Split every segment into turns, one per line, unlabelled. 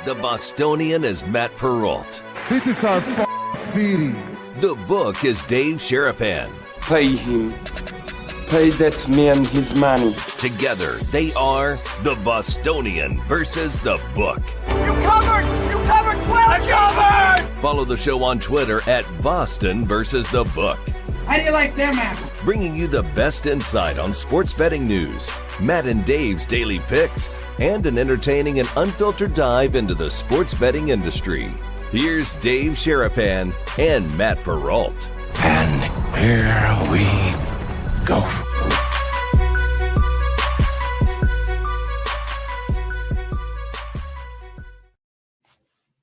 The Bostonian is Matt Perrault.
This is our city.
The book is Dave Sharapan.
Pay him. Pay that man his money.
Together, they are The Bostonian versus The Book.
You covered! You covered 12! I covered!
Follow the show on Twitter at Boston versus The Book.
How do you like them apples?
Bringing you the best insight on sports betting news, Matt and Dave's daily picks, and an entertaining and unfiltered dive into the sports betting industry. Here's Dave Sharapan and Matt Perrault.
And here we go.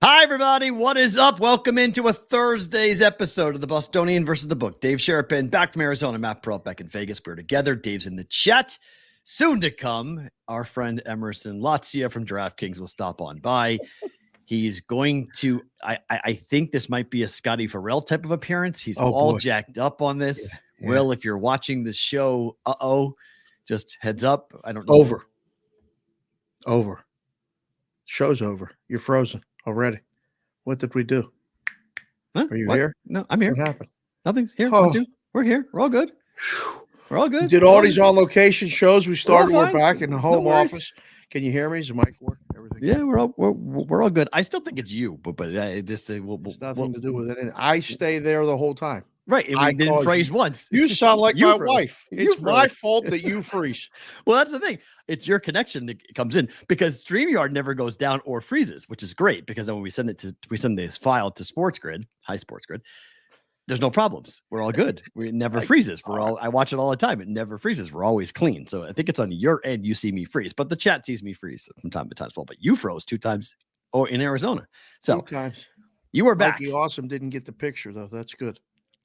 Hi, everybody. What is up? Welcome into a Thursday's episode of the Bostonian versus the Book. Dave Sharapan back from Arizona. Matt Perrault back in Vegas. We're together. Dave's in the chat. Soon to come, our friend Emerson Latzia from DraftKings will stop on by. He's going to, I think this might be a Scotty Farrell type of appearance. He's all jacked up on this. Yeah. Will, if you're watching this show, just heads up. I don't know.
Over. Show's over. You're frozen already. What did we do?
Huh?
Are you here?
No, I'm here.
What happened?
Nothing's here.
Oh.
We're here. We're all good. We're all good.
We did all these on location shows. We started. We're back in the home office. Can you hear me? Is the mic work? Everything?
Yeah, we're all good. I still think it's you, but it just
it's nothing to do with it. And I stay there the whole time.
Right. And we didn't freeze once.
You sound like my wife. It's
my
my fault that you freeze.
Well, that's the thing. It's your connection that comes in because StreamYard never goes down or freezes, which is great because then when we send this file to High Sports Grid, there's no problems. We're all good. We never freezes. I watch it all the time. It never freezes. We're always clean. So I think it's on your end. You see me freeze, but the chat sees me freeze from time to time as well. But you froze 2 times in Arizona. So
2 times.
You were back.
Mikey Awesome didn't get the picture though. That's good.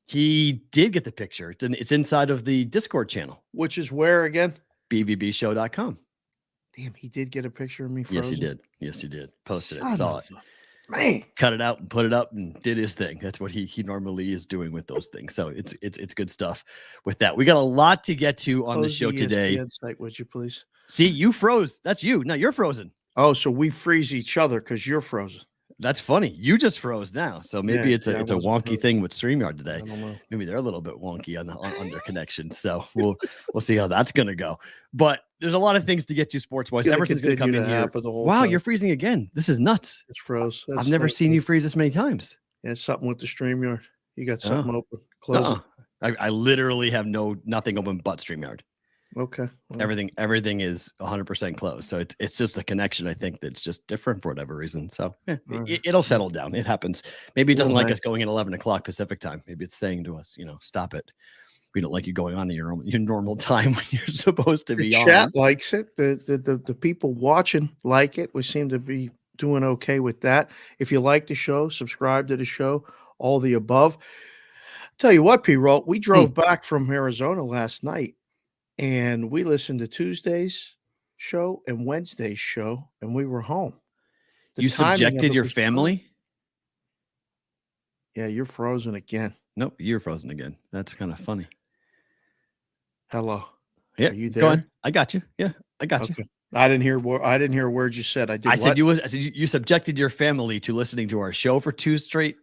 He did get the picture. It's inside of the Discord channel.
Which is where again?
bvbshow.com.
Damn, he did get a picture of me frozen.
Yes, he did. Posted it. Saw it.
Man.
Cut it out and put it up and did his thing. That's what he normally is doing with those things. So it's good stuff with that. We got a lot to get to on the show today.
Site, would you please?
See, you froze. That's you. Now you're frozen.
Oh, so we freeze each other because you're frozen.
That's funny. You just froze now. So maybe it's a wonky thing with StreamYard today.
I don't know.
Maybe they're a little bit wonky on their connection. So we'll see how that's gonna go. But there's a lot of things to get to sports wise. Emerson's gonna come in here. Wow, you're freezing again. This is nuts.
It's froze.
I've never seen you freeze this many times.
Yeah, it's something with the StreamYard. You got something open. Close it.
I literally have nothing open but StreamYard.
Okay.
Well, everything is 100% closed. So it's just a connection. I think that's just different for whatever reason. So it'll settle down. It happens. Maybe it doesn't like us going at 11 o'clock Pacific time. Maybe it's saying to us, stop it. We don't like you going on in your normal time when you're supposed to be on.
The chat likes it. The people watching like it. We seem to be doing okay with that. If you like the show, subscribe to the show, all the above. Tell you what, Perrault, we drove back from Arizona last night. And we listened to Tuesday's show and Wednesday's show, and we were home.
You subjected your family?
Yeah, you're frozen again.
Nope, you're frozen again. That's kind of funny.
Hello.
Yeah,
are you there?
Go on. I got you. Yeah, I got you.
I didn't hear a word you said. I
said you subjected your family to listening to our show for 2 straight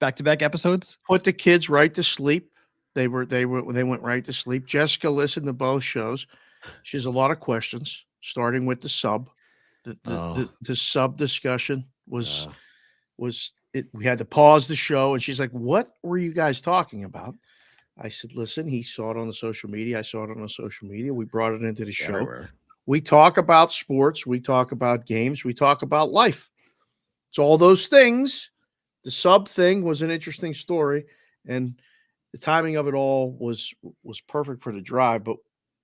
back-to-back episodes.
Put the kids right to sleep. They went right to sleep. Jessica listened to both shows. She has a lot of questions, starting with the sub. The sub discussion was it. We had to pause the show, and she's like, "What were you guys talking about?" I said, "Listen, he saw it on the social media. I saw it on the social media. We brought it into the show.
Everywhere.
We talk about sports. We talk about games. We talk about life. It's all those things. The sub thing was an interesting story, and the timing of it all was perfect for the drive, but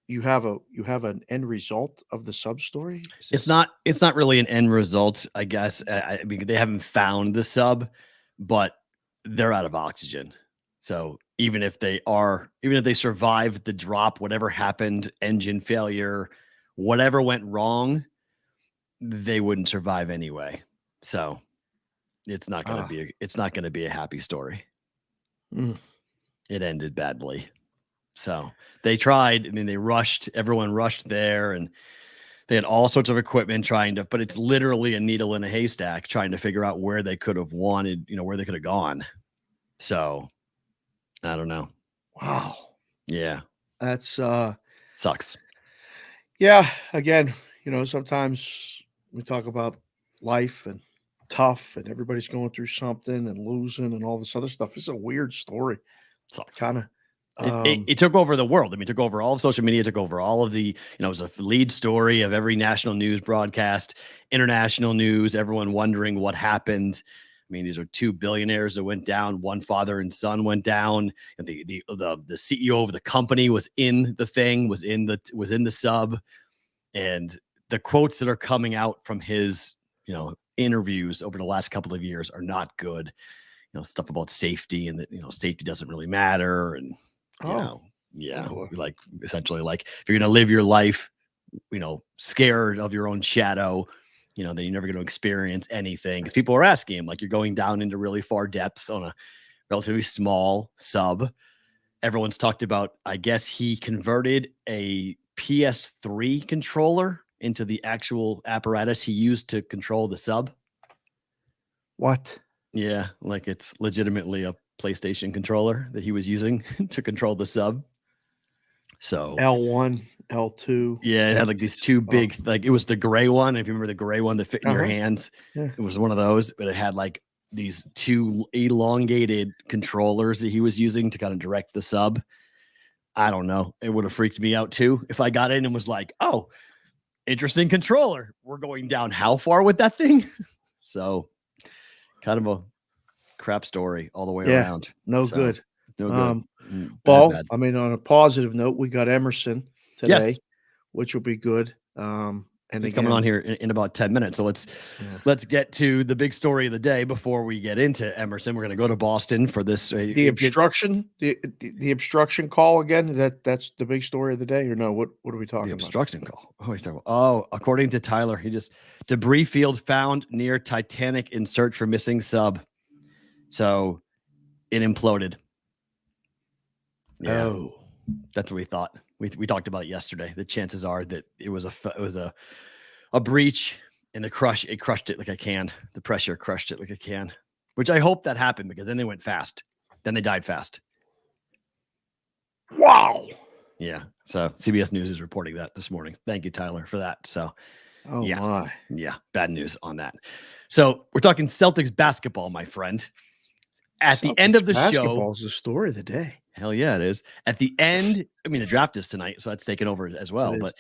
you have an end result of the sub story.
It's not really an end result, I guess. I mean, they haven't found the sub, but they're out of oxygen. So even if they survived the drop, whatever happened, engine failure, whatever went wrong, they wouldn't survive anyway. So it's not going to be a happy story. It ended badly. So they tried. I mean, everyone rushed there, and They had all sorts of equipment but it's literally a needle in a haystack trying to figure out where they could have wanted, where they could have gone. So I don't know.
Wow.
Yeah.
That's
sucks.
Yeah. Again, sometimes we talk about life and tough and everybody's going through something and losing and all this other stuff. It's a weird story.
Sucks.
Kind of.
It took over the world. I mean, it took over all of social media, took over all of the, it was a lead story of every national news broadcast, international news, everyone wondering what happened. I mean, these are two billionaires that went down. One father and son went down. And the CEO of the company was in the thing, was in the sub. And the quotes that are coming out from his, interviews over the last couple of years are not good. Stuff about safety and that, safety doesn't really matter. And, like essentially like if you're going to live your life, scared of your own shadow, then you're never going to experience anything. Because people are asking him, like, you're going down into really far depths on a relatively small sub. Everyone's talked about, I guess he converted a PS3 controller into the actual apparatus he used to control the sub.
What?
Yeah, like it's legitimately a PlayStation controller that he was using to control the sub. So
L1, L2.
Yeah, it had like these two big, like it was the gray one. If you remember the gray one that fit in your hands, It was one of those, but it had like these two elongated controllers that he was using to kind of direct the sub. I don't know. It would have freaked me out too if I got in and was like, oh, interesting controller. We're going down how far with that thing? So kind of a crap story all the way around.
No good.
No
good.
Bad.
I mean, on a positive note, we got Emerson today, which will be good. And
he's coming on here in about 10 minutes. So let's get to the big story of the day before we get into Emerson. We're going to go to Boston for this.
The obstruction, the obstruction call again. That's the big story of the day, or no? What are we talking about?
The obstruction call. What are you talking about? Oh, according to Tyler, debris field found near Titanic in search for missing sub. So it imploded. Yeah. Oh, that's what we thought. We talked about it yesterday. The chances are that it was a breach and it crushed it like a can. The pressure crushed it like a can, which I hope that happened because then they went fast. Then they died fast.
Wow.
Yeah. So CBS News is reporting that this morning. Thank you, Tyler, for that. So
my.
Yeah. Bad news on that. So we're talking Celtics basketball, my friend. At the end of the show,
basketball is the story of the day.
Hell yeah, it is. At the end, I mean, the draft is tonight, so that's taken over as well. But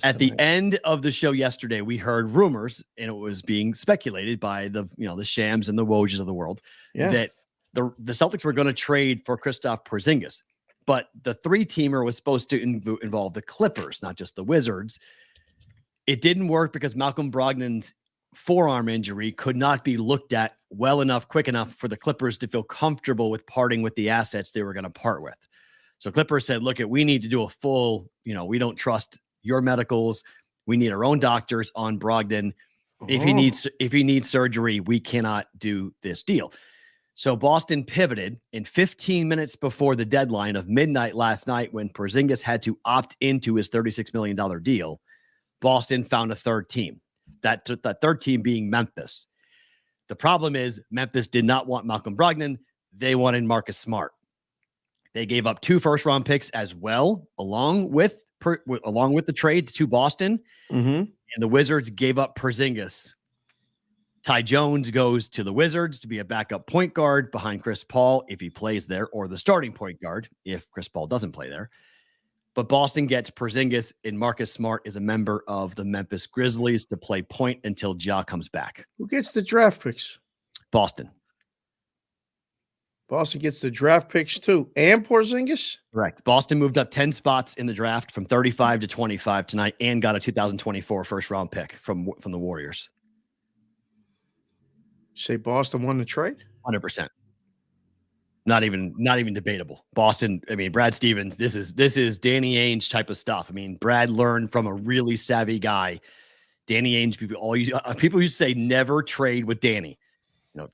at the end of the show yesterday, we heard rumors, and it was being speculated by the Shams and the Wojs of the world that the Celtics were going to trade for Kristaps Porzingis, but the three-teamer was supposed to involve the Clippers, not just the Wizards. It didn't work because Malcolm Brogdon's forearm injury could not be looked at well enough, quick enough for the Clippers to feel comfortable with parting with the assets they were going to part with. So Clippers said, look, we need to do a full, we don't trust your medicals. We need our own doctors on Brogdon. If he needs surgery, we cannot do this deal. So Boston pivoted in 15 minutes before the deadline of midnight last night when Porzingis had to opt into his $36 million deal. Boston found a third team. That third team being Memphis. The problem is Memphis did not want Malcolm Brogdon. They wanted Marcus Smart. They gave up 2 first-round picks as well, along with the trade to Boston.
Mm-hmm.
And the Wizards gave up Porzingis. Ty Jones goes to the Wizards to be a backup point guard behind Chris Paul if he plays there, or the starting point guard if Chris Paul doesn't play there. But Boston gets Porzingis, and Marcus Smart is a member of the Memphis Grizzlies to play point until Ja comes back.
Who gets the draft picks?
Boston.
Boston gets the draft picks too, and Porzingis?
Correct. Boston moved up 10 spots in the draft from 35 to 25 tonight and got a 2024 first-round pick from the Warriors.
Say Boston won the trade?
100%. Not even debatable. Boston, I mean, Brad Stevens, this is Danny Ainge type of stuff. I mean, Brad learned from a really savvy guy. Danny Ainge, people used to say never trade with Danny.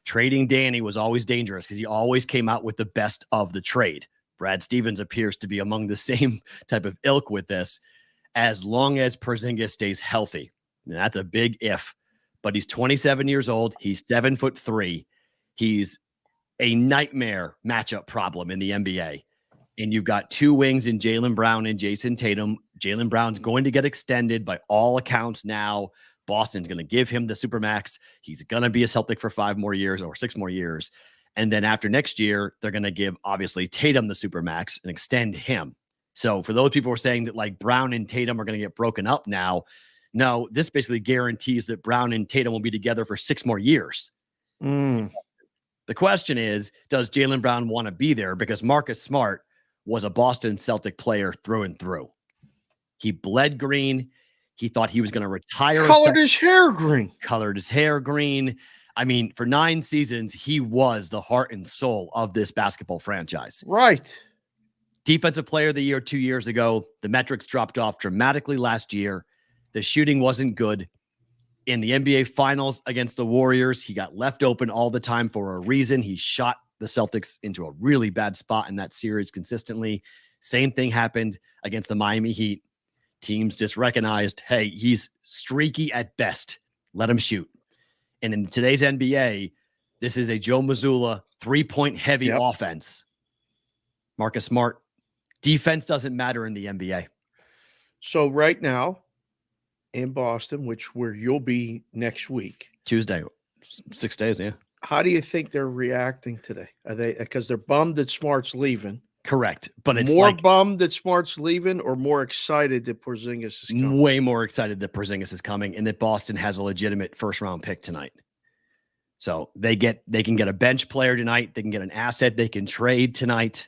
Trading Danny was always dangerous because he always came out with the best of the trade. Brad Stevens appears to be among the same type of ilk with this. as long as Porzingis stays healthy. And that's a big if, but he's 27 years old. He's 7'3". He's a nightmare matchup problem in the NBA. And you've got two wings in Jaylen Brown and Jason Tatum. Jaylen Brown's going to get extended by all accounts now. Boston's going to give him the Supermax. He's going to be a Celtic for 5 more years or 6 more years. And then after next year, they're going to give, obviously, Tatum the Supermax and extend him. So for those people who are saying that like Brown and Tatum are going to get broken up now, no, this basically guarantees that Brown and Tatum will be together for 6 more years. The question is, does Jaylen Brown want to be there? Because Marcus Smart was a Boston Celtic player through and through. He bled green. He thought he was going to retire.
Colored his hair green.
Colored his hair green. I mean, for 9 seasons, he was the heart and soul of this basketball franchise.
Right.
Defensive player of the year 2 years ago. The metrics dropped off dramatically last year. The shooting wasn't good. In the NBA Finals against the Warriors, he got left open all the time for a reason. He shot the Celtics into a really bad spot in that series consistently. Same thing happened against the Miami Heat. Teams just recognized, hey, he's streaky at best. Let him shoot. And in today's NBA, this is a Joe Mazzulla 3-point heavy offense. Marcus Smart, defense doesn't matter in the NBA.
So right now in Boston, where you'll be next week.
Tuesday, 6 days, yeah.
How do you think they're reacting today? Are they, because they're bummed that Smart's leaving?
Correct. But it's
more bummed that Smart's leaving or more excited that Porzingis is coming?
Way more excited that Porzingis is coming and that Boston has a legitimate first-round pick tonight. So they can get a bench player tonight. They can get an asset they can trade tonight.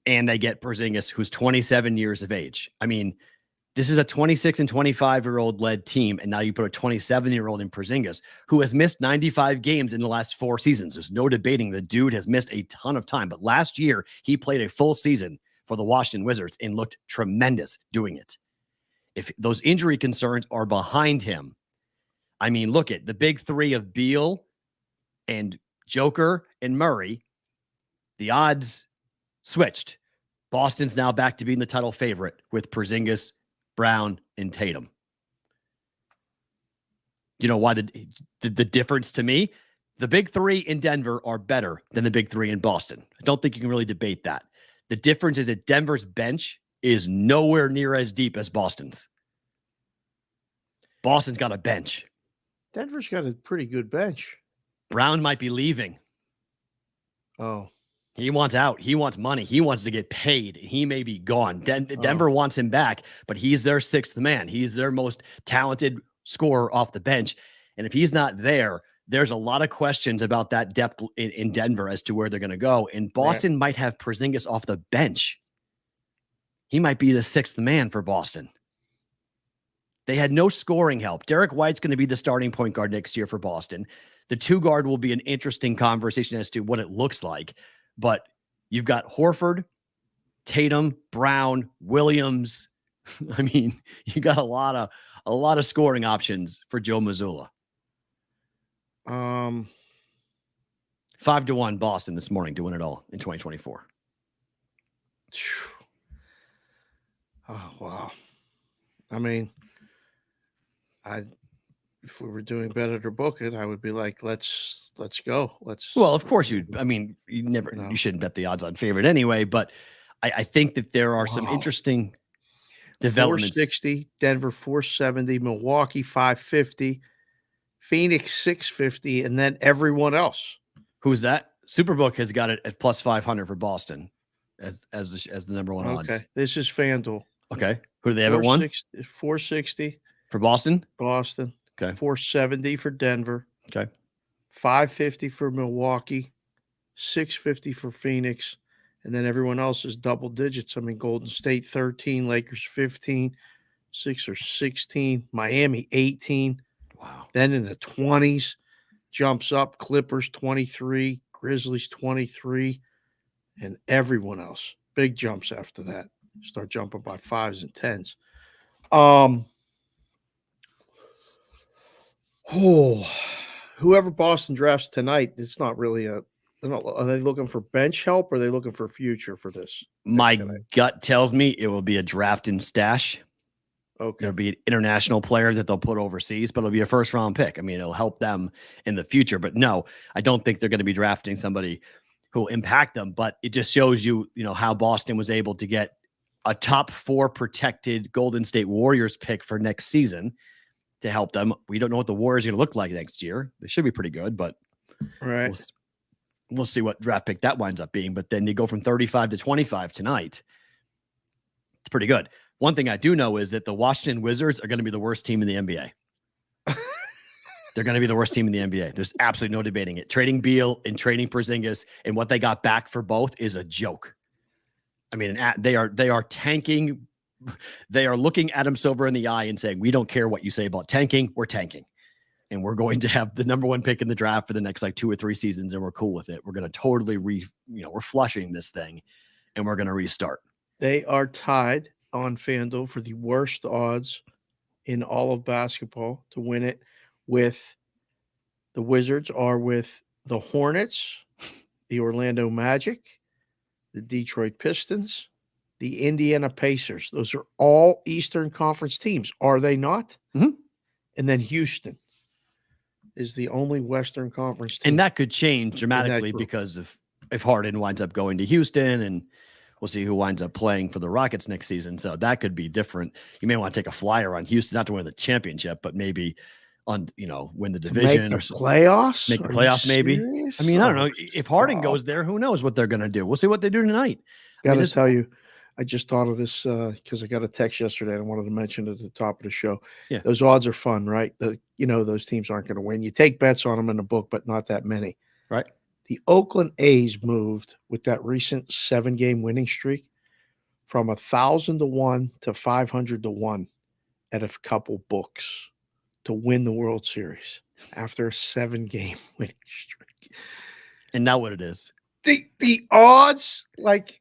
And they get Porzingis, who's 27 years of age. I mean, this is a 26 and 25-year-old led team, and now you put a 27-year-old in Porzingis, who has missed 95 games in the last 4 seasons. There's no debating the dude has missed a ton of time. But last year, he played a full season for the Washington Wizards and looked tremendous doing it. If those injury concerns are behind him, I mean, look at the big 3 of Beal and Joker and Murray. The odds switched. Boston's now back to being the title favorite with Porzingis, Brown, and Tatum. You know why the difference to me? The big 3 in Denver are better than the big 3 in Boston. I don't think you can really debate that. The difference is that Denver's bench is nowhere near as deep as Boston's. Boston's got a bench.
Denver's got a pretty good bench.
Brown might be leaving.
Oh.
He wants out. He wants money. He wants to get paid. He may be gone. Denver wants him back, but he's their 6th man. He's their most talented scorer off the bench. And if he's not there, there's a lot of questions about that depth in Denver as to where they're going to go. And Boston might have Porzingis off the bench. He might be the 6th man for Boston. They had no scoring help. Derek White's going to be the starting point guard next year for Boston. The 2 guard will be an interesting conversation as to what it looks like. But you've got Horford, Tatum, Brown, Williams. I mean, you got a lot of scoring options for Joe Mazzulla. 5-1 Boston this morning to win it all in 2024.
Oh wow! I mean, if we were doing better to book it, I would be like, let's go.
Well, of course you shouldn't bet the odds on favorite anyway, but I think that there are some interesting developments.
460, Denver 470, Milwaukee 550, Phoenix 650, and then everyone else.
Who's that? Superbook has got it at plus 500 for Boston as the number 1 odds.
Okay, this is FanDuel.
Okay, who do they have at 1?
460
for Boston.
Okay. 470 for Denver.
Okay.
550 for Milwaukee, 650 for Phoenix, and then everyone else is double digits. I mean, Golden State 13, Lakers 15, Sixers 16, Miami 18.
Wow.
Then in the 20s, jumps up, Clippers 23, Grizzlies 23, and everyone else. Big jumps after that. Start jumping by 5s and 10s. Whoever Boston drafts tonight, it's not really are they looking for bench help or are they looking for future for this?
My gut tells me it will be a draft and stash.
Okay.
There'll be an international player that they'll put overseas, but it'll be a first round pick. I mean, it'll help them in the future. But no, I don't think they're going to be drafting somebody who will impact them. But it just shows you, how Boston was able to get a top 4 protected Golden State Warriors pick for next season to help them. We don't know what the Warriors are going to look like next year. They should be pretty good, but we'll see what draft pick that winds up being. But then you go from 35 to 25 tonight. It's pretty good. One thing I do know is that the Washington Wizards are going to be the worst team in the NBA. They're going to be the worst team in the NBA. There's absolutely no debating it. Trading Beal and trading Porzingis and what they got back for both is a joke. I mean, they are tanking. They are looking Adam Silver in the eye and saying, we don't care what you say about tanking. We're tanking. And we're going to have the number 1 pick in the draft for the next 2 or 3 seasons. And we're cool with it. We're going to totally we're flushing this thing and we're going to restart.
They are tied on FanDuel for the worst odds in all of basketball to win it. With the Wizards are with the Hornets, the Orlando Magic, the Detroit Pistons, the Indiana Pacers. Those are all Eastern Conference teams, are they not?
Mm-hmm.
And then Houston is the only Western Conference team.
And that could change dramatically because if Harden winds up going to Houston, and we'll see who winds up playing for the Rockets next season. So that could be different. You may want to take a flyer on Houston, not to win the championship, but maybe win the division or
playoffs.
Make the playoffs, maybe. I mean, I don't know. If Harden goes there, who knows what they're going to do? We'll see what they do tonight.
Got to tell you, I just thought of this because I got a text yesterday and I wanted to mention it at the top of the show.
Yeah.
Those odds are fun, right? Those teams aren't going to win. You take bets on them in the book, but not that many.
Right.
The Oakland A's moved with that recent 7-game winning streak from 1,000 to 1 to 500 to 1 at a couple books to win the World Series after a 7-game winning streak.
And now what it is.
The odds, like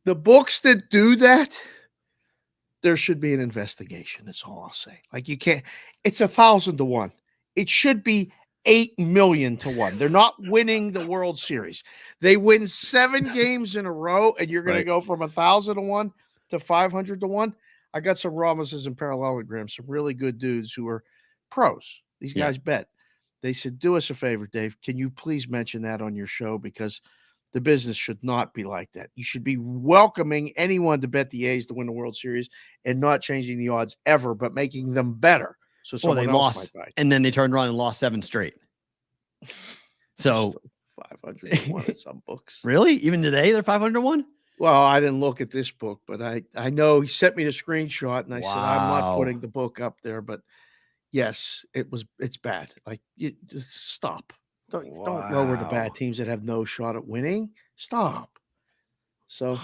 the books that do that, there should be an investigation. That's all I'll say. Like you can't, it's 1,000 to 1. It should be 8 million to 1. They're not winning the World Series. They win 7 games in a row, and you're going to go from 1,000 to 1 to 500 to 1. I got some Ramises and parallelograms, some really good dudes who are pros. These guys bet. They said, do us a favor, Dave. Can you please mention that on your show? Because the business should not be like that. You should be welcoming anyone to bet the A's to win the World Series and not changing the odds ever, but making them better. So someone
they
else
lost,
might buy.
And then they turned around and lost 7 straight. So
501 at some books.
Really? Even today, they're 501?
Well, I didn't look at this book, but I know he sent me the screenshot, and I said I'm not putting the book up there. But yes, it's bad. Like you just stop. Don't lower the bad teams that have no shot at winning. Stop. So,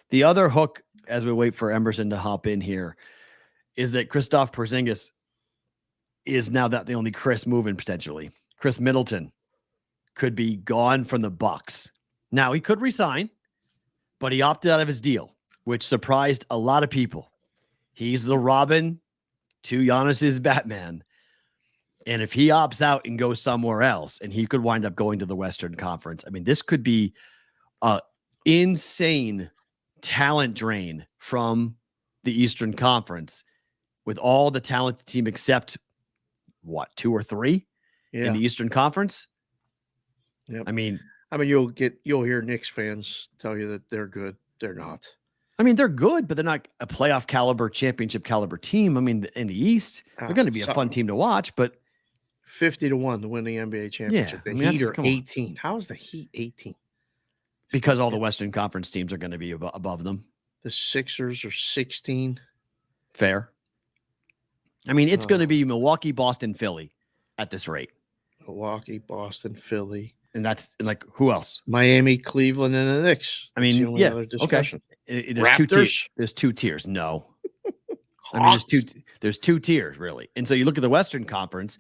The other hook, as we wait for Emerson to hop in here, is that Kristaps Porzingis is now the only Chris moving potentially. Chris Middleton could be gone from the Bucks. Now he could resign, but he opted out of his deal, which surprised a lot of people. He's the Robin to Giannis's Batman. And if he opts out and goes somewhere else, and he could wind up going to the Western Conference, I mean, this could be an insane talent drain from the Eastern Conference with all the talented team except, 2 or 3 in the Eastern Conference?
Yep.
I mean,
you'll hear Knicks fans tell you that they're good. They're not.
I mean, they're good, but they're not a playoff caliber, championship caliber team. I mean, in the East, they're going to be a fun team to watch, but
50 to 1 to win the NBA championship. The Heat are 18. How is the Heat 18?
Because all the Western Conference teams are going to be above them.
The Sixers are 16.
Fair. I mean, it's going to be Milwaukee, Boston, Philly at this rate.
Milwaukee, Boston, Philly.
And that's like, who else?
Miami, Cleveland, and the Knicks.
I mean,
other discussion.
Okay. There's 2 tiers. There's 2 tiers. No. I mean, there's 2 tiers, really. And so you look at the Western Conference,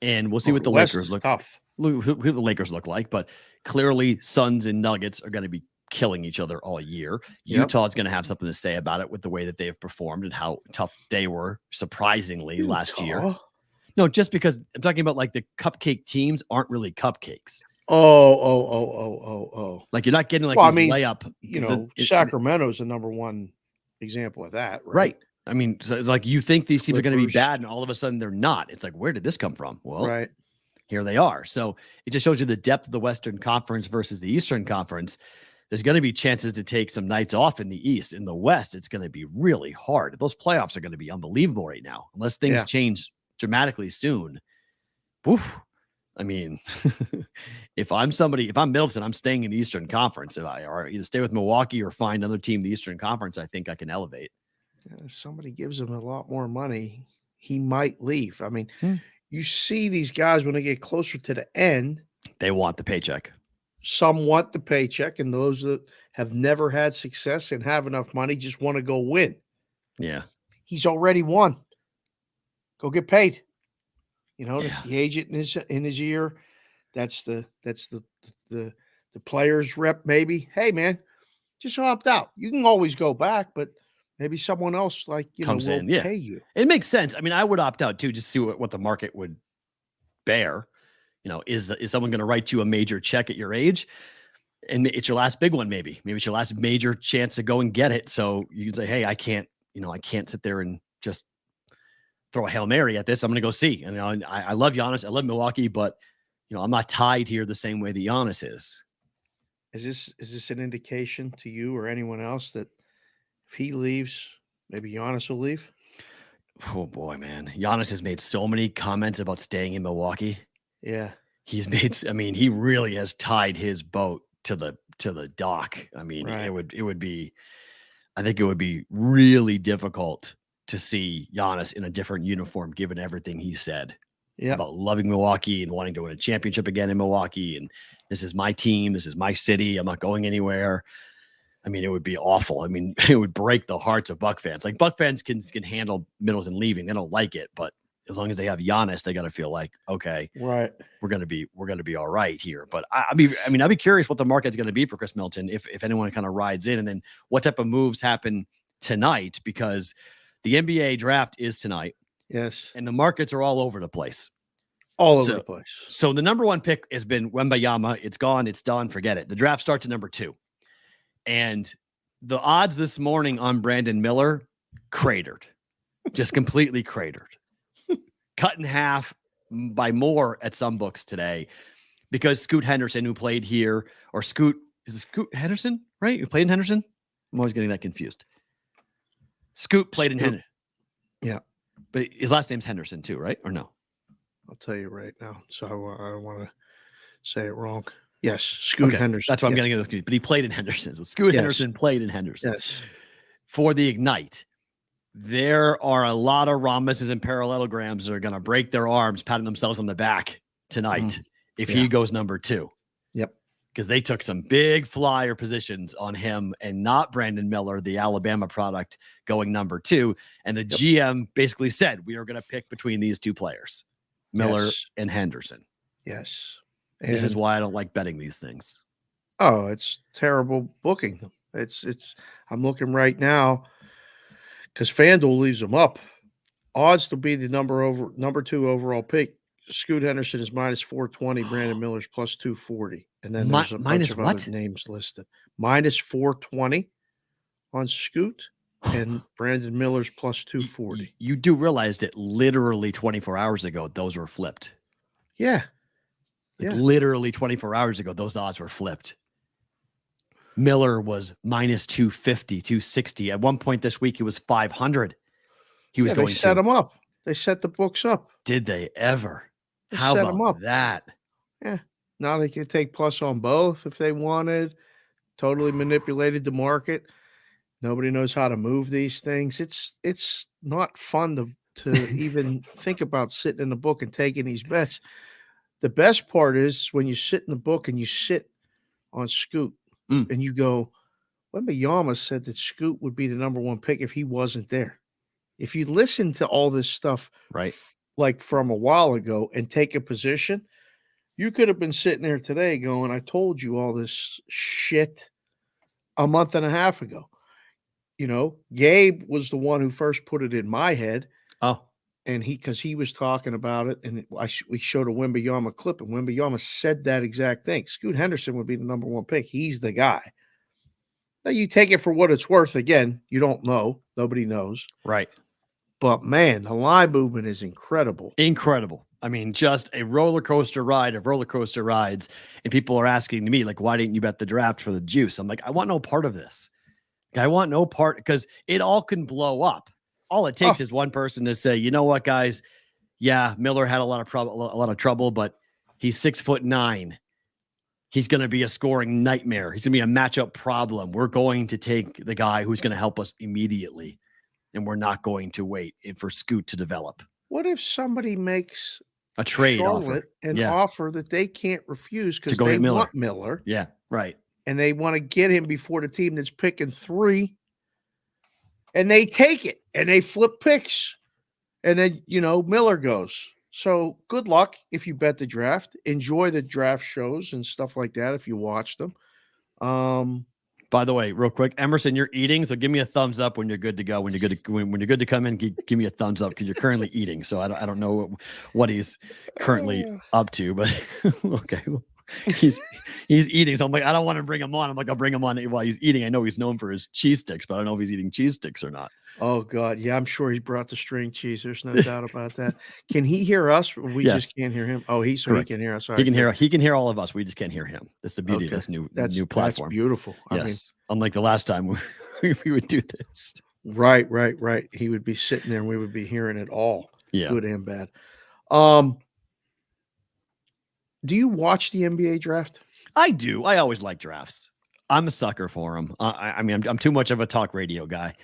and we'll see what the Lakers look
tough.
Who the Lakers look like. But clearly, Suns and Nuggets are going to be killing each other all year. Utah's going to have something to say about it with the way that they have performed and how tough they were, surprisingly, last year. No, just because I'm talking about like the cupcake teams aren't really cupcakes.
Oh.
Like you're not getting like these layup.
Sacramento's the number 1 example of that, right?
Right. I mean, so it's like you think these teams are going to be
Clippers.
bad, and all of a sudden they're not. It's like, where did this come from? Well,
Right.
here they are. So it just shows you the depth of the Western Conference versus the Eastern Conference. There's going to be chances to take some nights off in the East. In the West, it's going to be really hard. Those playoffs are going to be unbelievable right now, unless things change dramatically soon. Oof. I mean, if I'm Middleton, I'm staying in the Eastern Conference. Or either stay with Milwaukee or find another team in the Eastern Conference, I think I can elevate.
If somebody gives him a lot more money, he might leave. I mean, you see these guys when they get closer to the end,
they want the paycheck.
Some want the paycheck, and those that have never had success and have enough money just want to go win.
Yeah.
He's already won. Go get paid. That's the agent in his ear. That's the player's rep, maybe. Hey man, just opt out. You can always go back, but maybe someone else
comes
will
in. Yeah.
pay you.
It makes sense. I mean, I would opt out too, just see what the market would bear. Is someone going to write you a major check at your age? And it's your last big one, maybe. Maybe it's your last major chance to go and get it. So you can say, hey, I can't sit there and just throw a Hail Mary at this. I'm going to go see. And I love Giannis. I love Milwaukee, but I'm not tied here the same way that Giannis is.
Is this an indication to you or anyone else that if he leaves, maybe Giannis will leave?
Oh boy, man. Giannis has made so many comments about staying in Milwaukee.
Yeah.
He really has tied his boat to the dock. I mean,
right.
it would be really difficult to see Giannis in a different uniform, given everything he said about loving Milwaukee and wanting to win a championship again in Milwaukee. And this is my team. This is my city. I'm not going anywhere. I mean, it would be awful. I mean, it would break the hearts of Buck fans. Like, Buck fans can handle Middleton leaving. They don't like it, but as long as they have Giannis, they got to feel like, okay,
right,
we're gonna be all right here. But I'd be curious what the market's going to be for Chris Middleton if anyone kind of rides in, and then what type of moves happen tonight, because the NBA draft is tonight.
Yes,
and the markets are all over the place.
All over the place.
So the number one pick has been Wembanyama. It's gone. It's done. Forget it. The draft starts at number 2. And the odds this morning on Brandon Miller cratered, just completely cratered, cut in half by more at some books today, because Scoot Henderson, who played here, or is it Scoot Henderson, right? Who played in Henderson? I'm always getting that confused. Scoot played in Henderson.
Yeah.
But his last name's Henderson too, right? Or no?
I'll tell you right now. So I don't want to say it wrong. Yes, Scoot Henderson.
That's what I'm getting at. But he played in Henderson. So Scoot Henderson played in Henderson.
Yes.
For the Ignite, there are a lot of rhombuses and parallelograms that are going to break their arms, patting themselves on the back tonight if he goes number 2.
Yep.
Because they took some big flyer positions on him and not Brandon Miller, the Alabama product, going number 2. And the GM basically said, we are going to pick between these two players, Miller and Henderson.
Yes.
And this is why I don't like betting these things.
Oh, it's terrible booking. I'm looking right now because FanDuel leaves them up. Odds to be the number 2 overall pick. Scoot Henderson is minus 420. Brandon Miller's plus 240. And then there's a bunch of other names listed. Minus 420 on Scoot, and Brandon Miller's plus 240.
You do realize that literally 24 hours ago, those were flipped.
Yeah.
Literally 24 hours ago, those odds were flipped. Miller was minus 250, 260. At one point this week, he was 500. He was going to
set him up. They set the books up.
Did they ever?
How
about them up. That?
Yeah. Now they can take plus on both if they wanted. Totally manipulated the market. Nobody knows how to move these things. It's not fun to even think about sitting in the book and taking these bets. The best part is when you sit in the book and you sit on Scoot and you go, Wembanyama said that Scoot would be the number 1 pick if he wasn't there. If you listen to all this stuff,
right,
like from a while ago, and take a position, you could have been sitting there today going, I told you all this shit a month and a half ago. Gabe was the one who first put it in my head.
Oh.
And because he was talking about it, and we showed a Wembanyama clip, and Wembanyama said that exact thing. Scoot Henderson would be the number 1 pick. He's the guy. Now, you take it for what it's worth. Again, you don't know. Nobody knows.
Right.
But man, the line movement is incredible.
Incredible. I mean, just a roller coaster ride of roller coaster rides. And people are asking me, like, why didn't you bet the draft for the juice? I'm like, I want no part of this. I want no part, because it all can blow up. All it takes is one person to say, you know what, guys? Yeah, Miller had a lot of trouble, but he's 6'9". He's going to be a scoring nightmare. He's going to be a matchup problem. We're going to take the guy who's going to help us immediately, and we're not going to wait for Scoot to develop.
What if somebody makes
a trade
Charlotte offer that they can't refuse because they want Miller?
Yeah, right.
And they want to get him before the team that's picking 3, and they take it and they flip picks, and then Miller goes. So good luck if you bet the draft. Enjoy the draft shows and stuff like that if you watch them.
By the way, real quick, Emerson, you're eating, so give me a thumbs up when you're good to go. When you're good to come in, give me a thumbs up because you're currently eating. So I don't know what he's currently up to, but okay. He's eating. So I'm like, I don't want to bring him on. I'm like, I'll bring him on while he's eating. I know he's known for his cheese sticks, but I don't know if he's eating cheese sticks or not.
Oh God. Yeah. I'm sure he brought the string cheese. There's no doubt about that. Can he hear us? We just can't hear him. Oh, he can hear us.
Right. He can hear all of us. We just can't hear him. That's the beauty of this new platform.
That's beautiful.
Yes. I mean, unlike the last time we would do this.
Right. He would be sitting there and we would be hearing it all.
Yeah.
Good and bad. Do you watch the NBA draft?
I do. I always like drafts. I'm a sucker for them. I mean, I'm too much of a talk radio guy,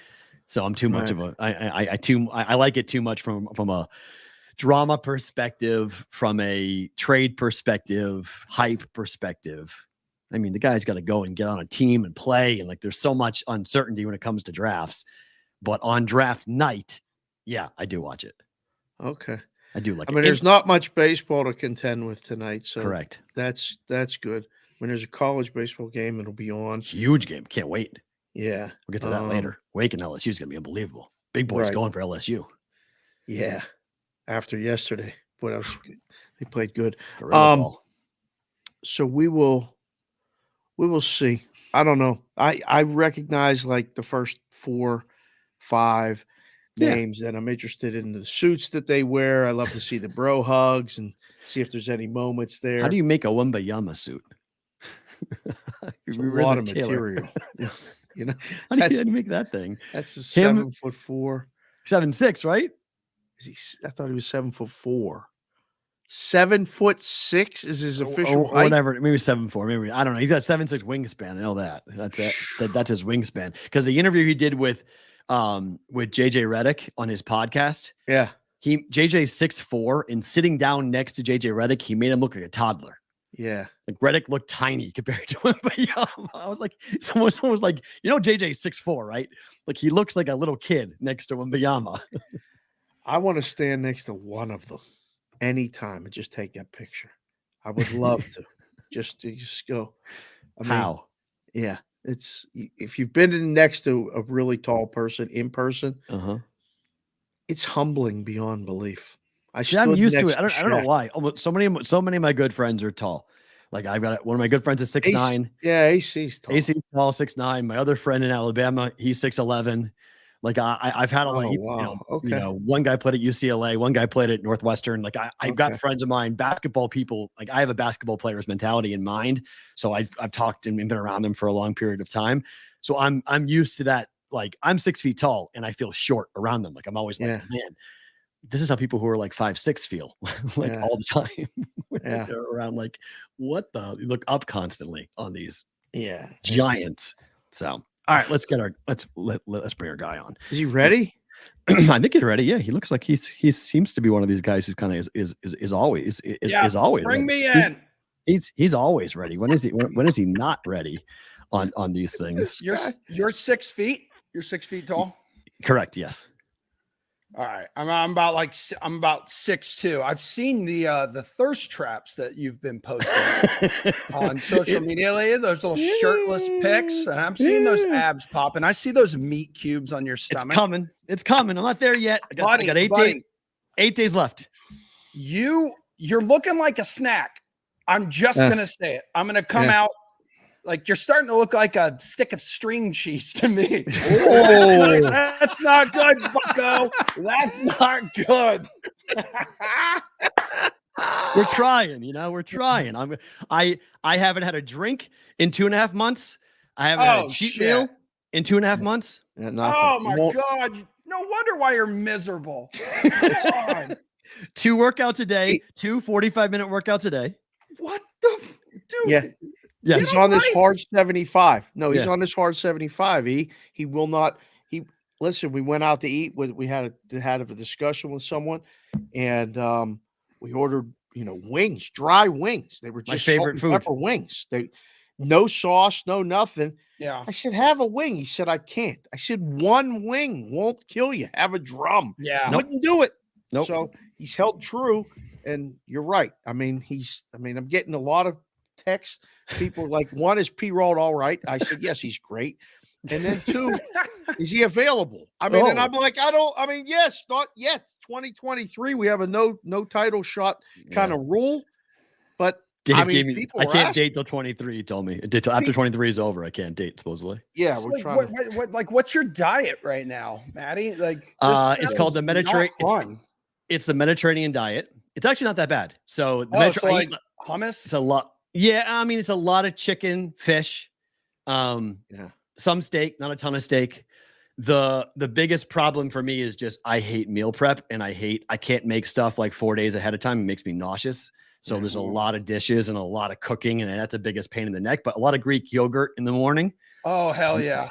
so I'm too much of a. I like it too much from a drama perspective, from a trade perspective, hype perspective. I mean, the guy's got to go and get on a team and play, and like, there's so much uncertainty when it comes to drafts. But on draft night, yeah, I do watch it.
Okay.
I do like it.
I mean, there's not much baseball to contend with tonight. So
correct.
That's good. When there's a college baseball game, it'll be on.
Huge game. Can't wait.
Yeah.
We'll get to that later. Wake and LSU is going to be unbelievable. Big boys going for LSU.
Yeah. After yesterday. What else? They played good. So we will see. I don't know. I recognize like the first 4, 5 names that I'm interested in, the suits that they wear. I love to see the bro hugs and see if there's any moments there.
How do you make a Wembayama suit?
It's a lot of material.
How do you make that thing?
That's a 7'4",
7'6", right?
Is he? I thought he was 7'4". 7'6" is his official height.
Whatever, maybe 7'4", maybe I don't know. He's got 7'6" wingspan. I know that. That's it. That's his wingspan. Because the interview he did with JJ Redick on his podcast.
Yeah.
JJ's 6'4", and sitting down next to JJ Redick, he made him look like a toddler.
Yeah.
Like Redick looked tiny compared to him. But I was like, someone was like, JJ's 6'4", right? Like, he looks like a little kid next to Wembanyama.
I want to stand next to one of them anytime and just take that picture. I would love to just go.
How?
Yeah. It's, if you've been next to a really tall person in person, it's humbling beyond belief.
I'm used to it. I don't know why. So many of my good friends are tall. Like, I've got one of my good friends is 6'9".
Yeah, AC's tall.
AC's tall, 6'9". My other friend in Alabama, he's 6'11". Like, I've had one guy played at UCLA, one guy played at Northwestern. Like, I've got friends of mine, basketball people. Like, I have a basketball player's mentality in mind. So I've talked and been around them for a long period of time. So I'm used to that. Like, I'm 6 feet tall and I feel short around them. Like, I'm always like, man, this is how people who are like 5'6" feel like all the time. They're around, like, what the, you look up constantly on these giants. So, all right, let's bring our guy on.
Is he ready?
I think he's ready. Yeah, he looks like he seems to be one of these guys who kind of is always
bring
ready.
Me in.
He's always ready. When is he not ready on these things?
You're 6 feet. You're 6 feet tall.
Correct. Yes.
All right. I'm about 6'2". I've seen the thirst traps that you've been posting on social media lately, those little shirtless pics, and I'm seeing those abs pop, and I see those meat cubes on your stomach.
It's coming. I'm not there yet. I got 8 days left.
You're looking like a snack. I'm just gonna say it. I'm gonna come out Like you're starting to look like a stick of string cheese to me.
Oh.
That's not good, Bucko. That's not good.
We're trying, we're trying. I haven't had a drink in 2.5 months. I haven't had a cheat meal in 2.5 months.
Yeah,
Oh my God. No wonder why you're miserable. God.
2 workouts a day, 2 45-minute workouts a day.
What the dude?
Yeah. He's on this hard 75. No, he's
Yeah.
on this hard 75. He will not. Listen, we went out to eat. We had a discussion with someone, and we ordered wings, dry wings. They were just
my favorite
salt and
food.
pepper wings. No sauce, no nothing.
Yeah.
I said, have a wing. He said, I can't. I said, 1 wing won't kill you. Have a drum.
Yeah.
Wouldn't do it.
Nope.
So he's held true. And you're right. I mean, I'm getting a lot of texts. People like, one, is Perrault all right? I said, yes, he's great. And then 2, is he available? I mean, and I'm like, yes, not yet. 2023, we have a no title shot kind of rule. But
Dave gave me, I can't
asking.
date till 23. He told me after 23 is over, I can't date supposedly.
Yeah,
So
we're trying.
What's your diet right now, Maddie? Like,
it's called the Mediterranean. It's the Mediterranean diet. It's actually not that bad. So the
like hummus.
It's a lot. Yeah, I mean, it's a lot of chicken, fish, some steak, not a ton of steak. The biggest problem for me is just I hate meal prep, and I can't make stuff like 4 days ahead of time. It makes me nauseous. So there's a lot of dishes and a lot of cooking, and that's the biggest pain in the neck. But a lot of Greek yogurt in the morning.
Oh hell yeah.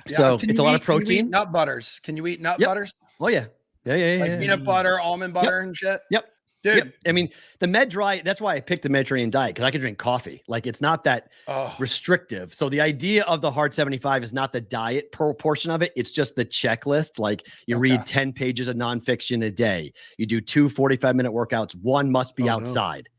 So it's a lot of protein.
Can you eat nut butters? Can you eat nut butters?
Oh yeah. Yeah.
Peanut butter, almond butter, and shit.
Yep.
Dude.
Yep. I mean, the Med Dry, that's why I picked the Mediterranean diet, because I can drink coffee. Like, it's not that restrictive. So the idea of the hard 75 is not the diet portion of it. It's just the checklist. Like, you read 10 pages of nonfiction a day. You do 2 45-minute workouts. 1 must be outside. No.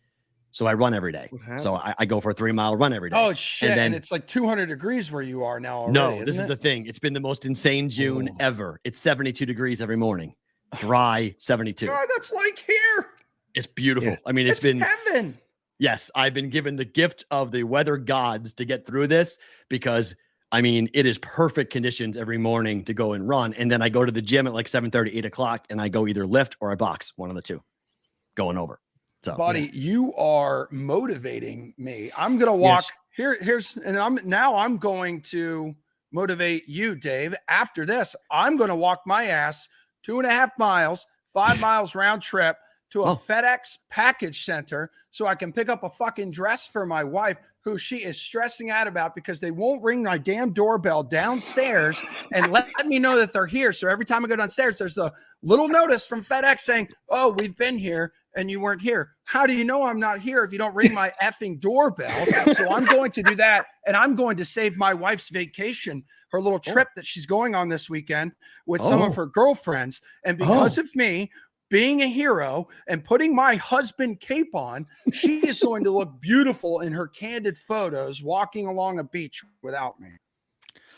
So I run every day. So I go for a 3-mile run every day.
Oh, shit. And it's like 200 degrees where you are now already,
No, this is the thing. It's been the most insane June ever. It's 72 degrees every morning. Dry 72.
God, that's like here.
It's beautiful. Yeah. I mean, it's been
heaven.
Yes, I've been given the gift of the weather gods to get through this, because I mean, it is perfect conditions every morning to go and run. And then I go to the gym at like 7:30, 8 o'clock, and I go either lift or I box, one of the two, going over. So,
buddy, you are motivating me. I'm gonna walk I'm going to motivate you, Dave. After this, I'm gonna walk my ass 2.5 miles, 5 miles round trip to a FedEx package center so I can pick up a fucking dress for my wife, who she is stressing out about because they won't ring my damn doorbell downstairs and let me know that they're here. So every time I go downstairs, there's a little notice from FedEx saying, "Oh, we've been here and you weren't here." How do you know I'm not here if you don't ring my effing doorbell? So I'm going to do that, and I'm going to save my wife's vacation, her little trip that she's going on this weekend with some of her girlfriends. And because of me being a hero and putting my husband cape on, she is going to look beautiful in her candid photos walking along a beach without me.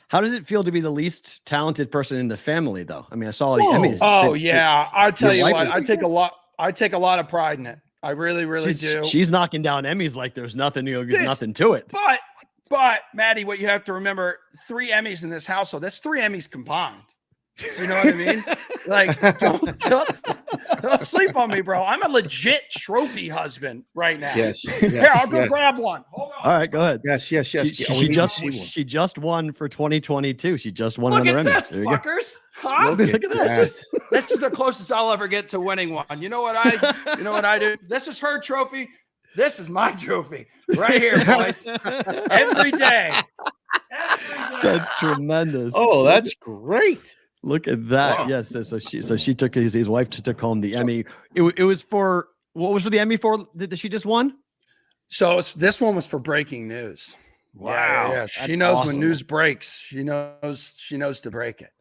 How does it feel to be the least talented person in the family, though? I mean, I saw the Emmys.
Oh, yeah. I tell you what, I take a lot of pride in it. I really, really do.
She's knocking down Emmys like there's nothing, nothing to it.
But Maddie, what you have to remember, 3 Emmys in this household. That's 3 Emmys combined. Do you know what I mean? Like, don't sleep on me, bro. I'm a legit trophy husband right now.
Yes.
Here, I'll go grab one. Hold on.
All right, go ahead.
Yes.
She just won for 2022. She just won another Emmy.
Look at this, fuckers. Huh?
Look at this.
This is the closest I'll ever get to winning one. You know what I do? This is her trophy. This is my trophy right here, boys. Every day.
That's tremendous.
Oh, that's great.
Look at that. Wow. Yes. So she took his wife took home the Emmy. It was for, what was for the Emmy for that she just won?
So this one was for breaking news.
Wow.
Yeah. She knows awesome. When news breaks. She knows to break it.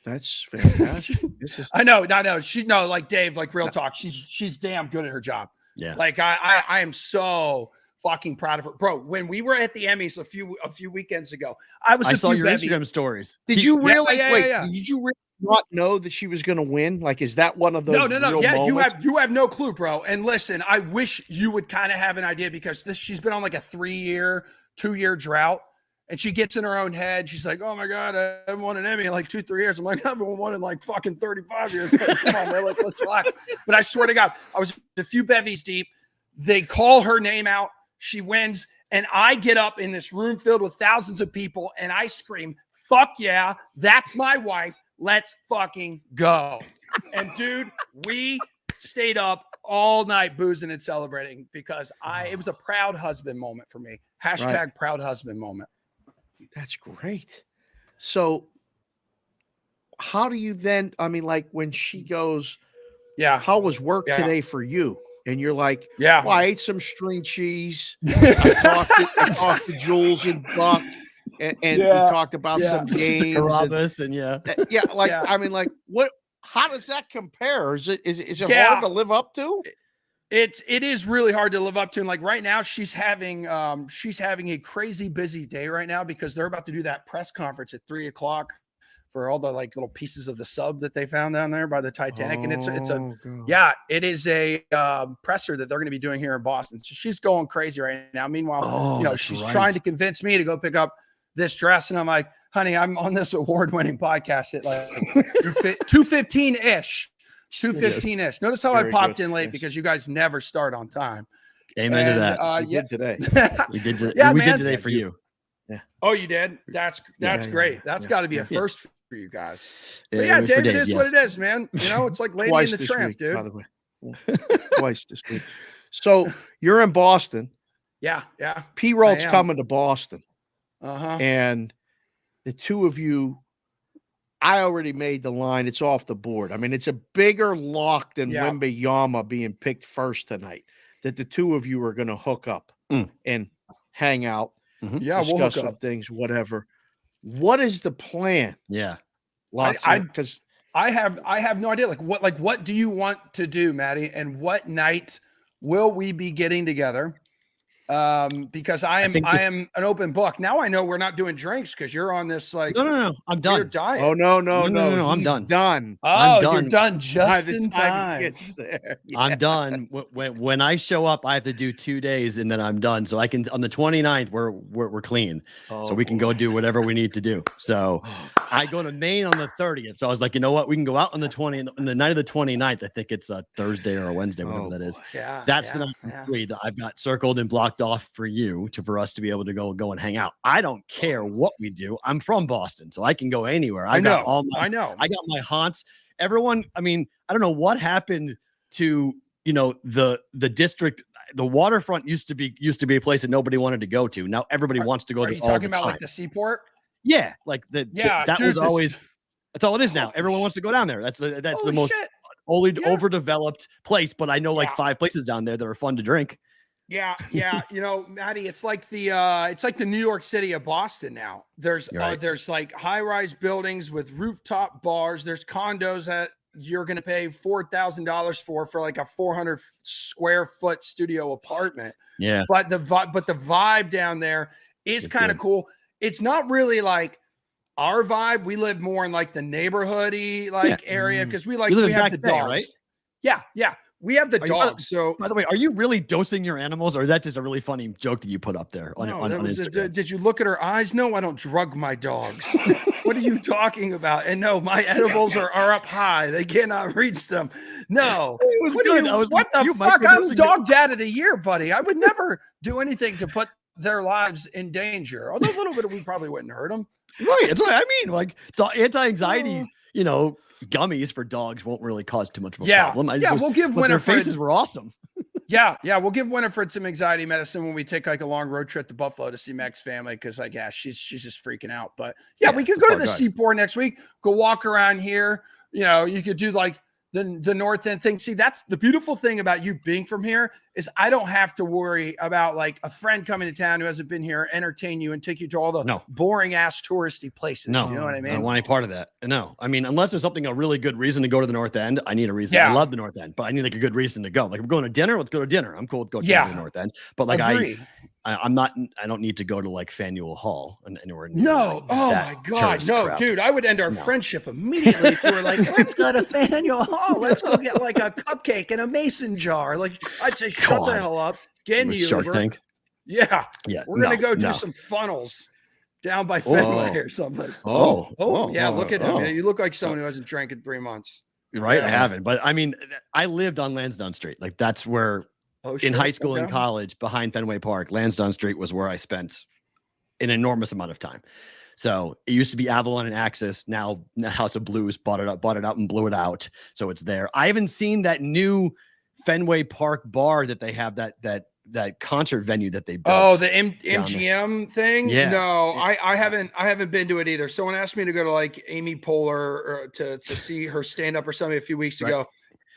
That's fantastic.
I know. Like Dave, like real talk. She's damn good at her job.
Yeah.
Like I am so fucking proud of her, bro. When we were at the Emmys a few weekends ago, I saw
your Instagram stories.
Did you really?
Yeah.
Did you not know that she was going to win? Like, is that one of those?
No.
Real
Yeah,
moments?
you have no clue, bro. And listen, I wish you would kind of have an idea because she's been on like a 2-year drought. And she gets in her own head. She's like, oh my God, I haven't won an Emmy in like 2-3 years. I'm like, I haven't won in like fucking 35 years. Like, come on, man, like, let's relax. But I swear to God, I was a few bevies deep. They call her name out. She wins. And I get up in this room filled with thousands of people and I scream, fuck yeah, that's my wife. Let's fucking go. And dude, we stayed up all night boozing and celebrating because it was a proud husband moment for me. Hashtag proud husband moment.
That's great. So how do you then, I mean, like when she goes, how was work today for you? And you're like, well, I ate some string cheese. I talked to Jules and Buck and we talked about some games. I mean, like what, how does that compare? Is it hard to live up to?
It is really hard to live up to. And like right now she's having a crazy busy day right now because they're about to do that press conference at 3:00 for all the like little pieces of the sub that they found down there by the Titanic. And it is a presser that they're going to be doing here in Boston. So she's going crazy right now. Meanwhile, she's trying to convince me to go pick up this dress. And I'm like, honey, I'm on this award-winning podcast at like 2:15-ish. 2:15-ish. Notice how I popped in late because you guys never start on time.
Amen to that.
We did today.
We did today for you.
Yeah. Oh, you did? That's great. That's got to be a first for you guys. But Dave, it is what it is, man. You know, it's like Lady in the Tramp, dude.
By the way. Twice this week. So you're in Boston.
Yeah.
Perrault's coming to Boston.
Uh-huh.
And the two of you, I already made the line. It's off the board. I mean, it's a bigger lock than Wembayama being picked first tonight, that the two of you are going to hook up and hang out, discuss some things, whatever. What is the plan?
Yeah.
Because
I have no idea. What do you want to do, Maddie? And what night will we be getting together? Because I am an open book. Now I know we're not doing drinks because you're on this like
no. I'm done.
Diet.
Oh no.
I'm done.
Done.
Oh,
I'm done.
You're done just in time.
I'm done. When I show up, I have to do 2 days and then I'm done. So I can on the 29th we're clean. So we can go do whatever we need to do. So I go to Maine on the 30th. So I was like, you know what? We can go out on the 20th on the night of the 29th. I think it's a Thursday or a Wednesday, whatever that is.
Yeah.
That's the night that I've got circled and blocked off for us to be able to go and hang out. I don't care what we do. I'm from Boston, so I can go anywhere. I got my haunts. Everyone, I mean, I don't know what happened to, the district. The waterfront used to be a place that nobody wanted to go to. Now everybody wants to go to. Are you talking about
like the seaport?
Yeah, like that's all it is now. Everyone wants to go down there. That's the most overdeveloped place, but I know like 5 places down there that are fun to drink.
Yeah. Maddie, it's like the New York City of Boston now. There's like high-rise buildings with rooftop bars. There's condos that you're going to pay $4,000 for like a 400 square foot studio apartment.
Yeah.
But the vibe down there is kind of cool. It's not really like our vibe. We live more in like the neighborhoody area because we have the dogs, right? Yeah. We have the dogs. So,
by the way, are you really dosing your animals, or is that just a really funny joke that you put up there on Instagram?
Did you look at her eyes? No, I don't drug my dogs. What are you talking about? And no, my edibles are up high. They cannot reach them. No.
It was good.
What the fuck? I'm dog dad of the year, buddy. I would never do anything to put their lives in danger. Although a little bit, we probably wouldn't hurt them.
Right. That's what I mean. Like anti-anxiety, gummies for dogs won't really cause too much of a problem.
We'll give Winifred.
Their faces were awesome.
Yeah, we'll give Winifred some anxiety medicine when we take like a long road trip to Buffalo to see Meg's family because she's just freaking out. But we could go to the seaport next week. Go walk around here. You could do like the north end thing. See, that's the beautiful thing about you being from here is I don't have to worry about like a friend coming to town who hasn't been here, entertain you and take you to all the boring ass touristy places.
No,
you know what I mean?
I don't want any part of that. No, I mean, unless there's a really good reason to go to the North End, I need a reason. I love the North End, but I need like a good reason to go. Like we're going to dinner. Let's go to dinner. I'm cool with going to the North End, but like I'm not. I don't need to go to like Faneuil Hall and anywhere near.
No.
Like
Oh
that
my God.
tourist
No,
crap.
dude. I would end our friendship immediately if you were like, let's go to Faneuil Hall. Let's go get like a cupcake in a mason jar. Like, I'd say, shut the
God.
hell up. Get in
With
the
Shark
Uber.
Tank.
Yeah.
Yeah,
We're going to
no,
go do
no.
some funnels down by Fenway or something. Yeah. Look at him.
oh.
Yeah, you look like someone who hasn't drank in 3 months.
Right.
Yeah.
I haven't, but I mean, I lived on Lansdowne Street. Like that's where in high school and college behind Fenway Park, Lansdowne Street was where I spent an enormous amount of time. So it used to be Avalon and Axis. Now House of Blues bought it out and blew it out. So it's there. I haven't seen that new Fenway Park bar that they have, that concert venue that they built.
Oh, the MGM thing?
Yeah.
No, I haven't been to it either. Someone asked me to go to like Amy Poehler to see her stand up or something a few weeks ago.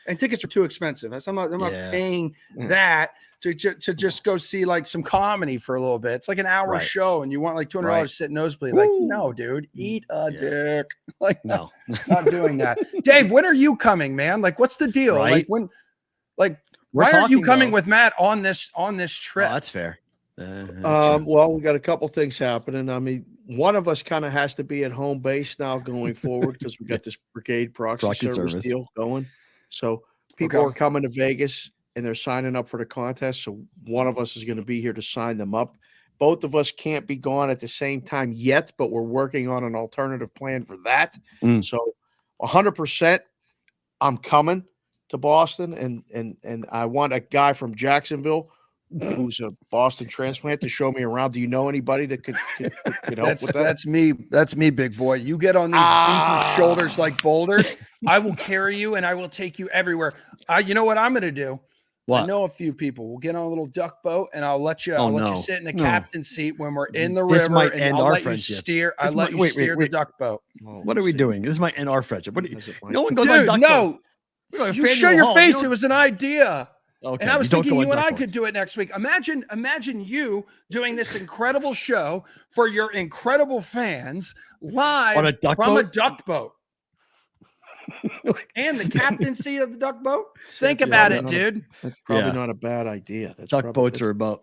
And tickets are too expensive. I'm not paying that to just go see like some comedy for a little bit. It's like an hour show and you want like $200 to sit nosebleed. Like, no, dude, eat a dick. Like,
no,
not doing that. Dave, when are you coming, man? Like, what's the deal? Like when, like, why aren't you coming with Matt on this trip?
Oh, that's fair.
Well, we got a couple things happening. I mean, one of us kind of has to be at home base now going forward because we got this brigade proxy service deal going. So people are coming to Vegas and they're signing up for the contest. So one of us is going to be here to sign them up. Both of us can't be gone at the same time yet, but we're working on an alternative plan for that. So 100% I'm coming to Boston and I want a guy from Jacksonville who's a Boston transplant to show me around. Do you know anybody that could help with that?
That's me. That's me, big boy. You get on these beefy shoulders like boulders. I will carry you and I will take you everywhere. You know what I'm going to do?
What?
I know a few people. We'll get on a little duck boat and I'll let you. Let you sit in the captain's seat when we're in the
This
river.
might
and
end
I'll
our
let
friendship.
you steer. I let you steer the duck boat.
What are we doing? This might end our friendship. What? No one goes
Dude,
on duck
no.
boat.
You show your face. It was an idea.
Okay,
and I was thinking you and I
boats.
could do it next week. Imagine you doing this incredible show for your incredible fans live
on a duck
from
boat?
a duck boat. And the captaincy of the duck boat. Think about it, dude.
That's probably not a bad idea.
Duck boats are about,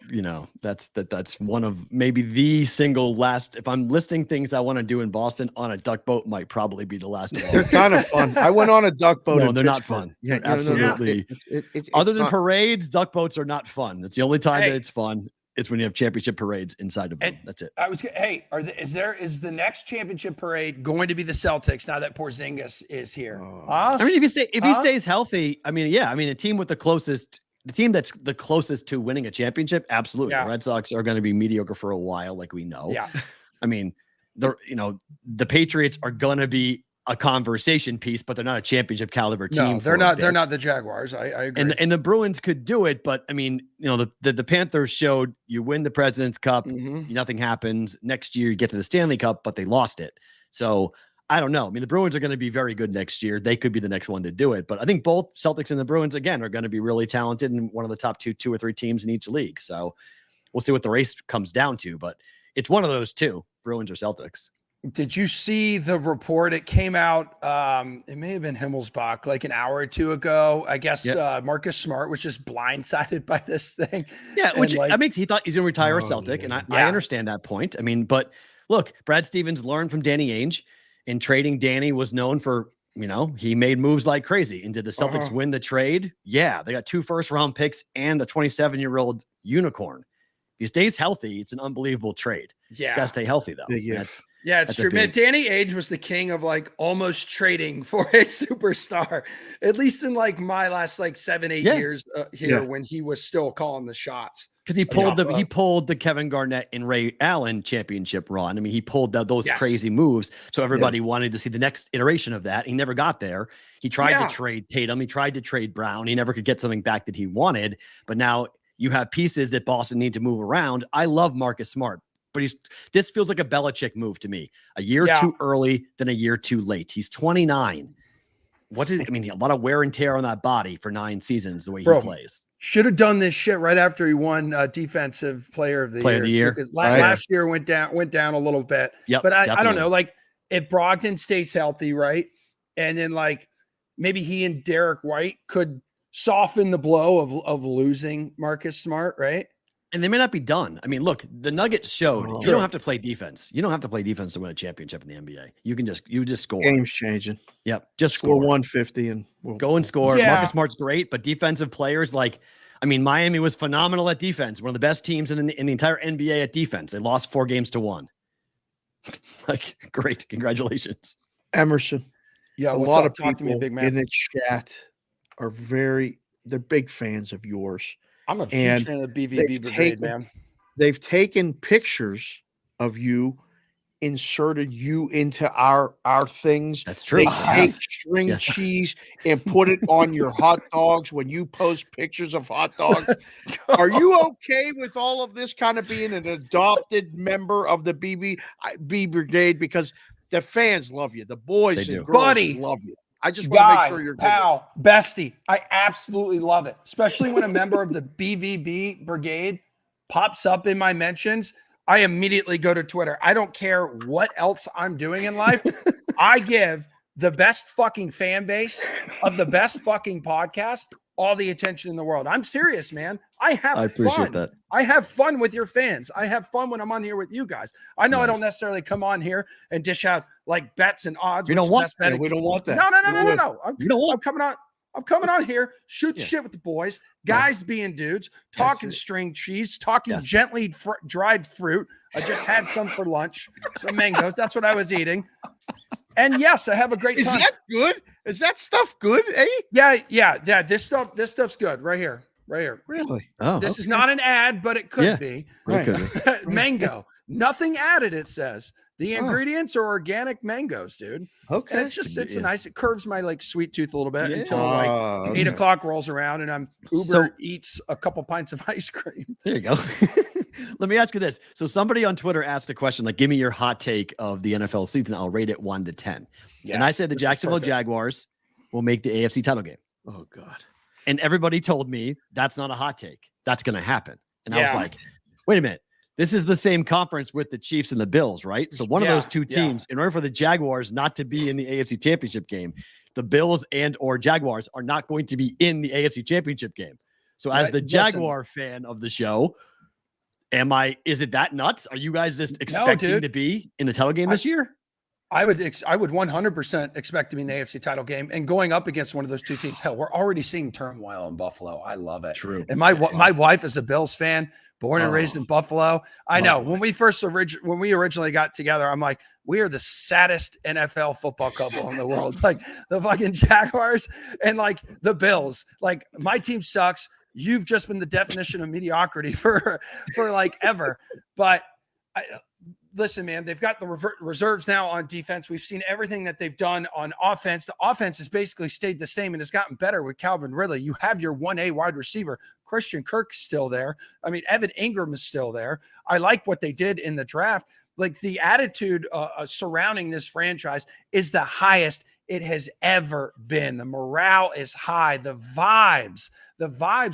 that's one of maybe the single last. If I'm listing things I want to do in Boston, on a duck boat might probably be the last of all.
They're kind of fun. I went on a duck boat.
No, they're not fun.
Yeah,
absolutely.
It's
Other than
not,
parades, duck boats are not fun. That's the only time that it's fun. It's when you have championship parades inside of them. That's it.
Is the next championship parade going to be the Celtics now that Porzingis is here?
I mean, if he stays healthy, I mean, a team with the team that's the closest to winning a championship, absolutely. The Red Sox are going to be mediocre for a while, like we know.
Yeah.
I mean, the Patriots are going to be a conversation piece, but they're not a championship caliber team.
No, they're not. They're not the Jaguars. I agree.
And the Bruins could do it, but I mean, the Panthers showed you win the President's Cup, nothing happens. Next year you get to the Stanley Cup, but they lost it. So I don't know. I mean, the Bruins are going to be very good next year. They could be the next one to do it, but I think both Celtics and the Bruins again are going to be really talented and one of the top two or three teams in each league. So we'll see what the race comes down to, but it's one of those two, Bruins or Celtics.
Did you see the report? It came out. It may have been Himmelsbach like an hour or two ago. I guess Marcus Smart was just blindsided by this thing.
Yeah, which I mean, he thought he's going to retire a Celtic, and I understand that point. I mean, but look, Brad Stevens learned from Danny Ainge, and trading Danny was known for, he made moves like crazy. And did the Celtics win the trade? Yeah, they got 2 first-round picks and a 27-year-old unicorn. If he stays healthy, it's an unbelievable trade.
Yeah,
got to stay healthy though.
It's true, man. Danny Ainge was the king of like almost trading for a superstar, at least in like my last like 7-8 years here when he was still calling the shots.
Because he pulled the Kevin Garnett and Ray Allen championship run. I mean, he pulled those crazy moves. So everybody wanted to see the next iteration of that. He never got there. He tried to trade Tatum. He tried to trade Brown. He never could get something back that he wanted. But now you have pieces that Boston need to move around. I love Marcus Smart, but this feels like a Belichick move to me. A year too early, then a year too late. He's 29. A lot of wear and tear on that body for 9 seasons, the way he plays.
Should have done this shit right after he won Defensive Player of the Year. Because last year went down a little bit.
Yep,
but I don't know, like if Brogdon stays healthy, right? And then like maybe he and Derek White could soften the blow of losing Marcus Smart, right?
And they may not be done. I mean, look, the Nuggets showed you
True.
don't have to play defense. You don't have to play defense to win a championship in the NBA. You just score.
Game's changing.
Yep, just
Score
score.
150 and
Go and score.
Yeah.
Marcus Smart's great, but defensive players Miami was phenomenal at defense. One of the best teams in the entire NBA at defense. They lost 4 games to 1. Great. Congratulations.
Emerson.
Yeah,
A
what's
lot
up?
of
Talk to me,
people
big man.
in the chat are they're big fans of yours.
I'm a huge
and
fan of the BVB
they've
brigade,
taken-
man.
They've taken pictures of you, inserted you into our things.
That's true.
They take string
Yes.
cheese and put it on your hot dogs when you post pictures of hot dogs. Are you okay with all of this kind of being an adopted member of the B brigade? Because the fans love you. The boys
They do.
and girls
Buddy.
love you. I just want to make
Guy,
sure you're good.
pal, bestie. I absolutely love it, especially when a member of the BVB brigade pops up in my mentions. I immediately go to Twitter. I don't care what else I'm doing in life. I give the best fucking fan base of the best fucking podcast all the attention in the world. I'm serious, man. I appreciate fun.
That.
I have fun with your fans. I have fun when I'm on here with you guys. I know I
Nice.
don't necessarily come on here and dish out like bets and odds.
We
which
don't
is
want
best bet
we don't want that.
No.
You don't want.
I'm coming on here, shoot
Yeah.
shit with the boys, guys being dudes, talking string cheese, talking
Yes.
gently dried fruit. I just had some for lunch, some mangoes. That's what I was eating. And yes, I have a great
Is
time.
that good? Is that stuff good? Eh?
Yeah. This stuff's good right here.
Really?
Oh,
This is not an ad, but it could
Yeah.
be.
Right.
Mango, nothing added. It says the
Oh.
ingredients are organic mangoes, dude.
Okay.
And it curves my sweet tooth a little bit until
okay.
8 o'clock rolls around and I'm Uber
So-
eats a couple pints of ice cream.
There you go. Let me ask you this. So somebody on Twitter asked a question like, give me your hot take of the NFL season. I'll rate it 1 to 10. And I said the
this is
Jacksonville
perfect.
Jaguars will make the AFC title game.
Oh God.
And everybody told me that's not a hot take. That's going to happen. And I was
Yeah.
like, wait a minute. This is the same conference with the Chiefs and the Bills, right? So one of those two teams, in order for the Jaguars not to be in the AFC championship game, the Bills and or Jaguars are not going to be in the AFC championship game. So as
Right,
the
listen.
Jaguar fan of the show, is it that nuts? Are you guys just expecting
dude.
to be in the title game this year?
I would 100% expect to be in the AFC title game and going up against one of those two teams. Hell, we're already seeing turmoil in Buffalo. I love it.
True.
And my wife is a Bills fan, born and raised in Buffalo. I know when we originally got together, I'm like, we are the saddest NFL football couple in the world. Like the fucking Jaguars and like the Bills. Like my team sucks. You've just been the definition of mediocrity for like ever. But listen, man, they've got the reserves now on defense. We've seen everything that they've done on offense. The offense has basically stayed the same and has gotten better with Calvin Ridley. You have your 1A wide receiver. Christian Kirk's still there. I mean, Evan Ingram is still there. I like what they did in the draft. Like the attitude surrounding this franchise is the highest it has ever been. The morale is high. The vibes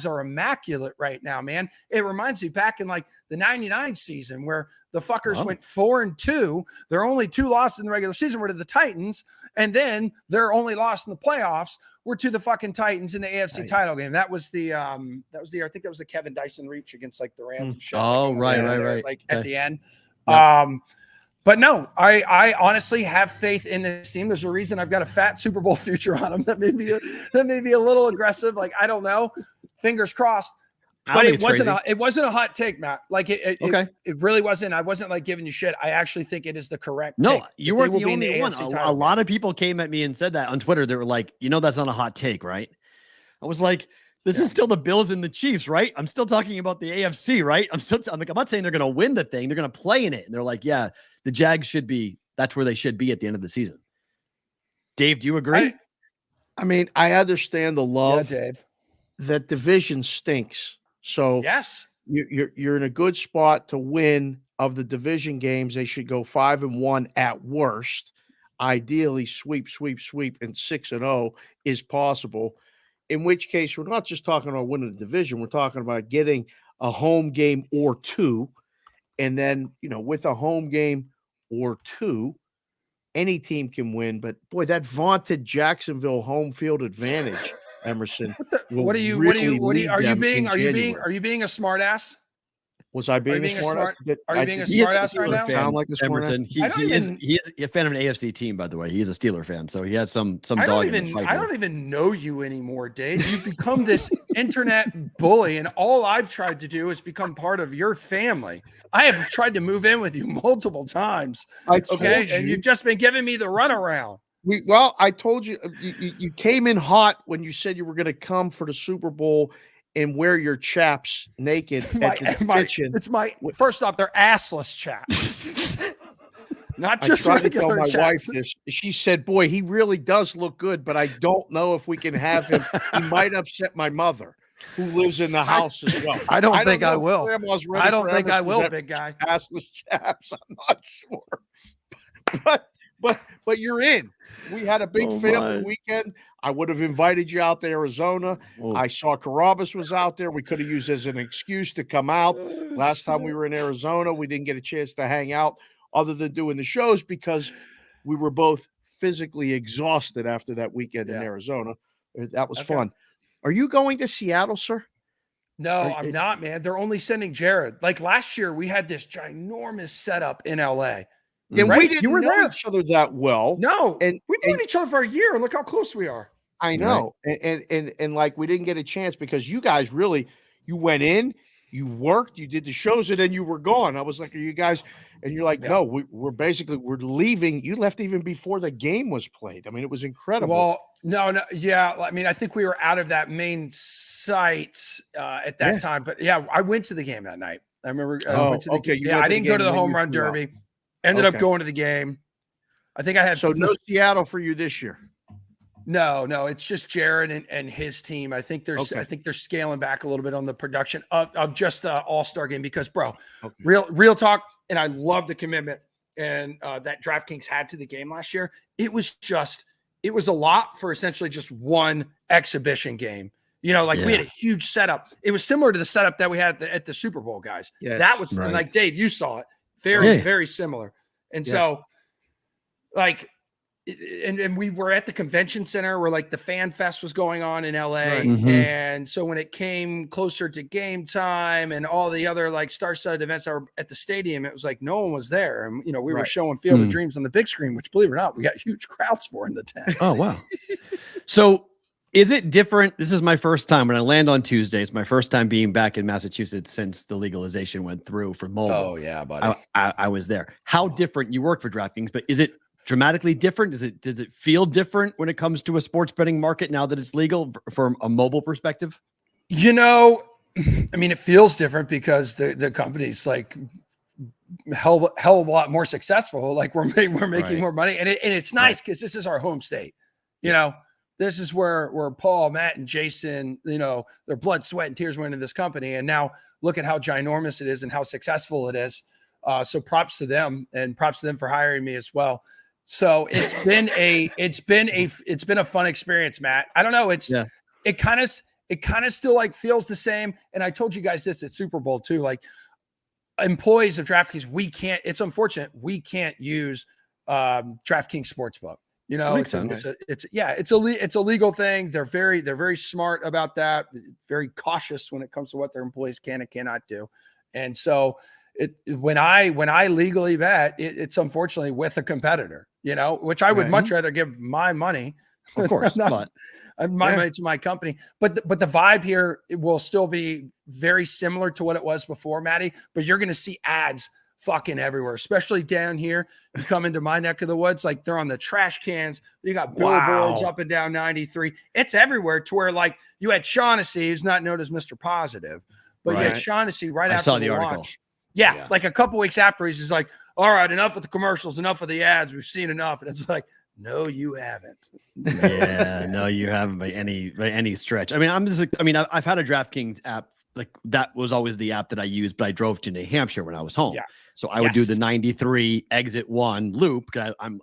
are immaculate right now, man. It reminds me back in like the 99 season where the fuckers went 4-2. Their only 2 losses in the regular season were to the Titans. And then their only loss in the playoffs were to the fucking Titans in the AFC title game. That was the I think that was the Kevin Dyson reach against like the Rams. And shit.
Oh,
Like,
right.
Like
Okay.
at the end.
Yep.
But no, I honestly have faith in this team. There's a reason I've got a fat Super Bowl future on them. That may be a little aggressive. Like, I don't know. Fingers crossed. But it wasn't a hot take, Matt. Like it really wasn't. I wasn't like giving you shit. I actually think it is the correct take.
You weren't the only one. A lot of people came at me and said that on Twitter. They were like, that's not a hot take, right? I was like, this is still the Bills and the Chiefs, right? I'm still talking about the AFC, right? I'm not saying they're going to win the thing. They're going to play in it. And they're like, yeah, the Jags that's where they should be at the end of the season. Dave, do you agree?
I mean, I understand the love.
Yeah, Dave.
That division stinks. So
yes,
you're in a good spot to win of the division games. They should go 5-1 at worst. Ideally, sweep, and 6-0 is possible. In which case, we're not just talking about winning the division. We're talking about getting a home game or 2. And then, with a home game or 2, any team can win. But boy, that vaunted Jacksonville home field advantage, Emerson.
are you being a smart ass?
Was I being a smart ass?
Are you being a smart ass right now?
Sound like a smart ass?
Emerson. He is a fan of an AFC team, by the way. He's a Steeler fan, so he has some dog in the fight.
I don't even know you anymore, Dave. You've become this internet bully, and all I've tried to do is become part of your family. I have tried to move in with you multiple times. And you've just been giving me the runaround.
I told you, you came in hot when you said you were going to come for the Super Bowl and wear your chaps naked at the kitchen.
First off, they're assless chaps. Not just
I tried to tell my
chaps.
wife this. She said, boy, he really does look good, but I don't know if we can have him. He might upset my mother, who lives in the house as well.
I don't think I will.
I don't think I will,
big guy.
Assless chaps, I'm not sure. But you're in. We had a big family weekend. I would have invited you out to Arizona. I saw Carabas was out there. We could have used as an excuse to come out. Last time we were in Arizona, we didn't get a chance to hang out other than doing the shows because we were both physically exhausted after that weekend in Arizona. That was fun. Are you going to Seattle, sir?
No, I'm not, man. They're only sending Jared. Like last year, we had this ginormous setup in LA.
And we didn't know each other that well.
No, and we've known each other for a year, and look how close we are.
I know, and like we didn't get a chance because you guys really, you went in, you worked, you did the shows, and then you were gone. I was like, "Are you guys?" And you're like, "No, we're leaving." You left even before the game was played. I mean, it was incredible.
Well, no, yeah. I mean, I think we were out of that main site at that time, but I went to the game that night. I remember. I went to the game. I didn't go to the home run derby. Ended up going to the game. I think I had
no Seattle for you this year.
No, it's just Jared and his team. I think they're scaling back a little bit on the production of just the All-Star game because, bro, real talk, and I love the commitment and that DraftKings had to the game last year. It was a lot for essentially just one exhibition game. We had a huge setup. It was similar to the setup that we had at the Super Bowl, guys. Yes, that was and like Dave, you saw it. Very, very similar. And so like, and we were at the convention center where like the fan fest was going on in LA. Right. Mm-hmm. And so when it came closer to game time and all the other like star-studded events that were at the stadium, it was like no one was there. And, we were showing Field of Dreams on the big screen, which believe it or not, we got huge crowds for in the tent.
Oh, wow. So is it different? This is my first time when I land on Tuesday. It's my first time being back in Massachusetts since the legalization went through for mobile.
Oh yeah, buddy.
I was there. How different? You work for DraftKings, but is it dramatically different? Does it feel different when it comes to a sports betting market now that it's legal from a mobile perspective?
I mean, it feels different because the company's like hell of a lot more successful. Like we're making more money, and it's nice because this is our home state. This is where Paul, Matt, and Jason, their blood, sweat, and tears went into this company. And now look at how ginormous it is and how successful it is. So props to them, and props to them for hiring me as well. So it's been a fun experience, Matt. I don't know. It kind of still like feels the same. And I told you guys this at Super Bowl too, like employees of DraftKings, it's unfortunate. We can't use DraftKings Sportsbook.
Makes sense.
It's a legal thing. They're very smart about that. Very cautious when it comes to what their employees can and cannot do. And so when I legally bet, it's unfortunately with a competitor, which I would much rather give my money,
of course, money
to my company. But the vibe here, it will still be very similar to what it was before, Maddie. But you're going to see ads fucking everywhere, especially down here. You come into my neck of the woods, like they're on the trash cans. You got billboards up and down 93. It's everywhere to where like you had Shaughnessy, who's not known as Mr. Positive, but you had Shaughnessy right after
saw the article.
Launch. Yeah, like a couple weeks after, he's just like, all right, enough with the commercials, enough of the ads. We've seen enough. And it's like, no, you haven't.
Yeah, no, you haven't by any stretch. I mean, I've had a DraftKings app. Like that was always the app that I used, but I drove to New Hampshire when I was home. Yeah. So I would do the 93 exit 1 loop.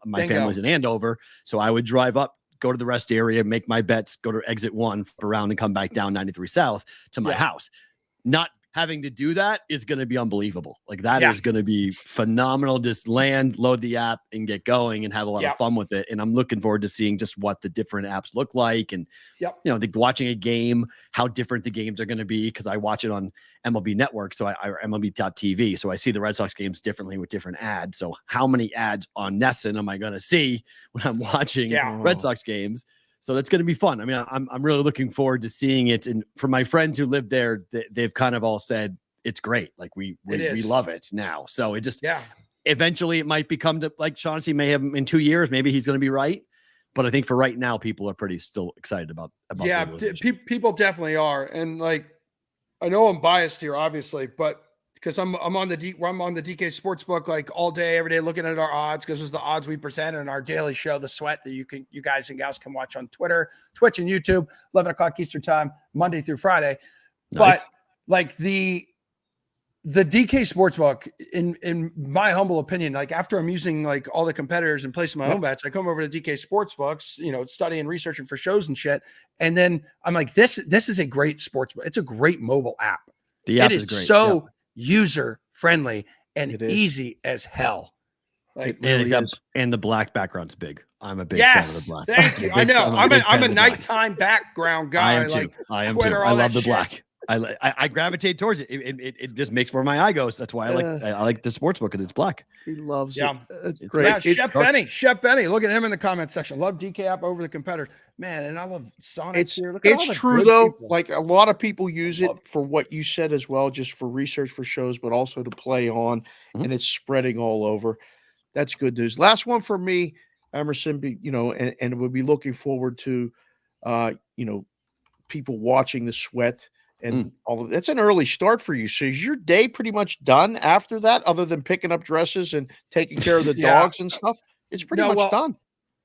My family's in Andover. So I would drive up, go to the rest area, make my bets, go to exit 1 around and come back down 93 South to my house. Not having to do that is going to be unbelievable. Like that is going to be phenomenal. Just land, load the app and get going and have a lot of fun with it. And I'm looking forward to seeing just what the different apps look like. And, watching a game, how different the games are going to be. Cause I watch it on MLB Network. So I MLB.TV. So I see the Red Sox games differently with different ads. So how many ads on Nesson am I going to see when I'm watching Red Sox games? So that's going to be fun. I mean, I'm really looking forward to seeing it. And for my friends who live there, they've kind of all said it's great. Like we love it now. So it just eventually it might become to, like Shaughnessy may have in 2 years. Maybe he's going to be right. But I think for right now, people are pretty still excited about.
People definitely are. And like, I know I'm biased here, obviously, but because I'm on the DK Sportsbook like all day, every day, looking at our odds because it's the odds we present in our daily show, The Sweat, that you guys and gals can watch on Twitter, Twitch, and YouTube, 11 o'clock Eastern time, Monday through Friday. Nice. But like the DK Sportsbook, in my humble opinion, like after I'm using like all the competitors and placing my own bets, I come over to DK Sportsbooks, studying, researching for shows and shit, and then I'm like, this is a great sportsbook. It's a great mobile app.
The app
is
great.
So user friendly and easy as hell. Like
and the black background's big. I'm a big fan of the black.
Thank you. I know. I'm a nighttime background guy.
I am too. I am too. I love the black. I gravitate towards it. It just makes where my eye goes. That's why I like the sportsbook, and it's black.
He loves it.
It's great.
Yeah, Shep Benny. Look at him in the comment section. Love DK app over the competitors. Man, and I love Sonic here.
It's true though. People. Like a lot of people use it for what you said as well, just for research for shows, but also to play on, and it's spreading all over. That's good news. Last one for me, Emerson. And we'll be looking forward to, people watching the Sweat. And all of that's an early start for you. So is your day pretty much done after that, other than picking up dresses and taking care of the dogs and stuff? It's pretty much done.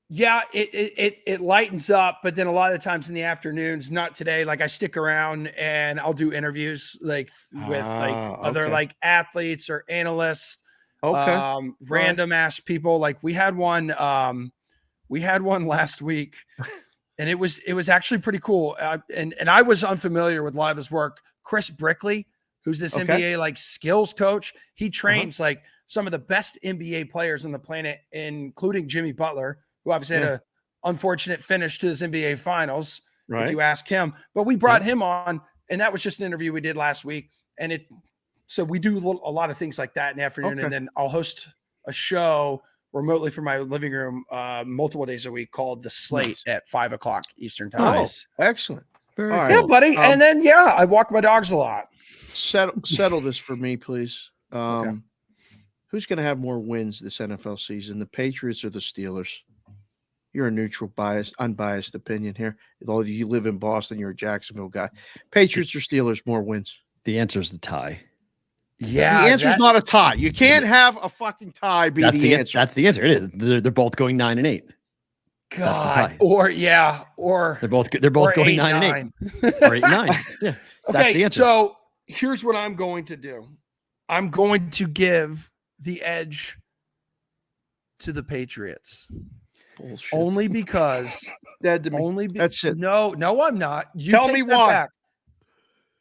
Yeah, it lightens up, but then a lot of the times in the afternoons, not today. Like I stick around and I'll do interviews with other like athletes or analysts.
Okay.
Random ass people. Like we had one last week. And it was actually pretty cool. And I was unfamiliar with a lot of his work. Chris Brickley, who's this NBA like skills coach, he trains like some of the best NBA players on the planet, including Jimmy Butler, who obviously had an unfortunate finish to his NBA finals, if you ask him. But we brought him on, and that was just an interview we did last week. And so we do a lot of things like that in the afternoon, and then I'll host a show remotely from my living room multiple days a week called The Slate at 5 o'clock Eastern time.
Nice. Excellent.
Very
cool.
Yeah, buddy. And then, I walk my dogs a lot.
Settle this for me, please. Who's going to have more wins this NFL season, the Patriots or the Steelers? You're a neutral, unbiased opinion here. Although you live in Boston, you're a Jacksonville guy. Patriots or Steelers, more wins?
The answer is the tie.
Yeah,
the answer is not a tie. You can't have a fucking tie be the answer.
That's the answer. It is. They're both going 9-8.
God,
that's the tie.
Or
they're both going 9-8 or 8-9. Yeah. That's the answer.
So here's what I'm going to do. I'm going to give the edge to the Patriots.
Bullshit.
Only because
that's it.
No, I'm not. You
tell me why.
Back.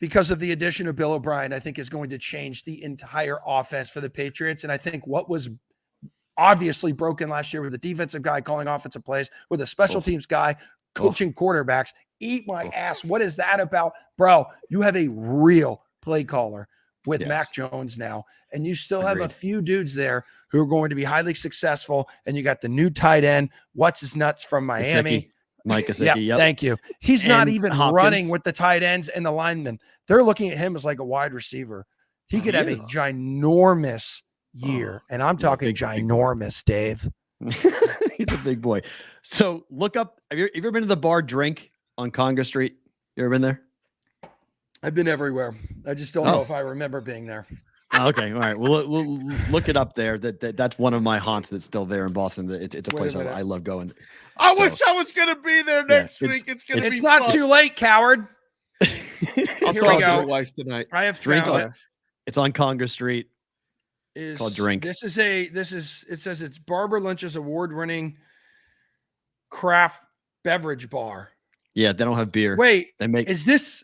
Because of the addition of Bill O'Brien, I think is going to change the entire offense for the Patriots. And I think what was obviously broken last year with the defensive guy calling offensive plays, with a special teams guy coaching quarterbacks, eat my ass. What is that about? Bro, you have a real play caller with Mac Jones now, and you still have a few dudes there who are going to be highly successful. And you got the new tight end, what's his nuts from Miami.
Mike Gesicki,
yep. Thank you. He's not even running with the tight ends and the linemen. They're looking at him as like a wide receiver. He could have a ginormous year. And I'm talking ginormous, Dave.
He's a big boy. So look up. Have you ever been to the bar Drink on Congress Street? You ever been there?
I've been everywhere. I just don't know if I remember being there.
Okay. All right. We'll look it up there. That's one of my haunts that's still there in Boston. It's a place I love going.
I wish I was going to be there next week.
It's not too late, coward.
I'll talk to your wife tonight.
I have
Drink. It's on Congress Street. It's called Drink.
It says it's Barbara Lynch's award-winning craft beverage bar.
Yeah, they don't have beer.
Wait, is this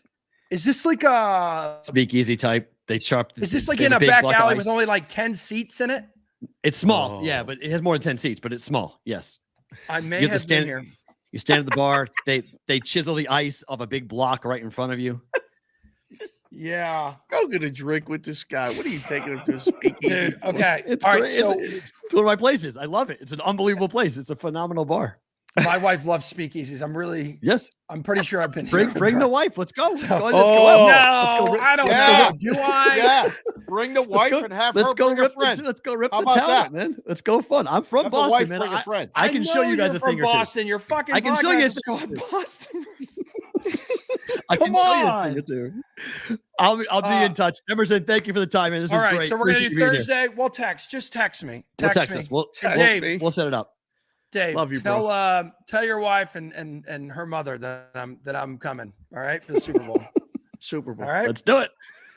Is this like a
speakeasy type? They chop.
Is this like
they
in
have
a
big
back
block of
alley
ice.
with only like 10 seats in it?
It's small, yeah, but it has more than 10 seats, but it's small. Yes.
I may
You have to
have been
stand
here.
You stand at the bar. They chisel the ice off a big block right in front of you.
Yeah.
Go get a drink with this guy. What are you taking him to a speakeasy?
Dude, okay.
It's
All right.
great.
So
It's one of my places. I love it. It's an unbelievable place. It's a phenomenal bar.
my wife loves speakeasies.
Yes.
I'm pretty sure I've been here.
Bring
with
the
her.
wife. Let's go. Let's go.
Oh,
Let's
No,
go out.
I don't
Yeah.
know. Do I?
Yeah, bring the wife
go-
and have
Let's
her
go
bring a
rip
friend.
let's go rip
How
the
about
talent,
that?
man. Let's go fun. I'm from
Have the
Boston,
wife
man.
bring a friend.
I can show
know
you guys
you're
a
from
thing or two.
Boston. Your fucking
I can show you
podcast
a
is called Boston.
I can
Come
show you a
on.
thing or two. I'll be in touch. Emerson, thank you for the time, man. This
All
is
right,
great.
so we're gonna
Appreciate
do
you being here.
Thursday. We'll text. Just text me.
We'll
Text me.
us. We'll
Dave,
we'll set it up.
Dave,
Love you, bro.
tell your wife and her mother that I'm coming. All right, for the Super Bowl.
Super Bowl.
All right,
Let's do it.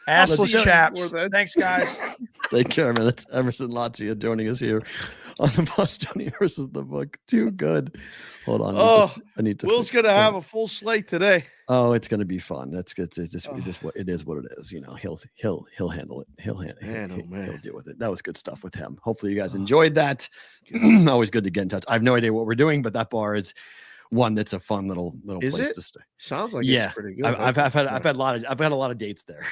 assless
let's do it.
chaps.
Before then.
Thanks, guys.
Take care, man. That's Emerson Latzia joining us here on the Bostonian versus the book. Too good. Hold on. I need to
Will's
fix
gonna
that.
have a full slate today.
Oh, it's gonna be fun. That's good. It's just what it is. What it is. You know, he'll handle it. He'll deal with it. That was good stuff with him. Hopefully, you guys enjoyed that. Always good to get in touch. I have no idea what we're doing, but that bar is one that's a fun little
Is
place
it?
to stay.
Sounds like
Yeah,
it's pretty good.
I've had a lot of dates there.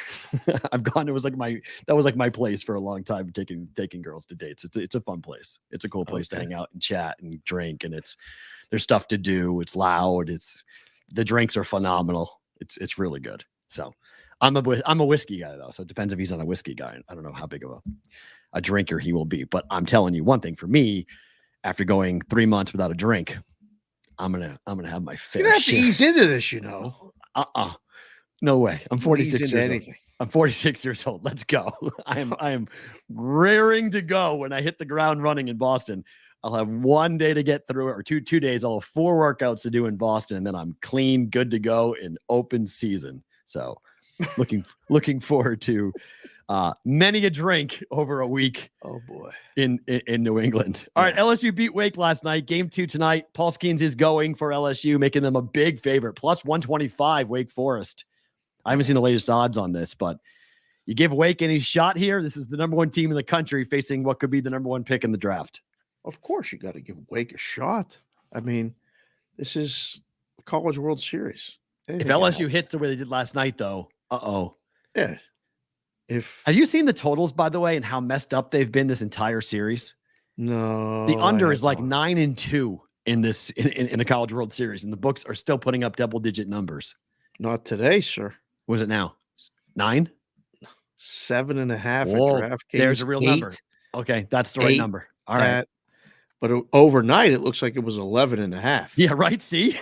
I've gone. It was like my place for a long time. Taking girls to dates. It's a fun place. It's a cool place to hang out and chat and drink. And there's stuff to do. It's loud. The drinks are phenomenal. It's really good. So I'm a whiskey guy though. So it depends if he's not a whiskey guy. I don't know how big of a drinker he will be. But I'm telling you one thing. For me, after going 3 months without a drink, I'm gonna have my fair
You're gonna have to
share.
ease into this, you know.
No way. I'm
Ease
46
into
years old.
anything.
I'm 46 years old. Let's go. I am raring to go when I hit the ground running in Boston. I'll have 1 day to get through it, or two days. I'll have 4 workouts to do in Boston, and then I'm clean, good to go in open season. So looking forward to many a drink over a week.
Oh boy.
In New England. All right, LSU beat Wake last night. Game 2 tonight. Paul Skeens is going for LSU, making them a big favorite. Plus 125 Wake Forest. I haven't seen the latest odds on this, but you give Wake any shot here. This is the number 1 team in the country facing what could be the number 1 pick in the draft.
Of course, you got to give Wake a shot. I mean, this is the College World Series.
If LSU hits the way they did last night, though,
yeah.
Have you seen the totals, by the way, and how messed up they've been this entire series?
No,
The under is like 9-2 in this in the College World Series, and the books are still putting up double-digit numbers.
Not today, sir.
What is it now? 9?
7.5.
Whoa,
DraftKings,
there's a real
8
number. Okay, that's the right
eight
number. All right.
But overnight, it looks like it was 11.5.
Yeah, right. See?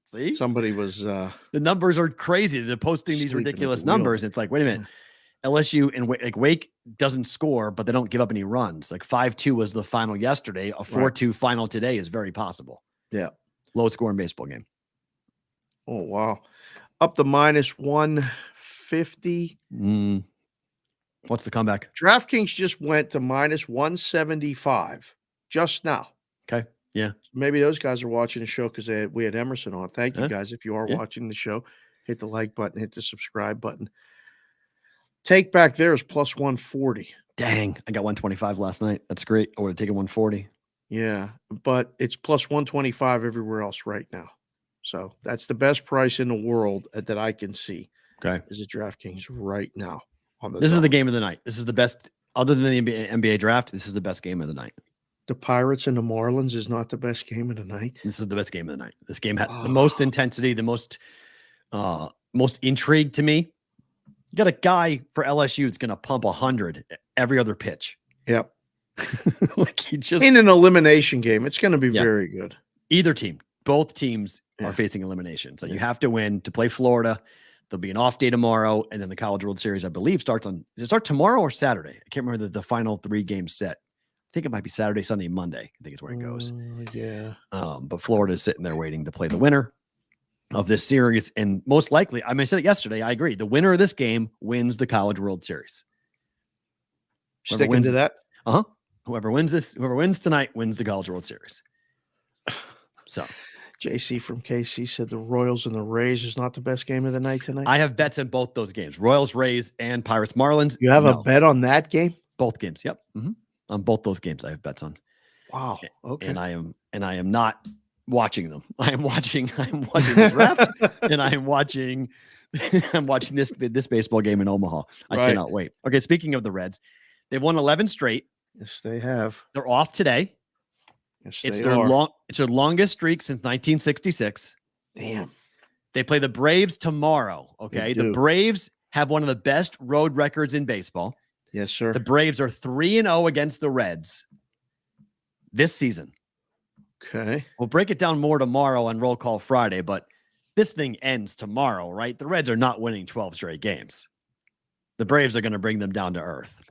See?
Somebody was
The numbers are crazy. They're posting these
Sleeping at
ridiculous
the wheel.
numbers. It's like, wait a minute. LSU and Wake doesn't score, but they don't give up any runs. Like 5-2 was the final yesterday. A 4-2 final today is very possible.
Yeah.
Lowest scoring baseball game.
Oh, wow. Up to minus 150.
What's the comeback?
DraftKings just went to minus 175 just now.
Okay. Yeah.
Maybe those guys are watching the show because we had Emerson on. Thank you,
Huh?
guys. If you are
Yeah.
watching the show, hit the like button, hit the subscribe button. Take back there is plus 140.
Dang. I got 125 last night. That's great. I would have taken 140.
Yeah, but it's plus 125 everywhere else right now. So that's the best price in the world that I can see.
Okay.
Is at DraftKings right now.
This is the game of the night. This is the best, other than the NBA draft. This is the best game of the night.
The Pirates and the Marlins is not the best game of the night.
This is the best game of the night. This game has the most intensity, the most intrigue to me. You got a guy for LSU that's going to pump 100 every other pitch.
Yep.
Like he just
In an elimination game, it's going to be
Yeah.
very good.
either team, both teams
Yeah.
are facing elimination. So you have to win to play Florida. There'll be an off day tomorrow, and then the College World Series, I believe, starts on. Does it start tomorrow or Saturday? I can't remember the final 3 games set. I think it might be Saturday, Sunday, Monday. I think it's where it goes.
Yeah.
But Florida is sitting there waiting to play the winner of this series, and most likely, I said it yesterday. I agree. The winner of this game wins the College World Series.
Sticking
wins
to that.
Whoever wins tonight wins the College World Series. So
JC from KC said the Royals and the Rays is not the best game of the night tonight.
I have bets in both those games: Royals, Rays, and Pirates, Marlins.
You have a bet on that game?
Both games. Yep. On both those games, I have bets on.
Wow. Okay.
And I am not watching them. I'm watching the draft, and I'm watching this baseball game in Omaha. I cannot wait. Okay, speaking of the Reds, they've won 11 straight.
Yes, they have.
They're off today.
Yes,
It's their longest streak since 1966.
Damn.
They play the Braves tomorrow. Okay. The Braves have one of the best road records in baseball.
Yes, sir.
The Braves are 3-0 against the Reds this season.
Okay.
We'll break it down more tomorrow on Roll Call Friday, but this thing ends tomorrow, right? The Reds are not winning 12 straight games. The Braves are going to bring them down to earth.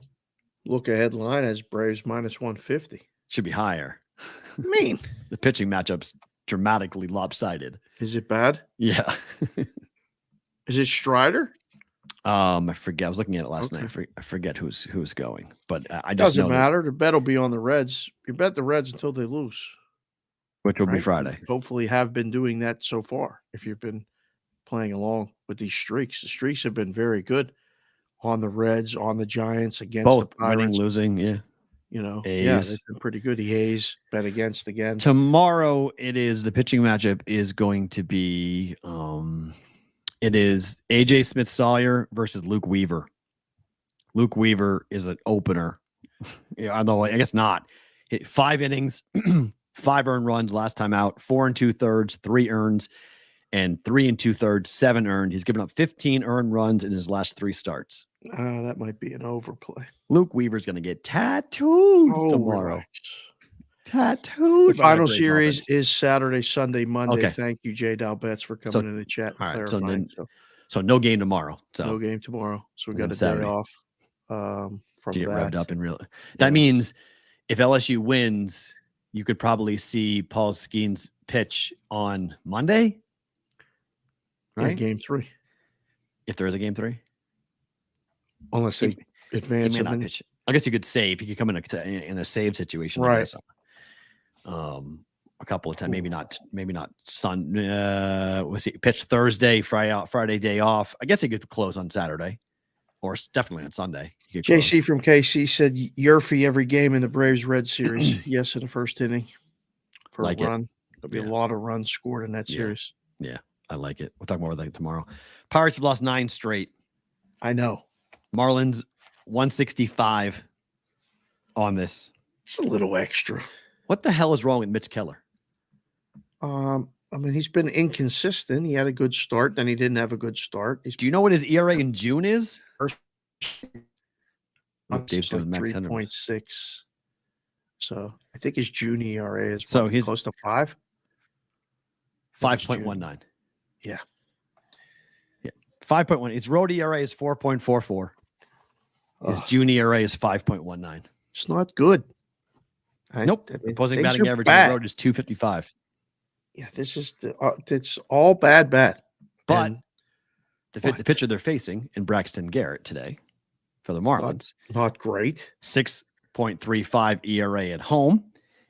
Look ahead line as Braves minus 150.
Should be higher. The pitching matchup's dramatically lopsided.
Is it bad?
Yeah.
Is it Strider?
I forget. I was looking at it last night. I forget who's going, but I just
doesn't
know
matter. The bet will be on the Reds. You bet the Reds until they lose,
which will be Friday.
Hopefully, have been doing that so far. If you've been playing along with these streaks, the streaks have been very good on the Reds, on the Giants, against
both
the Pirates.
winning, losing. Yeah.
Yeah, they've been pretty good. The A's bet against again.
Tomorrow, the pitching matchup is going to be, it is AJ Smith-Sawyer versus Luke Weaver. Luke Weaver is an opener. Although I guess not. 5 innings, 5 earned runs last time out, 4 2/3, 3 earns, and 3 2/3, 7 earned. He's given up 15 earned runs in his last 3 starts.
That might be an overplay.
Luke Weaver's going to get tattooed tomorrow.
Right.
Tattooed.
The final series is Saturday, Sunday, Monday.
Okay.
Thank you, Jay Dalbets, for coming in the chat.
All right.
Clarifying.
So no game tomorrow. So
no game tomorrow. So we got a
Saturday.
day off from
to get
that.
revved up in real. That means if LSU wins, you could probably see Paul Skeens pitch on Monday. Right?
Game 3.
If there is a game 3.
Unless they advance.
He may not pitch. I guess you could save. He could come in a save situation.
Right.
I guess. A couple of times, maybe not was he pitched Thursday, Friday day off. I guess he could close on Saturday, or definitely on Sunday.
JC from KC said Yerfy every game in the Braves Red series. Yes, in the first inning for a run. There'll be a lot of runs scored in that series.
Yeah, I like it. We'll talk more about that tomorrow. Pirates have lost 9 straight.
I know.
Marlins 165 on this.
It's a little extra.
What the hell is wrong with Mitch Keller?
I mean, he's been inconsistent. He had a good start, then he didn't have a good start.
Do you know what his ERA in June is?
Dave's doing like 3.6. So I think his June ERA is
he's
close to 5.
5.19.
Yeah.
5.1. His road ERA is 4.44. His June ERA is 5.19.
It's not good.
Nope. Opposing batting average on the road is 255.
Yeah, this is it's all bad.
But the pitcher they're facing in Braxton Garrett today for the Marlins,
not great.
6.35 ERA at home.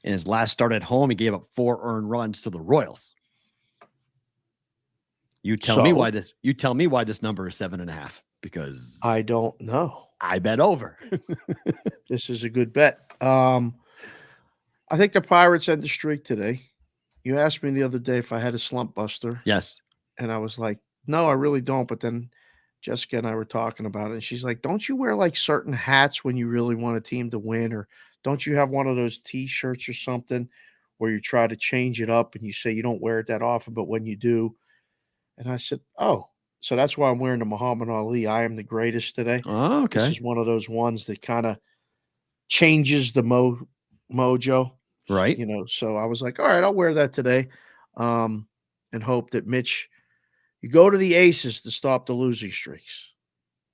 In his last start at home, he gave up 4 earned runs to the Royals. You tell me why this number is 7.5, because
I don't know.
I bet over.
This is a good bet. I think the Pirates end the streak today. You asked me the other day if I had a slump buster.
Yes.
And I was like, no, I really don't. But then Jessica and I were talking about it. And she's like, don't you wear like certain hats when you really want a team to win? Or don't you have one of those T-shirts or something where you try to change it up and you say you don't wear it that often, but when you do? And I said, oh, so that's why I'm wearing the Muhammad Ali I Am the Greatest today.
Oh, okay.
This is one of those ones that kind of changes the mojo.
Right.
So I was like, all right, I'll wear that today. And hope that Mitch, you go to the Aces to stop the losing streaks.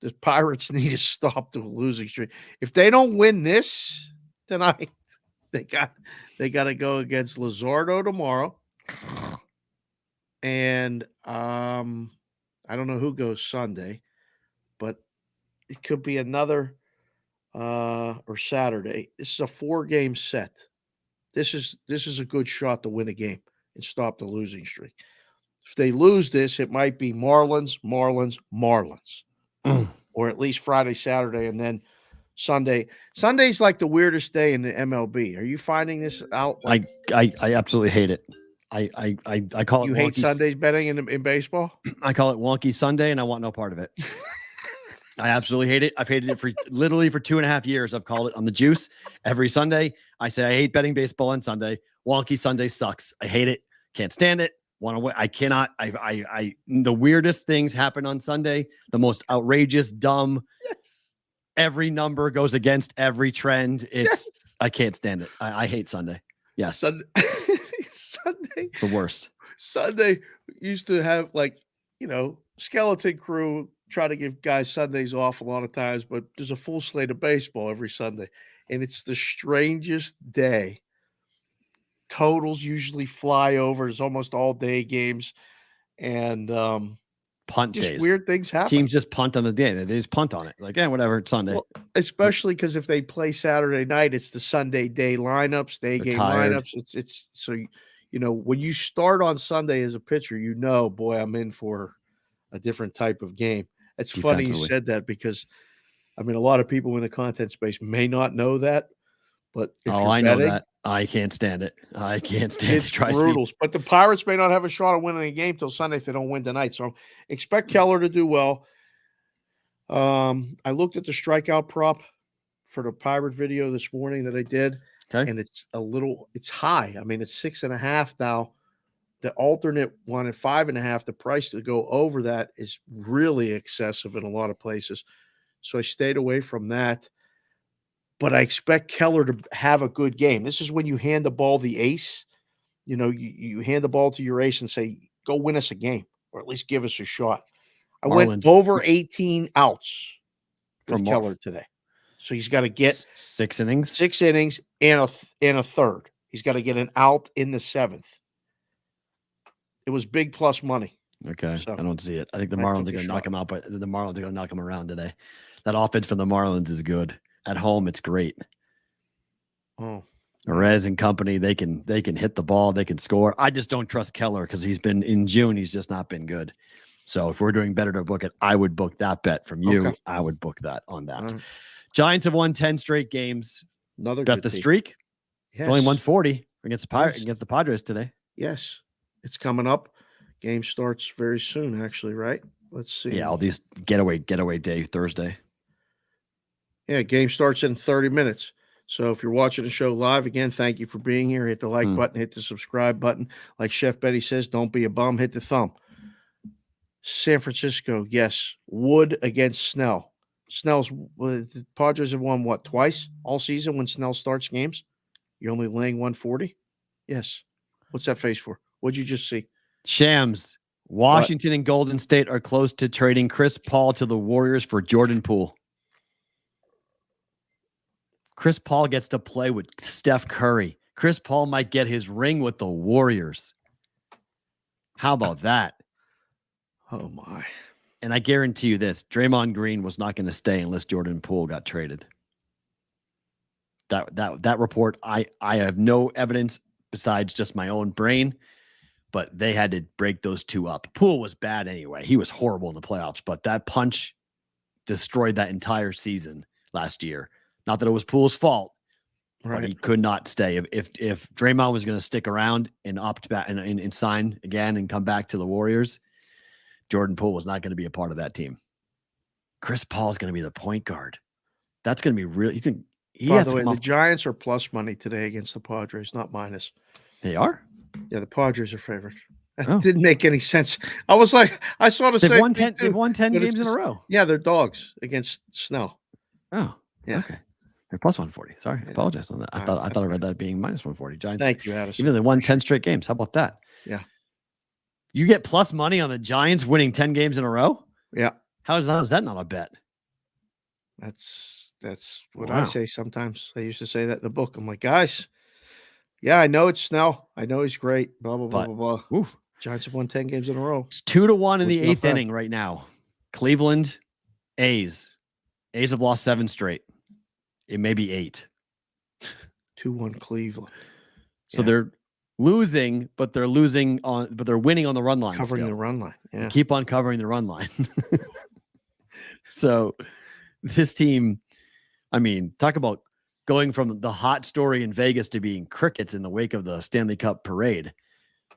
The Pirates need to stop the losing streak. If they don't win this tonight, they got to go against Luzardo tomorrow. And I don't know who goes Sunday, but it could be another or Saturday. This is a 4-game set. This is a good shot to win a game and stop the losing streak. If they lose this, it might be Marlins, or at least Friday, Saturday, and then Sunday. Sunday's like the weirdest day in the MLB. Are you finding this out? Like,
I absolutely hate it. I call it.
You hate Sundays betting in baseball?
I call it wonky Sunday, and I want no part of it. I absolutely hate it. I've hated it for literally for 2.5 years. I've called it on the juice every Sunday. I say I hate betting baseball on Sunday. Wonky Sunday sucks. I hate it. Can't stand it. Want to win. I cannot. The weirdest things happen on Sunday. The most outrageous, dumb.
Yes.
Every number goes against every trend. I can't stand it. I hate Sunday. Yes.
Sunday.
It's the worst.
Sunday used to have skeleton crew try to give guys Sundays off a lot of times, but there's a full slate of baseball every Sunday, and it's the strangest day. Totals usually fly over. It's almost all day games, and
punt
just
days.
Weird things happen.
Teams just punt on the day. They just punt on it. Like, whatever. It's Sunday.
Well, especially because if they play Saturday night, it's the Sunday day lineups, day game lineups. It's so when you start on Sunday as a pitcher, boy, I'm in for a different type of game. It's funny you said that because, a lot of people in the content space may not know that, but
I know that. I can't stand it. I can't stand it.
It's brutal. But the Pirates may not have a shot at winning a game till Sunday if they don't win tonight. So expect Keller to do well. I looked at the strikeout prop for the Pirate video this morning that I did, and it's high. It's 6.5 now. The alternate one at 5.5, the price to go over that is really excessive in a lot of places. So I stayed away from that. But I expect Keller to have a good game. This is when you hand the ball the ace. You hand the ball to your ace and say, go win us a game, or at least give us a shot. I went over 18 outs from Keller today. So he's got to get
6 innings.
6 innings and a third. He's got to get an out in the 7th. It was big plus money.
Okay. So I don't see it. I think the Marlins are going to knock him out, but the Marlins are going to knock him around today. That offense from the Marlins is good. At home, it's great.
Oh,
Perez and company, they can hit the ball, they can score. I just don't trust Keller because he's been in June. He's just not been good. So if we're doing better to book it, I would book that bet from you. Okay. I would book that on that. Right. Giants have won 10 straight games.
Another
bet the streak. Yes. It's only 140 against the Padres today.
Yes, it's coming up. Game starts very soon, actually. Right? Let's see.
Yeah, all these getaway day Thursday.
Yeah, game starts in 30 minutes. So if you're watching the show live, again, thank you for being here. Hit the like button, hit the subscribe button. Like Chef Betty says, don't be a bum, hit the thumb. San Francisco, yes. Wood against Snell. The Padres have won, twice all season when Snell starts games? You're only laying 140? Yes. What's that face for? What'd you just see?
Shams. Washington and Golden State are close to trading Chris Paul to the Warriors for Jordan Poole. Chris Paul gets to play with Steph Curry. Chris Paul might get his ring with the Warriors. How about that?
Oh, my.
And I guarantee you this, Draymond Green was not going to stay unless Jordan Poole got traded. That report, I have no evidence besides just my own brain, but they had to break those two up. Poole was bad anyway. He was horrible in the playoffs, but that punch destroyed that entire season last year. Not that it was Poole's fault, but he could not stay. If Draymond was going to stick around and opt back and sign again and come back to the Warriors, Jordan Poole was not going to be a part of that team. Chris Paul is going to be the point guard. That's going to be real.
By the way, the Giants are plus money today against the Padres, not minus.
They are?
Yeah, the Padres are favored. That didn't make any sense. I was like, I saw the same thing.
They've won 10 games in a row.
Yeah, they're dogs against Snell.
Oh,
yeah.
Okay. They're plus 140. Sorry. I apologize on that. I thought I read that being minus 140. Giants.
Thank you, Addison.
Even though they won 10 straight games. How about that?
Yeah.
You get plus money on the Giants winning 10 games in a row?
Yeah.
How is that not a bet?
That's what I say sometimes. I used to say that in the book. I'm like, guys, yeah, I know it's Snell. I know he's great. Blah, blah, blah, blah, blah.
Oof.
Giants have won 10 games in a row.
It's 2-1 in the 8th inning right now. Cleveland, A's. A's have lost 7 straight. It may be 8.
2-1 Cleveland.
So they're losing, but they're winning on the run line.
Covering
still.
the run line. Yeah.
Keep on covering the run line. So this team, I mean, talk about going from the hot story in Vegas to being crickets in the wake of the Stanley Cup parade.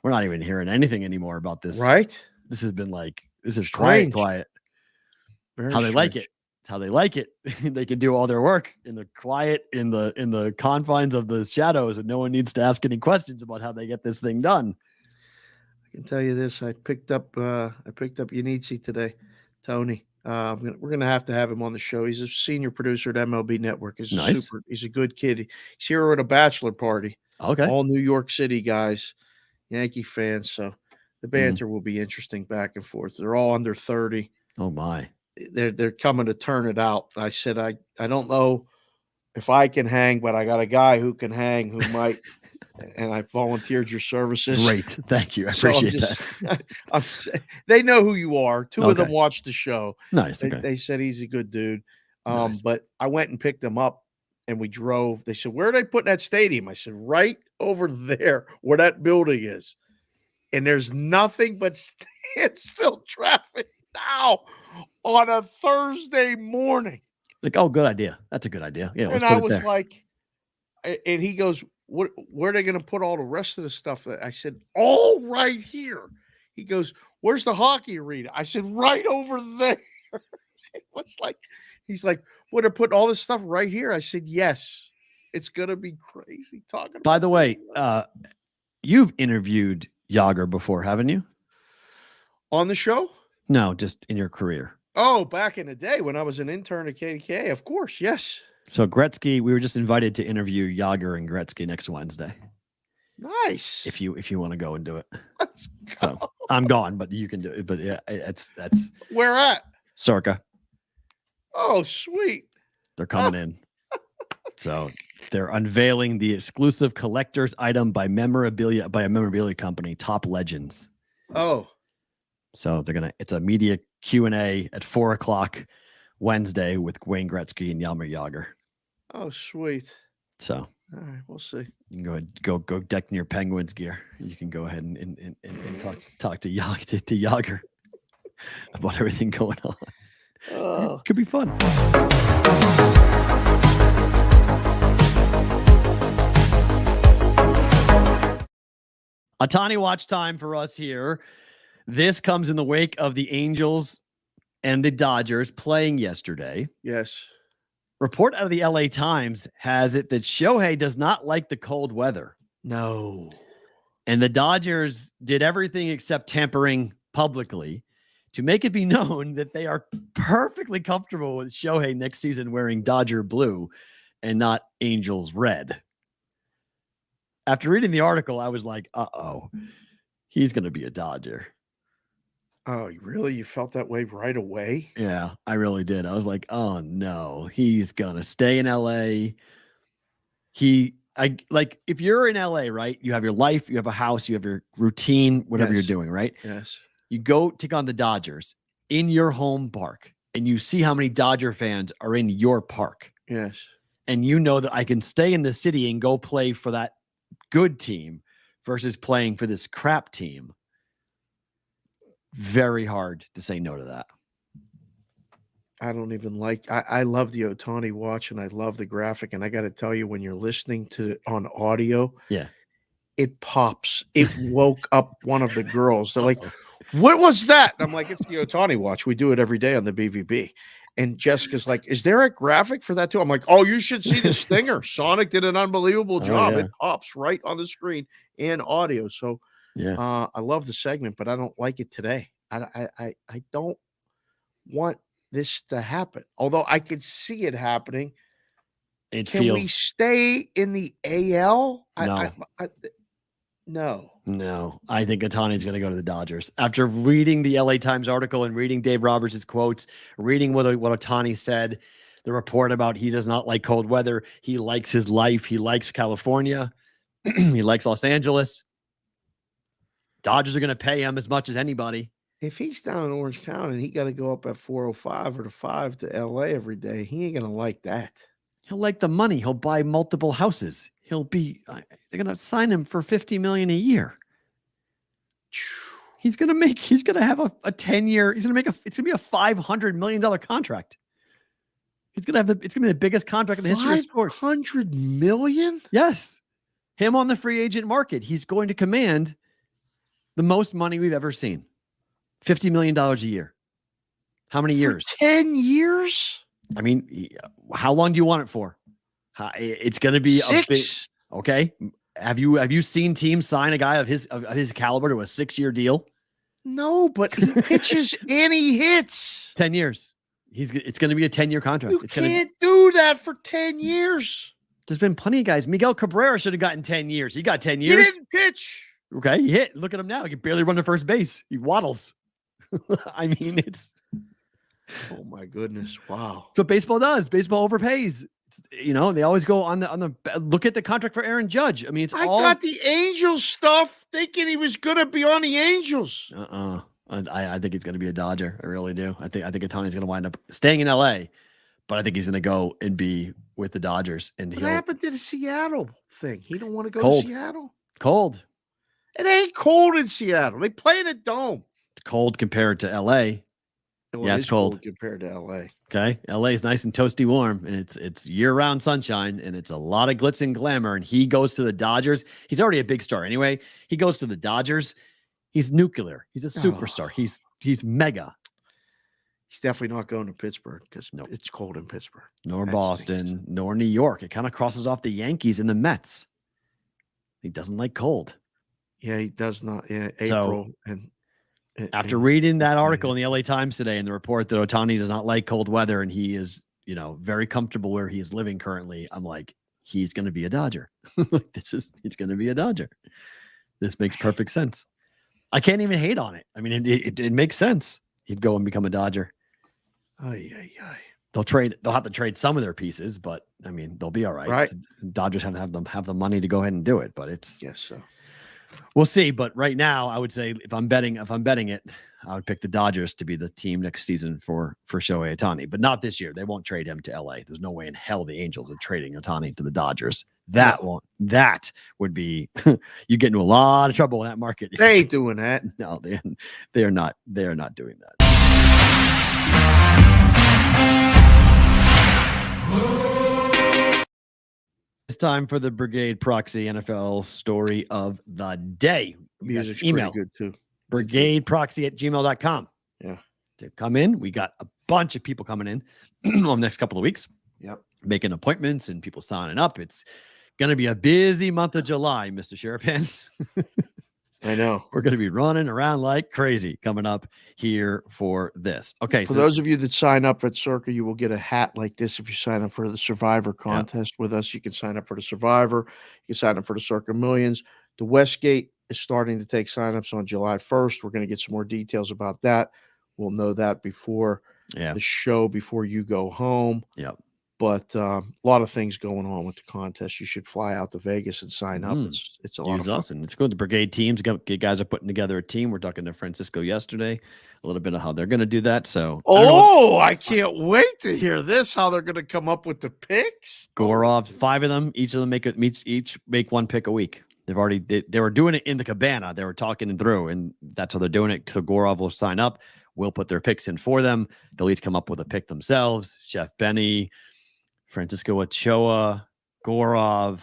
We're not even hearing anything anymore about this.
Right?
This has been this is
Strange.
quiet.
Very
How they like
strange.
it. It's how they like it. They can do all their work in the quiet, in the confines of the shadows, and no one needs to ask any questions about how they get this thing done.
I can tell you this: I picked up Yanitsi today, Tony. We're gonna have to have him on the show. He's a senior producer at MLB Network. He's
Nice.
He's a good kid. He's here at a bachelor party.
Okay.
All New York City guys, Yankee fans. So the banter will be interesting back and forth. They're all under 30.
Oh my.
They're coming to turn it out. I said I don't know if I can hang, but I got a guy who can hang who might. And I volunteered your services.
Great. Thank you. I appreciate
that. They know who you are. Two of them watched the show.
Nice.
They said he's a good dude.
Nice.
But I went and picked him up and we drove. They said, where are they putting that stadium? I said, right over there where that building is. And there's nothing but still traffic now on a Thursday morning.
Like, oh, good idea. That's a good idea. Yeah.
And I was like, and he goes, where are they going to put all the rest of the stuff? That I said, all right here. He goes, where's the hockey arena? I said, right over there. It was like, he's like, what, they're putting all this stuff right here? I said, yes. It's going to be crazy talking.
By the way, you've interviewed Yager before, haven't you?
On the show?
No, just in your career.
Oh, back in the day when I was an intern at KDK, of course, yes.
So Gretzky, we were just invited to interview Yager and Gretzky next Wednesday.
Nice.
If you want to go and do it.
Let's go.
So I'm gone, but you can do it. But yeah, that's
where at?
Circa.
Oh, sweet.
They're coming in. So they're unveiling the exclusive collector's item by a memorabilia company, Top Legends.
Oh.
So it's a media Q&A at 4:00 Wednesday with Wayne Gretzky and Jaromir Jagr.
Oh, sweet.
So
all right, we'll see.
You can go ahead, go deck in your Penguins gear. You can go ahead and talk to Jagr about everything going on.
Oh.
Could be fun. Ohtani watch time for us here. This comes in the wake of the Angels and the Dodgers playing yesterday.
Yes.
Report out of the LA Times has it that Shohei does not like the cold weather.
No.
And the Dodgers did everything except tampering publicly to make it be known that they are perfectly comfortable with Shohei next season wearing Dodger blue and not Angels red. After reading the article, I was like, uh-oh, he's going to be a Dodger.
Oh, really? You felt that way right away?
Yeah, I really did. I was like, oh no, he's going to stay in LA. If you're in LA, right? You have your life, you have a house, you have your routine, whatever you're doing, right?
Yes.
You go take on the Dodgers in your home park and you see how many Dodger fans are in your park.
Yes.
And you know that I can stay in the city and go play for that good team versus playing for this crap team. Very hard to say no to that.
I don't even I love the Ohtani watch and I love the graphic. And I got to tell you, when you're listening to it on audio, it pops. It woke up one of the girls. They're like, what was that? And I'm like, it's the Ohtani watch. We do it every day on the BVB. And Jessica's like, is there a graphic for that too? I'm like, oh, you should see the stinger. Sonic did an unbelievable job. It pops right on the screen and audio. So I love the segment, but I don't like it today. I don't want this to happen. Although I could see it happening. Can we stay in the AL?
No. No. I think Ohtani's going to go to the Dodgers. After reading the LA Times article and reading Dave Roberts' quotes, reading what Ohtani said, the report about he does not like cold weather. He likes his life. He likes California. He likes Los Angeles. Dodgers are going to pay him as much as anybody.
If he's down in Orange County and he got to go up at 4:05 or to 5 to LA every day, he ain't going to like that.
He'll like the money. He'll buy multiple houses. they're going to sign him for $50 million a year. He's going to have a 10-year, it's going to be a $500 million contract. It's going to be the biggest contract in the history of sports.
$500 million?
Yes. Him on the free agent market. He's going to command the most money we've ever seen. $50 million a year. How many years?
10 years?
I mean, how long do you want it for? It's going to be
6.
a big, okay. Have you seen teams sign a guy of his caliber to a 6-year deal?
No, but he pitches and he hits.
10 years. It's going to be a 10-year contract.
You can't do that for 10 years.
There's been plenty of guys. Miguel Cabrera should have gotten 10 years. He got 10 years.
He didn't pitch.
Okay, he hit. Look at him now. He can barely run to first base. He waddles. I mean, it's.
Oh my goodness! Wow.
That's what baseball does. Baseball overpays. They always go on the. Look at the contract for Aaron Judge. I mean, I
got the Angels stuff, thinking he was going to be on the Angels.
I think he's going to be a Dodger. I really do. I think Ohtani's going to wind up staying in LA, but I think he's going to go and be with the Dodgers. And
what happened to the Seattle thing? He don't want to go
cold.
to Seattle.
Cold.
It ain't cold in Seattle. They play in a dome.
It's cold compared to LA.
Well,
yeah, it's cold
compared to LA.
Okay. LA is nice and toasty warm, and it's year-round sunshine, and it's a lot of glitz and glamour. And he goes to the Dodgers. He's already a big star anyway. He goes to the Dodgers. He's nuclear. He's a superstar. He's mega.
He's definitely not going to Pittsburgh because it's cold in Pittsburgh.
Nor Boston, nor New York. It kind of crosses off the Yankees and the Mets. He doesn't like cold.
Yeah, he does not. Yeah, April and
after reading that article in the LA Times today and the report that Ohtani does not like cold weather and he is, very comfortable where he is living currently, I'm like, he's going to be a Dodger. It's going to be a Dodger. This makes perfect sense. I can't even hate on it. I mean, it makes sense. He'd go and become a Dodger. They'll have to trade some of their pieces, but I mean, they'll be all right.
Right.
Dodgers have the money to go ahead and do it, but
yes, so.
We'll see. But right now, I would say if I'm betting it, I would pick the Dodgers to be the team next season for Shohei Ohtani, but not this year. They won't trade him to LA. There's no way in hell the Angels are trading Ohtani to the Dodgers. That would be you get into a lot of trouble in that market.
They ain't doing that.
No, they are not doing that. It's time for the Brigade Proxy NFL story of the day.
Music's
email
pretty good too.
brigadeproxy@gmail.com.
Yeah.
To come in. We got a bunch of people coming in over the next couple of weeks.
Yep.
Making appointments and people signing up. It's going to be a busy month of July, Mr. Sharapan.
I know.
We're going to be running around like crazy coming up here for this. Okay.
For those of you that sign up at Circa, you will get a hat like this if you sign up for the Survivor contest with us. You can sign up for the Survivor. You can sign up for the Circa Millions. The Westgate is starting to take signups on July 1st. We're going to get some more details about that. We'll know that before the show, before you go home.
Yep.
But a lot of things going on with the contest. You should fly out to Vegas and sign up. It's a lot of fun.
And it's good. The Brigade teams, guys are putting together a team. We're talking to Francisco yesterday, a little bit of how they're going to do that. So,
I can't wait to hear this. How they're going to come up with the picks.
Gorov, 5 of them. Each of them make one pick a week. They've already they were doing it in the cabana. They were talking through, and that's how they're doing it. So Gorov will sign up. We'll put their picks in for them. They'll each come up with a pick themselves. Chef Benny, Francisco Ochoa, Gorov.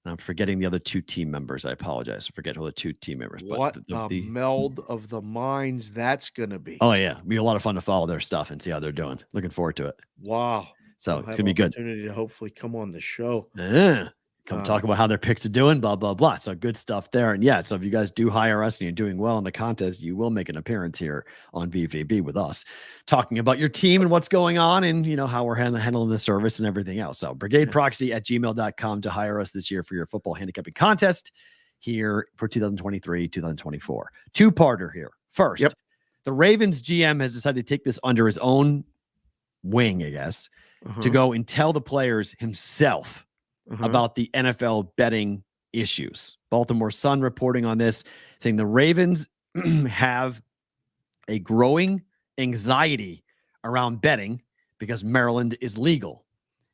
I'm forgetting the other 2 team members. I apologize. I forget who the 2 team members.
What the meld of the minds that's going to be.
Oh, yeah. It'll be a lot of fun to follow their stuff and see how they're doing. Looking forward to it.
Wow.
So it's going to be good.
Opportunity to hopefully come on the show.
Come talk about how their picks are doing, blah, blah, blah. So good stuff there. And so if you guys do hire us and you're doing well in the contest, you will make an appearance here on BVB with us, talking about your team and what's going on and, how we're handling the service and everything else. So brigadeproxy@gmail.com to hire us this year for your football handicapping contest here for 2023, 2024. 2-parter here. First, the Ravens GM has decided to take this under his own wing, I guess, to go and tell the players himself about the NFL betting issues. Baltimore Sun reporting on this, saying the Ravens have a growing anxiety around betting because Maryland is legal.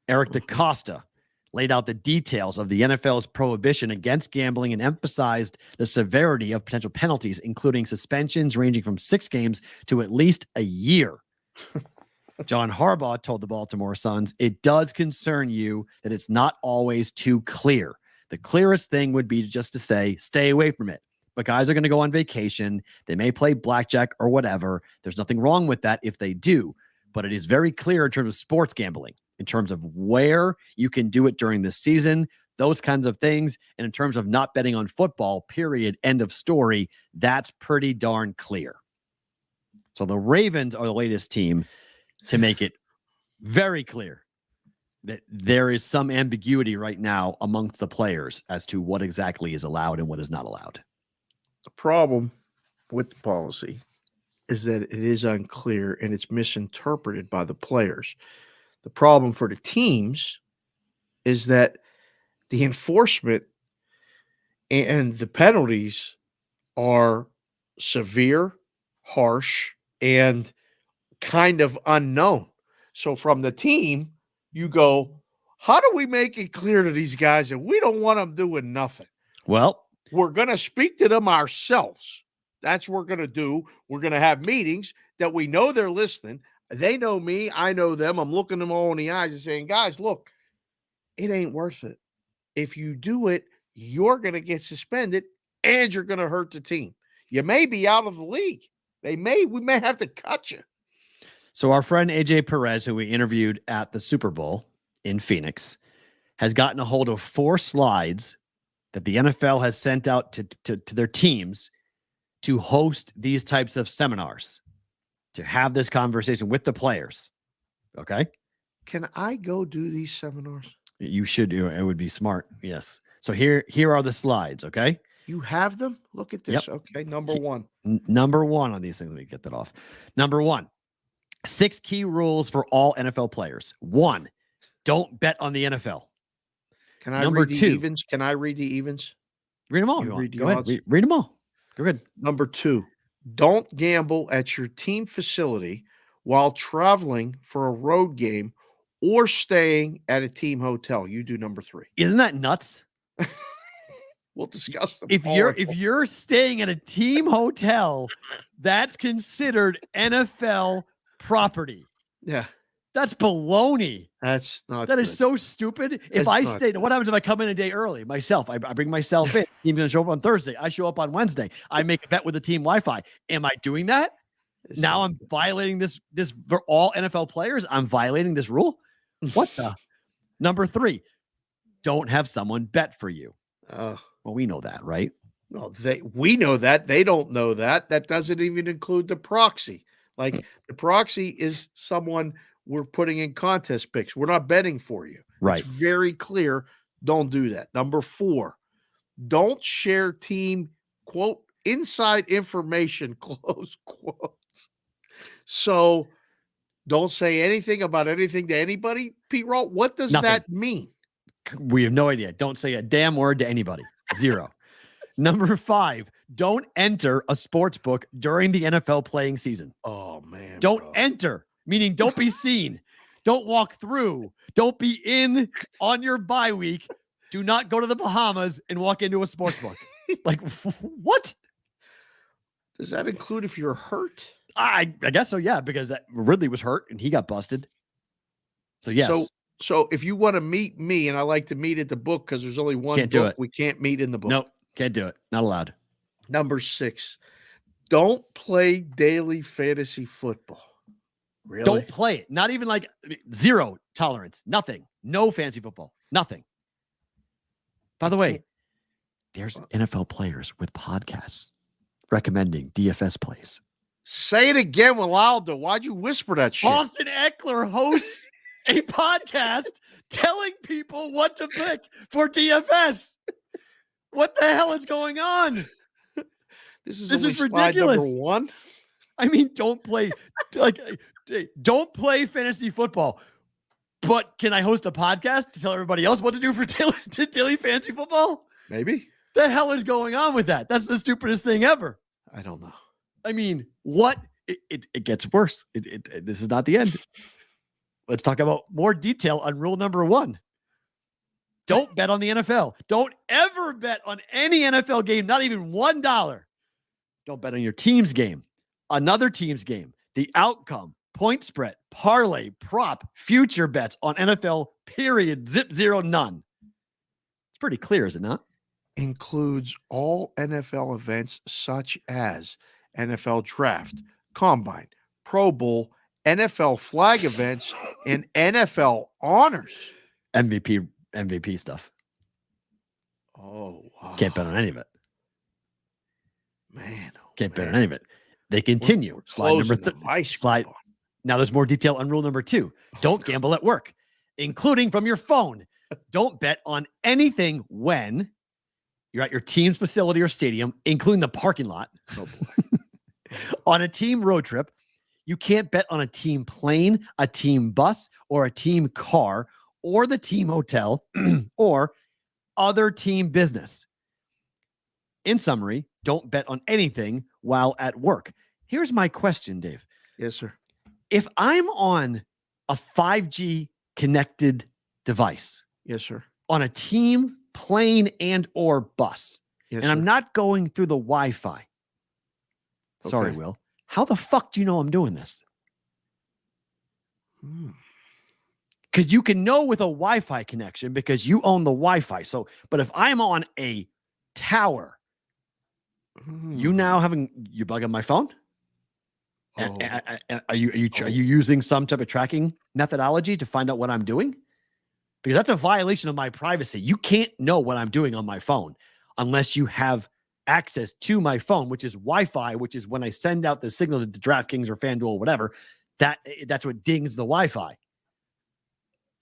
Eric DaCosta laid out the details of the NFL's prohibition against gambling and emphasized the severity of potential penalties, including suspensions ranging from 6 games to at least a year. John Harbaugh told the Baltimore Suns, "It does concern you that it's not always too clear. The clearest thing would be just to say, stay away from it. But guys are going to go on vacation. They may play blackjack or whatever. There's nothing wrong with that if they do. But it is very clear in terms of sports gambling, in terms of where you can do it during the season, those kinds of things. And in terms of not betting on football, period, end of story, that's pretty darn clear." So the Ravens are the latest team to make it very clear that there is some ambiguity right now amongst the players as to what exactly is allowed and what is not allowed.
The problem with the policy is that it is unclear and it's misinterpreted by the players. The problem for the teams is that the enforcement and the penalties are severe, harsh, and kind of unknown. So from the team, you go, how do we make it clear to these guys that we don't want them doing nothing?
Well,
We're going to speak to them ourselves. That's what we're going to do. We're going to have meetings that we know they're listening. They know me. I know them. I'm looking them all in the eyes and saying, guys, look, it ain't worth it. If you do it, you're going to get suspended and you're going to hurt the team. You may be out of the league. We may have to cut you.
so our friend AJ Perez, who we interviewed at the Super Bowl in Phoenix, has gotten a hold of 4 slides that the NFL has sent out to their teams to host these types of seminars, to have this conversation with the players. Okay?
Can I go do these seminars?
You should do it. It would be smart. Yes. So here are the slides. Okay.
You have them? Look at this.
Yep.
Okay. Number 1.
Number 1 on these things. Let me get that off. Number 1, 6 key rules for all NFL players. 1, don't bet on the NFL.
Can I
Number
read the
2.
evens? Can I read the evens?
Read them all.
You read the
Go ahead.
odds?
Read them all. Go ahead.
Number 2, don't gamble at your team facility while traveling for a road game or staying at a team hotel. You do number 3.
Isn't that nuts?
We'll discuss them.
If you're staying at a team hotel, that's considered NFL property.
yeah,
That's baloney.
that's not.
That is
good.
so stupid. If
It's
I
not
stay, what happens if I come in a day early myself? I bring myself in. Team's going to show up on Thursday. I show up on Wednesday. I make a bet with the team Wi-Fi. Am I doing that?
It's
Now
not
I'm violating this for all NFL players. I'm violating this rule. What the? Number 3, don't have someone bet for you.
good.
Well, we know that, right?
No, we know that. They don't know that. That doesn't even include the proxy. Like the proxy is someone we're putting in contest picks. We're not betting for you.
Right.
It's very clear. Don't do that. Number 4, don't share team quote inside information, close quotes. So don't say anything about anything to anybody. Perrault, what does
Nothing.
that mean?
We have no idea. Don't say a damn word to anybody. 0. Number 5, don't enter a sports book during the NFL playing season.
Oh man.
Don't
bro.
enter, meaning don't be seen. Don't walk through. Don't be in on your bye week. Do not go to the Bahamas and walk into a sports book. Like, what?
Does that include if you're hurt?
I guess so, yeah, because Ridley was hurt and he got busted. So, yes.
So if you want to meet me, and I like to meet at the book because there's only one
Can't do
book,
it.
we can't meet in the book.
Nope, can't do it. Not allowed.
Number 6, don't play daily fantasy football. Really?
Don't play it. Not even like 0 tolerance. Nothing. No fantasy football. Nothing. By the way, there's NFL players with podcasts recommending DFS plays.
Say it again, Ronaldo. Why'd you whisper that shit?
Austin Eckler hosts a podcast telling people what to pick for DFS. What the hell is going on?
This
This
only
is
slide
ridiculous.
number 1.
I mean, don't play don't play fantasy football. But can I host a podcast to tell everybody else what to do for daily fantasy football?
Maybe.
The hell is going on with that? That's the stupidest thing ever.
I don't know.
I mean, what? It gets worse. This is not the end. Let's talk about more detail on rule number 1. Don't bet on the NFL. Don't ever bet on any NFL game, not even $1. Don't bet on your team's game, another team's game, the outcome, point spread, parlay, prop, future bets on NFL, period, zip, zero, none. It's pretty clear, is it not?
Includes all NFL events such as NFL Draft, Combine, Pro Bowl, NFL flag events, and NFL honors.
MVP stuff.
Oh, wow.
Can't bet on any of it.
Man.
Can't bet on any of it. They continue.
We're
Slide number
closing the vice
slide.
grip on.
Now there's more detail on rule number 2. Don't gamble at work, including from your phone. Don't bet on anything when you're at your team's facility or stadium, including the parking lot.
Oh, boy.
On a team road trip, you can't bet on a team plane, a team bus, or a team car, or the team hotel, or other team business. In summary, don't bet on anything while at work. Here's my question, Dave.
Yes, sir.
If I'm on a 5G connected device,
Yes, sir.
on a team, plane, and or bus,
Yes,
and I'm
sir.
not going through the Wi-Fi. Sorry,
Okay.
Will. How the fuck do you know I'm doing this? Because you can know with a Wi-Fi connection because you own the Wi-Fi. So, but if I'm on a tower, you now you plug on my phone?
Oh.
Are you using some type of tracking methodology to find out what I'm doing? Because that's a violation of my privacy. You can't know what I'm doing on my phone unless you have access to my phone, which is Wi-Fi, which is when I send out the signal to DraftKings or FanDuel or whatever, that's what dings the Wi-Fi.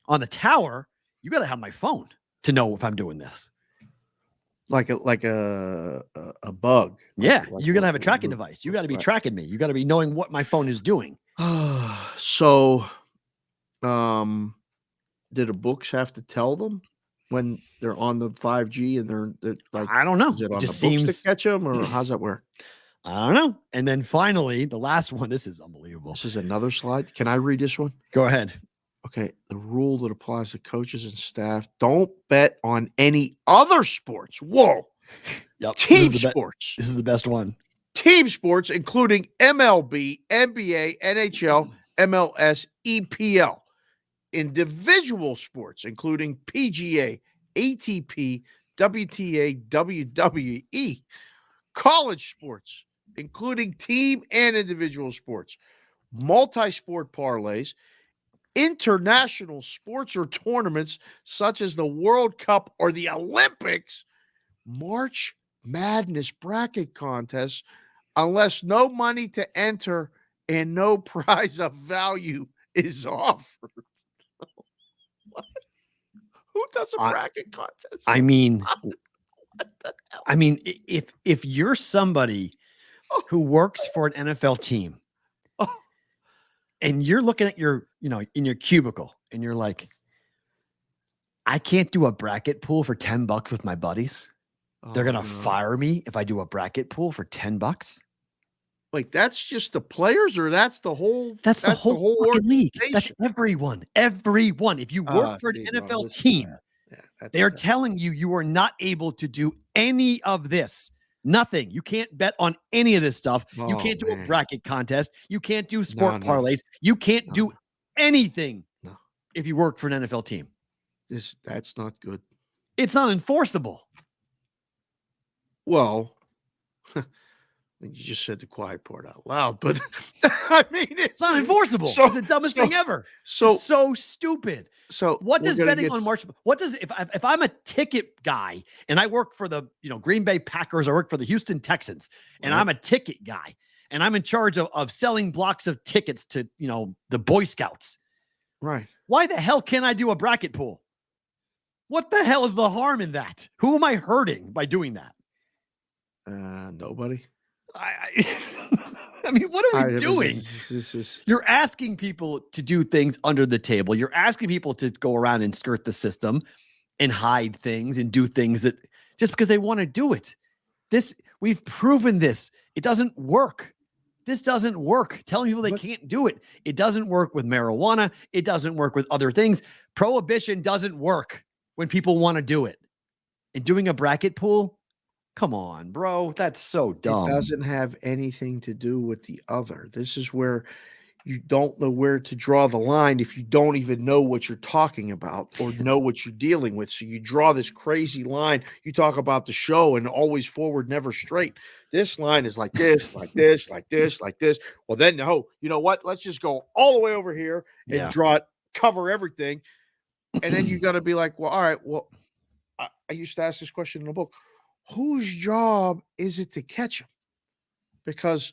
On the tower, you got to have my phone to know if I'm doing this.
Like a bug.
Yeah,
Like
you're gonna have a tracking device. You got to be
right.
tracking me. You got to be knowing what my phone is doing.
So, did the books have to tell them when they're on the 5G and they're like?
I don't know.
Is it
It
on
just
the books
seems.
to catch them, or how's that work?
I don't know. And then finally, the last one. This is unbelievable.
This is another slide. Can I read this one?
Go ahead.
Okay, the rule that applies to coaches and staff: don't bet on any other sports. Whoa,
Yep.
team sports.
This is the best one.
Team sports, including MLB, NBA, NHL, MLS, EPL. Individual sports, including PGA, ATP, WTA, WWE. College sports, including team and individual sports. Multi-sport parlays. International sports or tournaments such as the World Cup or the Olympics. March Madness bracket contests, unless no money to enter and no prize of value is offered. What? Who does a bracket contest?
I mean, if you're somebody who works for an NFL team and you're looking at your, in your cubicle and you're like, I can't do a bracket pool for $10 with my buddies. They're going to fire me if I do a bracket pool for $10.
Like, that's just the players, or that's the whole?
That's the whole fucking league. That's
organization?
everyone. If you work for an NFL team, they are
bad.
telling you are not able to do any of this. Nothing. You can't bet on any of this stuff. You
Oh,
can't do a
man.
bracket contest. You can't do sport
No.
parlays. You can't do anything
No.
if you work for an NFL team.
That's not good.
It's not enforceable.
Well, you just said the quiet part out loud, but I mean,
It's not enforceable.
So-
it's the dumbest
so-
thing ever.
So,
It's so stupid.
so
What
we're
does
gonna
betting
get-
on March? What does if I'm a ticket guy and I work for the Green Bay Packers, I work for the Houston Texans, and
Right.
I'm a ticket guy, and I'm in charge of selling blocks of tickets to the Boy Scouts.
Right.
Why the hell can't I do a bracket pool? What the hell is the harm in that? Who am I hurting by doing that?
Nobody.
I mean, what are we doing?
This is
You're asking people to do things under the table. You're asking people to go around and skirt the system and hide things and do things that just because they want to do it. We've proven this. It doesn't work. This doesn't work. Telling people they can't do it. It doesn't work with marijuana. It doesn't work with other things. Prohibition doesn't work. when people want to do it. And doing a bracket pool, come on, bro. That's so dumb.
It doesn't have anything to do with the other. This is where you don't know where to draw the line if you don't even know what you're talking about or know what you're dealing with. So you draw this crazy line. You talk about the show and always forward, never straight. This line is like this, like this, like this, like this. Well, then, no, you know what? Let's just go all the way over here and draw it, cover everything. And then you got to be like, well, all right, well, I used to ask this question in the book. Whose job is it to catch them? Because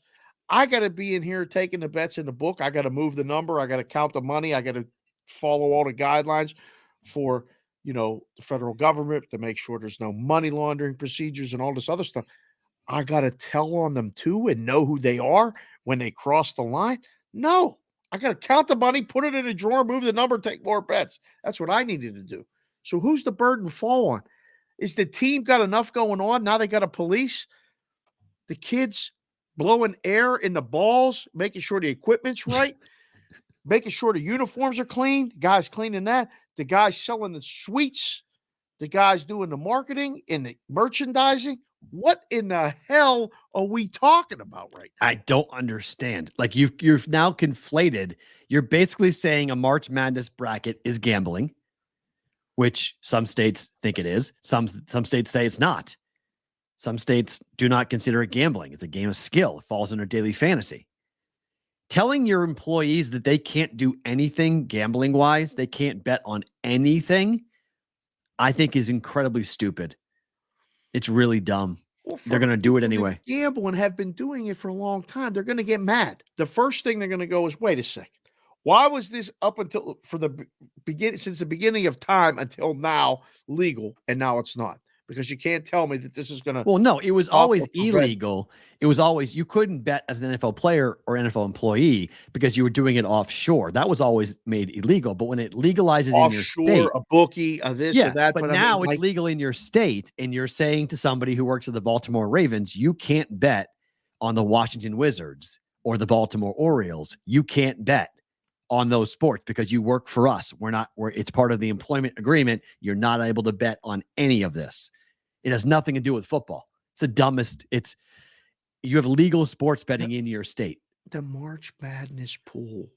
I got to be in here taking the bets in the book. I got to move the number. I got to count the money. I got to follow all the guidelines for, the federal government to make sure there's no money laundering procedures and all this other stuff. I got to tell on them too and know who they are when they cross the line. No, I got to count the money, put it in a drawer, move the number, take more bets. That's what I needed to do. So who's the burden fall on? Is the team got enough going on? Now they got a police. The kids blowing air in the balls, making sure the equipment's right, making sure the uniforms are clean. Guys cleaning that. The guys selling the suites. The guys doing the marketing and the merchandising. What in the hell are we talking about right now?
I don't understand. Like you've now conflated. You're basically saying a March Madness bracket is gambling, which some states think it is. Some states say it's not. Some states do not consider it gambling. It's a game of skill. It falls under daily fantasy. Telling your employees that they can't do anything gambling-wise, they can't bet on anything, I think is incredibly stupid. It's really dumb. Well, they're going to do it anyway.
Gamble and have been doing it for a long time. They're going to get mad. The first thing they're going to go is, wait a second. Why was this up until since the beginning of time until now legal and now it's not? Because you can't tell me that this is going to.
Well, no, it was always illegal. It was always, you couldn't bet as an NFL player or NFL employee because you were doing it offshore. That was always made illegal. But when it legalizes
offshore,
in your state,
a bookie, this or that.
But now it's legal in your state, and you're saying to somebody who works at the Baltimore Ravens, you can't bet on the Washington Wizards or the Baltimore Orioles. You can't bet on those sports because you work for us. It's part of the employment agreement. You're not able to bet on any of this. It has nothing to do with football. It's the dumbest. You have legal sports betting in your state.
The March Madness pool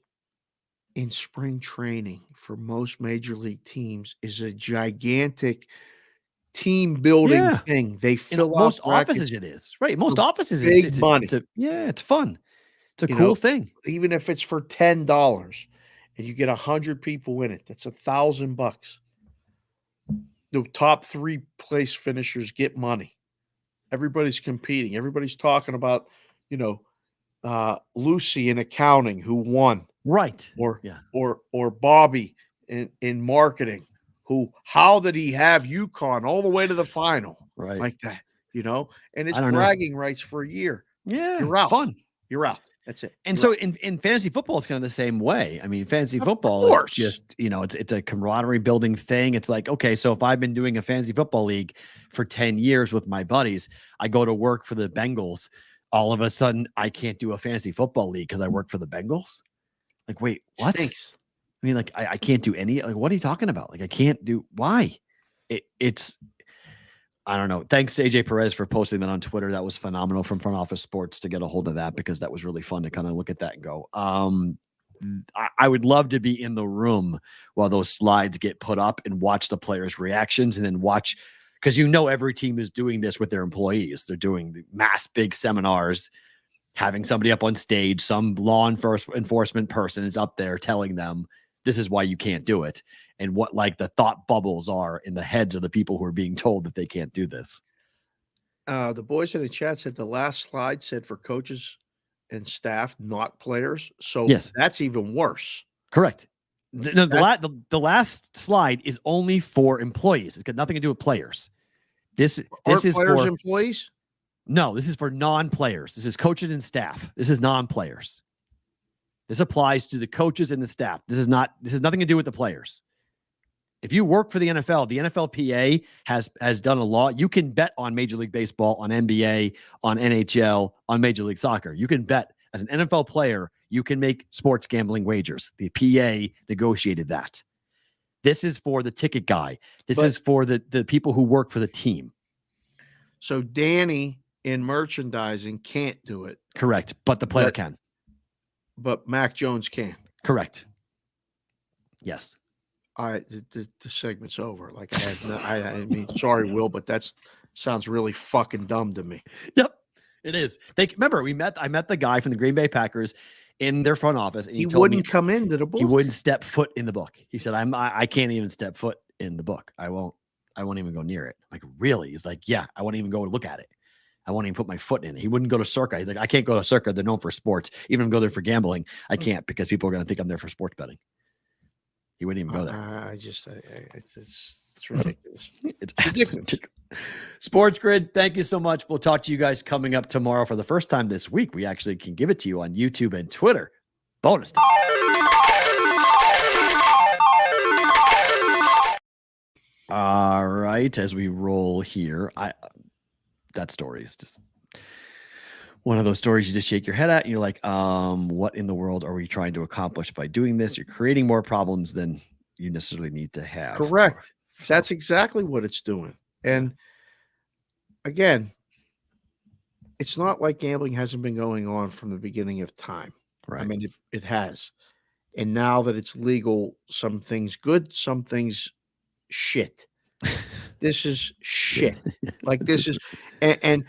in spring training for most major league teams is a gigantic team building thing. They fill
most offices. It is right. Most offices.
Big money.
It's fun. It's a cool thing.
Even if it's for $10 and you get 100 people in it, that's $1,000. The top 3 place finishers get money. Everybody's competing. Everybody's talking about, Lucy in accounting who won.
Right.
Or Bobby in marketing how did he have UConn all the way to the final?
Right.
Like that, and it's bragging rights for a year.
Yeah.
You're out.
Fun.
You're out. That's it.
And so in fantasy football, it's kind of the same way. I mean, fantasy football is just, it's a camaraderie building thing. It's like, okay, so if I've been doing a fantasy football league for 10 years with my buddies, I go to work for the Bengals. All of a sudden, I can't do a fantasy football league because I work for the Bengals. Like, wait, what?
Stinks.
I mean, like, I can't do any, like, what are you talking about? Like, I can't do, why? It's, I don't know. Thanks to AJ Perez for posting that on Twitter. That was phenomenal from Front Office Sports to get a hold of that because that was really fun to kind of look at that and go, I would love to be in the room while those slides get put up and watch the players' reactions and then watch, because every team is doing this with their employees. They're doing the mass big seminars, having somebody up on stage, some law enforcement person is up there telling them, this is why you can't do it. And what like the thought bubbles are in the heads of the people who are being told that they can't do this.
The boys in the chat said the last slide said for coaches and staff, not players. So that's even worse.
Correct. The last slide is only for employees. It's got nothing to do with players. This is
players
for
employees.
No, this is for non-players. This is coaches and staff. This is non-players. This applies to the coaches and the staff. This is nothing to do with the players. If you work for the NFL, the NFLPA has done a law. You can bet on Major League Baseball, on NBA, on NHL, on Major League Soccer. You can bet as an NFL player. You can make sports gambling wagers. The PA negotiated that. This is for the ticket guy. This
But-
is for the people who work for the team.
So Danny in merchandising can't do it,
Correct. But the player
But-
can.
but Mac Jones can.
Correct. Yes.
The segment's over. Like I mean, sorry, Will, but sounds really fucking dumb to me.
Yep. It is. Remember, I met the guy from the Green Bay Packers in their front office, and
He
told
wouldn't
me
come into the book.
he wouldn't step foot in the book. He said, I can't even step foot in the book. I won't even go near it. I'm like, really? He's like, yeah, I won't even go look at it. I won't even put my foot in it. He wouldn't go to Circa. He's like, I can't go to Circa. They're known for sports. Even if I go there for gambling, I can't because people are going to think I'm there for sports betting. He wouldn't even go there.
It's ridiculous.
It's absolutely ridiculous. Sports Grid, thank you so much. We'll talk to you guys coming up tomorrow for the first time this week. We actually can give it to you on YouTube and Twitter. Bonus time. All right, as we roll here, that story is just one of those stories you just shake your head at and you're like, what in the world are we trying to accomplish by doing this? You're creating more problems than you necessarily need to have.
Correct. That's exactly what it's doing. And again, it's not like gambling hasn't been going on from the beginning of time.
Right.
I mean, it has. And now that it's legal, some things good, some things shit. This is shit. Like this is, and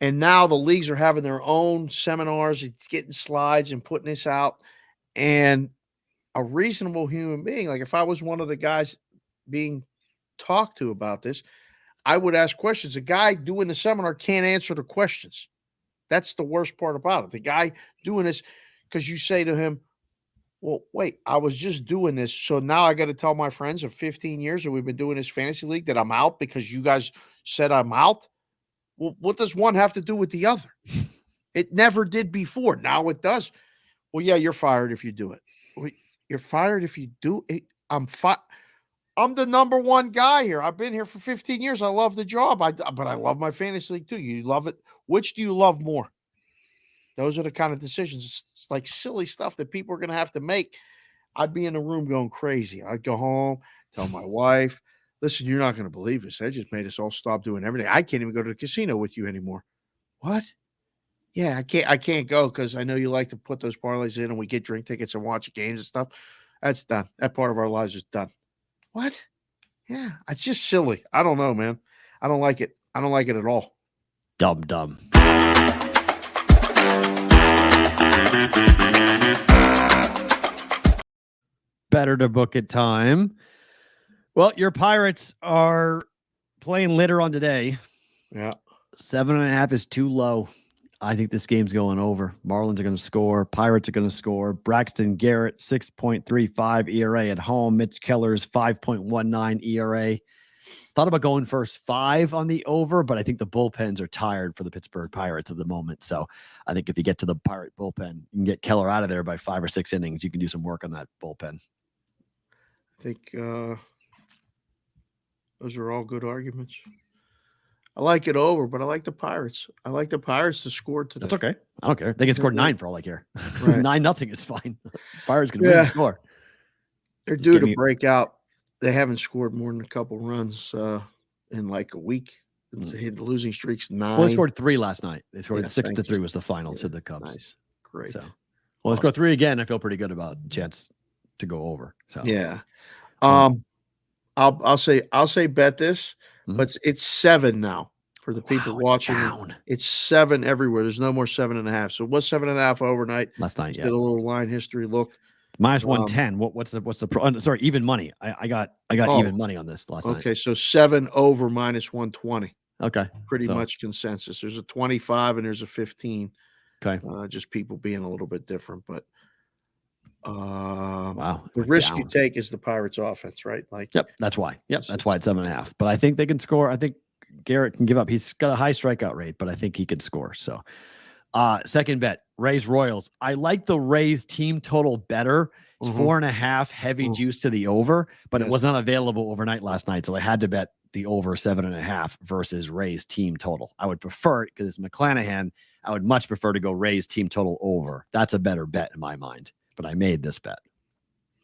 now the leagues are having their own seminars, getting slides and putting this out. And a reasonable human being, like if I was one of the guys being talked to about this, I would ask questions. The guy doing the seminar can't answer the questions. That's the worst part about it. The guy doing this, because you say to him, well, wait, I was just doing this. So now I got to tell my friends of 15 years that we've been doing this fantasy league that I'm out because you guys said I'm out. Well, what does one have to do with the other? It never did before. Now it does. Well, yeah, you're fired if you do it. Well, you're fired if you do it. I'm the number one guy here. I've been here for 15 years. I love the job. But I love my fantasy league too. You love it. Which do you love more? Those are the kind of decisions. It's like silly stuff that people are going to have to make. I'd be in the room going crazy. I'd go home, tell my wife, listen, you're not going to believe this. They just made us all stop doing everything. I can't even go to the casino with you anymore. What? Yeah, I can't go because I know you like to put those parlays in and we get drink tickets and watch games and stuff. That's done. That part of our lives is done. What? Yeah, it's just silly. I don't know, man. I don't like it. I don't like it at all.
Dumb. Better to book it time. Well, your Pirates are playing litter on today.
Yeah.
7.5 is too low. I think this game's going over. Marlins are going to score. Pirates are going to score. Braxton Garrett, 6.35 ERA at home. Mitch Keller's 5.19 ERA. Thought about going first 5 on the over, but I think the bullpens are tired for the Pittsburgh Pirates at the moment. So I think if you get to the Pirate bullpen, you can get Keller out of there by 5 or 6 innings. You can do some work on that bullpen.
I think those are all good arguments. I like it over, but I like the Pirates. I like the Pirates to score today.
That's okay. I don't care. They can score 9 for all I care.
Right.
9-0 is fine. Pirates can win the score.
They're
Just
due
give
to break out. They haven't scored more than a couple runs in like a week. Hit the losing streaks 9.
Well, they scored 3 last night. They scored 6-3
thanks.
was the final to the Cubs.
Nice. Great.
So, well, let's go 3 again. I feel pretty good about chance to go over. So
yeah. I'll say bet this, but it's 7 now for the people watching. It's 7 everywhere. There's no more 7.5. So what's 7.5 overnight?
Last night,
Did a little line history look.
Minus 110. What's the pro? Sorry, even money. I got even money on this last night.
Okay, so 7 over minus 120.
Okay,
pretty much consensus. There's a 25 and there's a 15.
Okay,
just people being a little bit different, but
wow,
the risk you take is the Pirates' offense, right? Like,
yep, that's why. Yep, that's why it's 7.5. But I think they can score. I think Garrett can give up. He's got a high strikeout rate, but I think he can score. So, second bet, Rays Royals. I like the Rays team total better. It's 4.5 heavy juice to the over, but it was not available overnight last night. So I had to bet the over 7.5 versus Rays team total. I would prefer it because it's McClanahan. I would much prefer to go Rays team total over. That's a better bet in my mind, but I made this bet.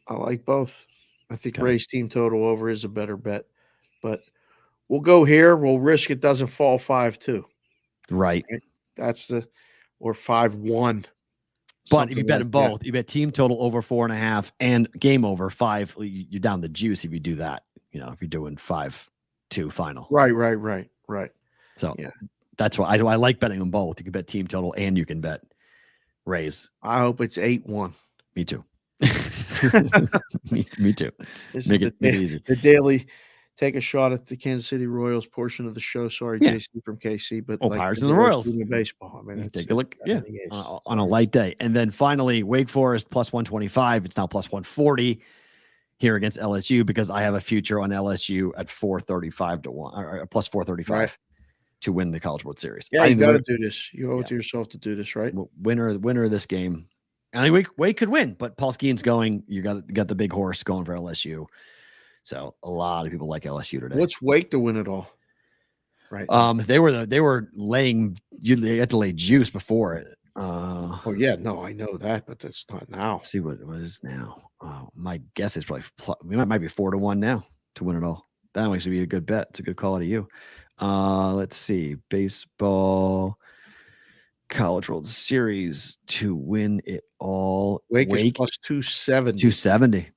I like both. I think Ray's team total over is a better bet, but we'll go here. We'll risk it doesn't fall 5-2.
Right.
That's or 5-1.
But if you bet them both, you bet team total over 4.5 and game over 5, you're down the juice if you do that. If you're doing 5-2 final.
Right.
So that's why I like betting them both. You can bet team total and you can bet Rays.
I hope it's 8-1.
Me too. me too. Make it easy.
The daily take a shot at the Kansas City Royals portion of the show. Sorry, JC from KC, but
Pirates and the Royals
in baseball. I mean,
take a look. On a light day, and then finally Wake Forest plus 125. It's now plus 140 here against LSU because I have a future on LSU at 435 to 1 or plus 435 to win the College World Series.
Yeah, you got to do this. You owe it to yourself to do this, right?
Winner of this game. I think Wake could win, but Paul Skeens going. You got the big horse going for LSU. So a lot of people like LSU today.
What's Wake to win it all? Right.
They were laying. They had to lay juice before it.
Oh yeah, no, I know that, but that's not now.
See what is now. My guess is probably we might be 4-1 now to win it all. That makes be a good bet. It's a good call to you. Let's see, baseball, College World Series to win it all.
Wake is plus 270.
270.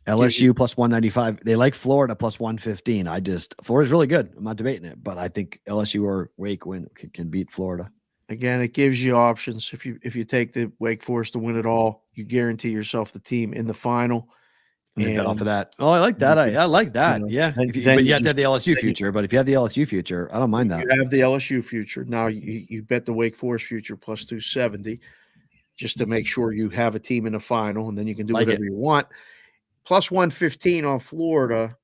LSU plus 195. They like Florida plus 115. Florida's really good. I'm not debating it, but I think LSU or Wake can beat Florida.
Again, it gives you options. If you take the Wake Forest to win it all, you guarantee yourself the team in the final.
And bet off of that. Oh, I like that. I like that. Yeah. But you have to have the LSU future. But if you have the LSU future, I don't mind that.
You have the LSU future. Now you bet the Wake Forest future plus 270 just to make sure you have a team in the final, and then you can do whatever you want. Plus 115 on Florida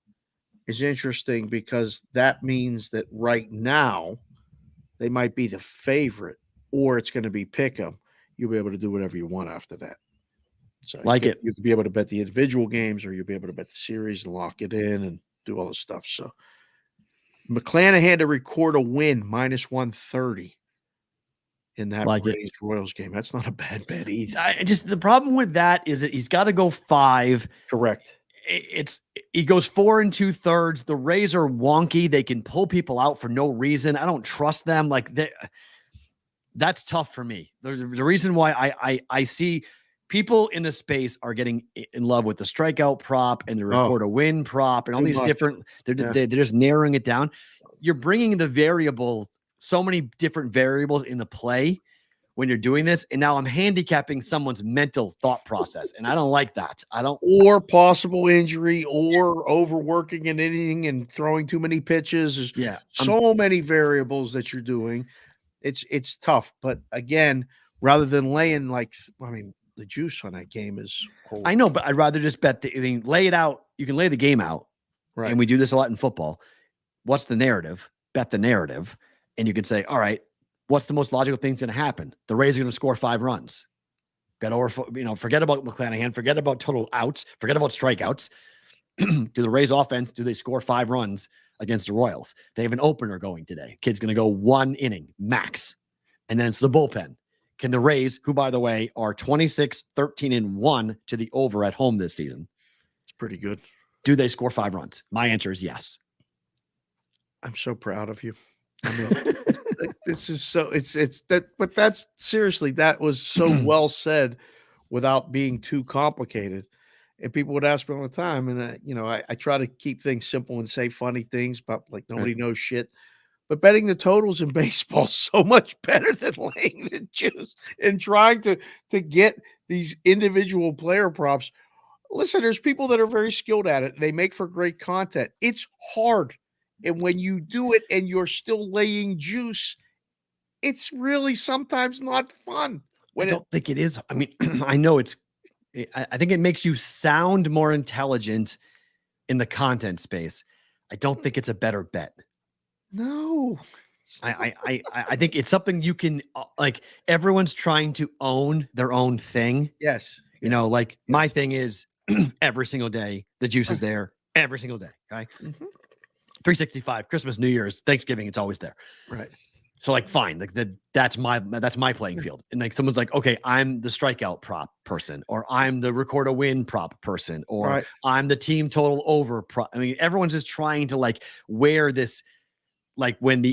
is interesting because that means that right now they might be the favorite, or it's going to be pick 'em. You'll be able to do whatever you want after that. So you could be able to bet the individual games, or you'll be able to bet the series and lock it in and do all this stuff. So McClanahan to record a win minus 130 in that Royals game. That's not a bad bet either.
The problem with that is that he's got to go 5.
Correct.
He goes 4 2/3. The Rays are wonky. They can pull people out for no reason. I don't trust them. That's tough for me. The reason why I see people in the space are getting in love with the strikeout prop and the record a win prop and all these different. They're just narrowing it down. You're bringing the variables. So many different variables in the play when you're doing this. And now I'm handicapping someone's mental thought process. And I don't like that.
Or possible injury or overworking and inning and throwing too many pitches. There's so many variables that you're doing. It's tough. But again, rather than laying the juice on that game is.
I know, but I'd rather just bet lay it out. You can lay the game out. Right. And we do this a lot in football. What's the narrative? Bet the narrative. And you can say, all right, what's the most logical thing that's going to happen? The Rays are going to score 5 runs. Bet over, forget about McClanahan, forget about total outs, forget about strikeouts. Do the Rays offense, do they score 5 runs against the Royals? They have an opener going today. Kid's going to go 1 inning max. And then it's the bullpen. Can the Rays, who by the way are 26-13-1 to the over at home this season?
It's pretty good.
Do they score 5 runs? My answer is yes.
I'm so proud of you. I mean, this is so it's that, but that's seriously, that was so well said without being too complicated. And people would ask me all the time, and I try to keep things simple and say funny things, but nobody knows shit. But betting the totals in baseball is so much better than laying the juice and trying to get these individual player props. Listen, there's people that are very skilled at it. They make for great content. It's hard. And when you do it and you're still laying juice, it's really sometimes not fun.
I don't think it is. I mean, I know I think it makes you sound more intelligent in the content space. I don't think it's a better bet.
No.
I think it's something you can everyone's trying to own their own thing.
Yes.
My thing is every single day, the juice is there every single day. Okay. Mm-hmm. 365, Christmas, New Year's, Thanksgiving, it's always there.
Right.
So like, fine, like that's my playing field. And like someone's like, okay, I'm the strikeout prop person, or I'm the record a win prop person, or I'm the team total over prop. I mean, everyone's just trying to like wear this, like when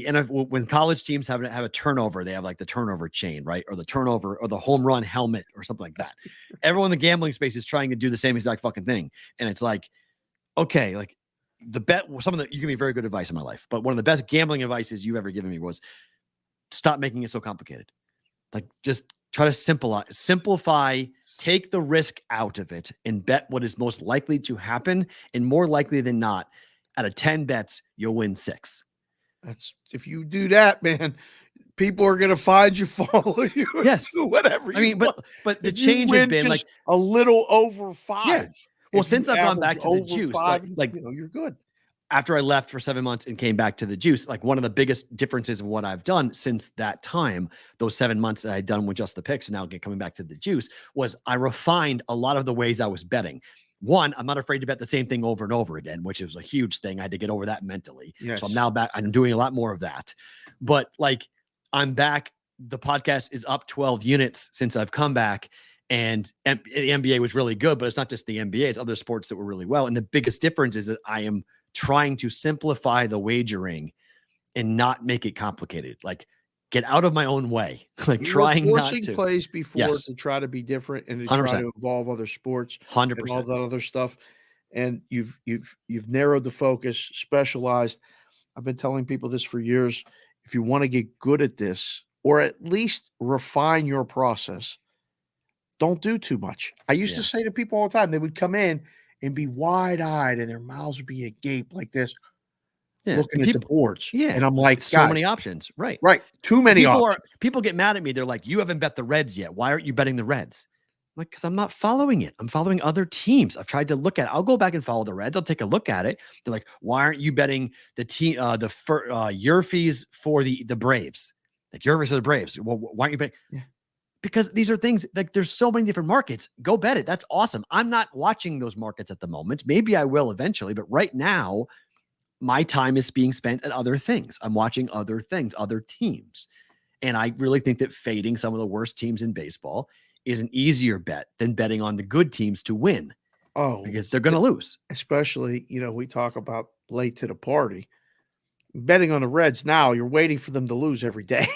when college teams have a turnover, they have like the turnover chain, right? Or the turnover or the home run helmet or something like that. Everyone in the gambling space is trying to do the same exact fucking thing. And it's like, okay, like you give me very good advice in my life, but one of the best gambling advices you've ever given me was stop making it so complicated. Like just try to simplify, take the risk out of it and bet what is most likely to happen. And more likely than not, out of 10 bets, you'll win 6.
That's if you do that, man, people are gonna find you, follow you,
yes,
do whatever.
I mean, but the change has been like
a little over 5.
Yeah. Well, since I've gone back to the juice,
5,
like
you're good.
After I left for 7 months and came back to the juice, like one of the biggest differences of what I've done since that time, those 7 months that I'd done with just the picks, and now coming back to the juice, was I refined a lot of the ways I was betting. One, I'm not afraid to bet the same thing over and over again, which is a huge thing. I had to get over that mentally.
Yes.
So I'm now back. I'm doing a lot more of that. But like I'm back. The podcast is up 12 units since I've come back. And the NBA was really good, but it's not just the NBA. It's other sports that were really well. And the biggest difference is that I am trying to simplify the wagering and not make it complicated. Like get out of my own way. Like trying not to
plays before to try to be different and to
100%.
try to involve other sports,
100%,
and all that other stuff. And you've narrowed the focus, specialized. I've been telling people this for years. If you want to get good at this, or at least refine your process, don't do too much. I used to say to people all the time, they would come in and be wide-eyed and their mouths would be agape like this, looking at the boards.
Yeah.
And I'm like,
so many options. Right.
Too many options.
People get mad at me. They're like, you haven't bet the Reds yet. Why aren't you betting the Reds? I'm like, because I'm not following it. I'm following other teams. I've tried to look at it. I'll go back and follow the Reds. I'll take a look at it. They're like, why aren't you betting the team, your fees for the Braves? Like your fees for the Braves. Well, why aren't you betting? Yeah. Because these are things like there's so many different markets. Go bet it. That's awesome. I'm not watching those markets at the moment. Maybe I will eventually, but right now my time is being spent at other things. I'm watching other things, other teams. And I really think that fading some of the worst teams in baseball is an easier bet than betting on the good teams to win.
Oh,
because they're going to lose.
Especially, we talk about late to the party. Betting on the Reds now, you're waiting for them to lose every day.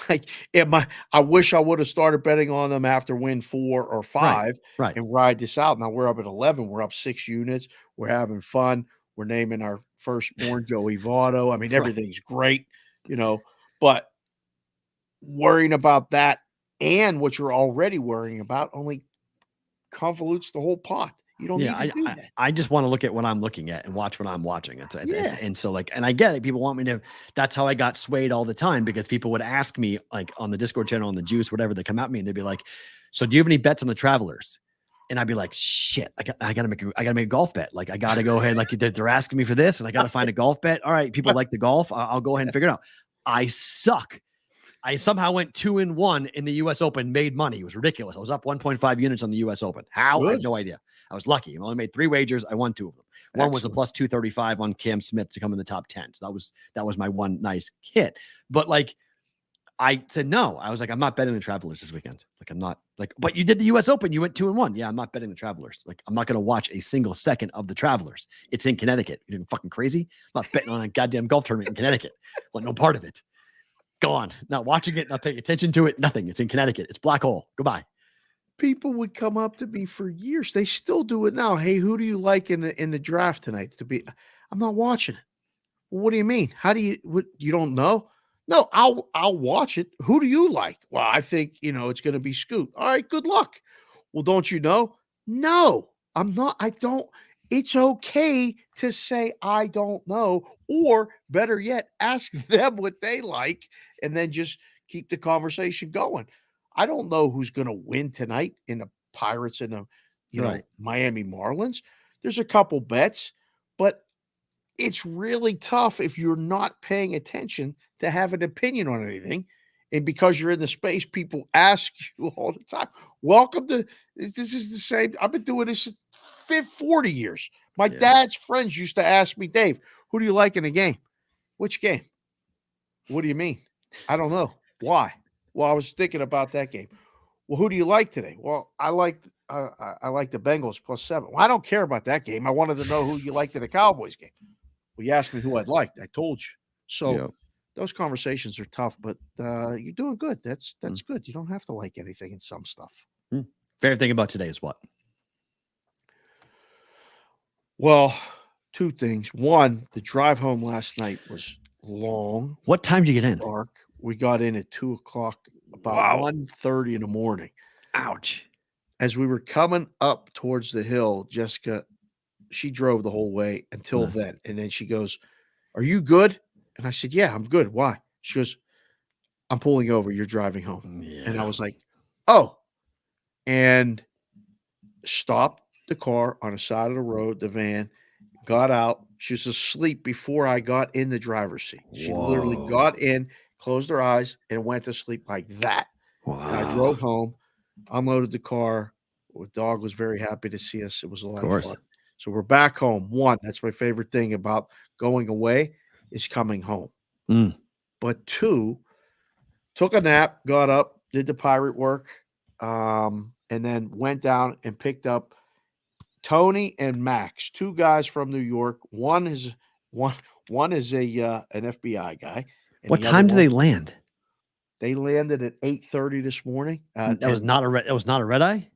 I wish I would have started betting on them after win 4 or 5 and ride this out. Now we're up at 11. We're up 6 units. We're having fun. We're naming our firstborn Joey Votto. I mean, everything's great, but worrying about that and what you're already worrying about only convolutes the whole pot. You don't need to do that.
I just want to look at what I'm looking at and watch what I'm watching. And so and I get it. People want me to, that's how I got swayed all the time, because people would ask me like on the Discord channel, on the juice, whatever, they come at me and they'd be like, so do you have any bets on the Travelers? And I'd be like, shit, I gotta make a golf bet. Like I gotta go ahead. Like they're asking me for this and I gotta find a golf bet. All right. People like the golf. I'll go ahead and figure it out. I suck. I somehow went 2-1 in the U.S. Open, made money. It was ridiculous. I was up 1.5 units on the U.S. Open. How? Good. I have no idea. I was lucky. I only made 3 wagers. I won 2 of them. One was a plus 235 on Cam Smith to come in the top 10. So that was my one nice hit. But like, I said no. I was like, I'm not betting the Travelers this weekend. Like, I'm not like, but you did the U.S. Open. You went 2-1. Yeah, I'm not betting the Travelers. Like, I'm not going to watch a single second of the Travelers. It's in Connecticut. You're fucking crazy. I'm not betting on a goddamn golf tournament in Connecticut. Want no part of it. Go on. Not watching it, not paying attention to it, nothing. It's in Connecticut. It's black hole. Goodbye.
People would come up to me for years. They still do it now. Hey, who do you like in the draft tonight? I'm not watching it. Well, what do you mean? How do you don't know? No, I'll watch it. Who do you like? Well, I think, it's going to be Scoot. All right, good luck. Well, don't you know? No, I'm not. I don't. It's okay to say, I don't know, or better yet, ask them what they like and then just keep the conversation going. I don't know who's going to win tonight in the Pirates and the, Miami Marlins. There's a couple bets, but it's really tough if you're not paying attention to have an opinion on anything. And because you're in the space, people ask you all the time. Welcome to, this is the same. I've been doing this 40 years. My dad's friends used to ask me, Dave, who do you like in a game? Which game? What do you mean? I don't know why. Well, I was thinking about that game. Well, who do you like today? Well, I like the Bengals +7. Well, I don't care about that game. I wanted to know who you liked in the Cowboys game. Well, you asked me who I'd liked. I told you. So those conversations are tough, but you're doing good. That's good. You don't have to like anything in some stuff.
Favorite thing about today is what?
Well, two things. One, the drive home last night was long.
What time did you get in?
Dark. We got in at 2:00, about 1:30 in the morning.
Ouch.
As we were coming up towards the hill, Jessica, she drove the whole way until then. And then she goes, "Are you good?" And I said, "Yeah, I'm good." Why? She goes, "I'm pulling over. You're driving home."
Yeah.
And I was like, "Oh." And stopped the car on the side of the road, the van, got out. She was asleep before I got in the driver's seat. She literally got in, closed her eyes, and went to sleep like that.
Wow.
And I drove home, unloaded the car. The dog was very happy to see us. It was a lot of fun. So we're back home. One, that's my favorite thing about going away is coming home. But two, took a nap, got up, did the pirate work, and then went down and picked up Tony and Max, two guys from New York. One is a an FBI guy.
What time do they land?
They landed at 8:30 this morning.
That was not a red eye?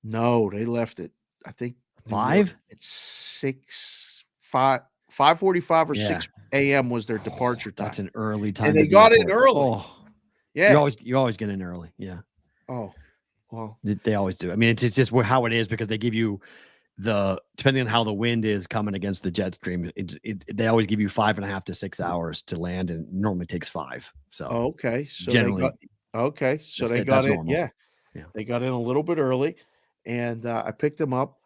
No, they left it. I think
5?
It's 5:45 or 6 a.m. was their departure time.
That's an early time.
And they got in early.
Oh,
yeah.
You always get in early. Yeah.
Oh, well,
they always do. I mean, it's just how it is because they give you depending on how the wind is coming against the jet stream, they always give you 5.5 to 6 hours to land, and it normally takes 5. So
okay, so
generally,
they got in.
Normal.
Yeah, they got in a little bit early, and I picked them up.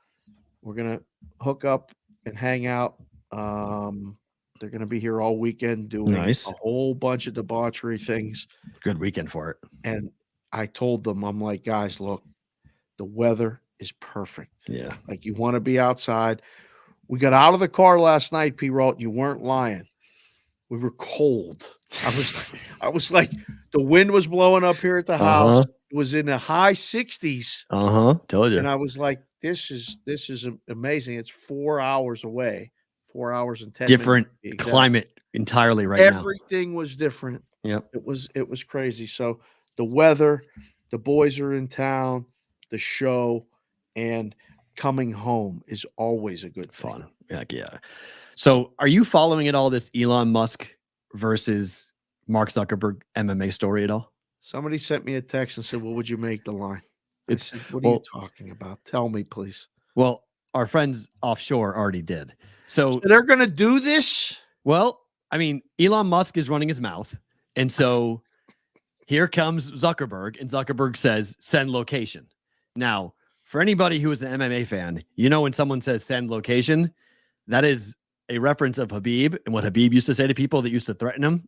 We're gonna hook up and hang out. They're gonna be here all weekend doing a whole bunch of debauchery things.
Good weekend for it.
And I told them, I'm like, guys, look, the weather is perfect.
Yeah.
Like you want to be outside. We got out of the car last night, Perrault. You weren't lying. We were cold. I was like, the wind was blowing up here at the house. It was in the high 60s.
Told you.
And I was like, this is amazing. It's 4 hours away. 4 hours and 10
different
minutes.
Climate entirely now.
Everything was different.
Yep.
It was crazy. So the weather, the boys are in town, the show, and coming home is always a good
fun. Yeah. So are you following at all this Elon Musk versus Mark Zuckerberg MMA story at all?
Somebody sent me a text and said, "What would you make the line?"
It's
what are you talking about? Tell me, please.
Well, our friends offshore already did. So
they're going to do this?
Well, I mean, Elon Musk is running his mouth. And so here comes Zuckerberg, and Zuckerberg says, send location. Now, for anybody who is an MMA fan, when someone says send location, that is a reference of Habib and what Habib used to say to people that used to threaten him.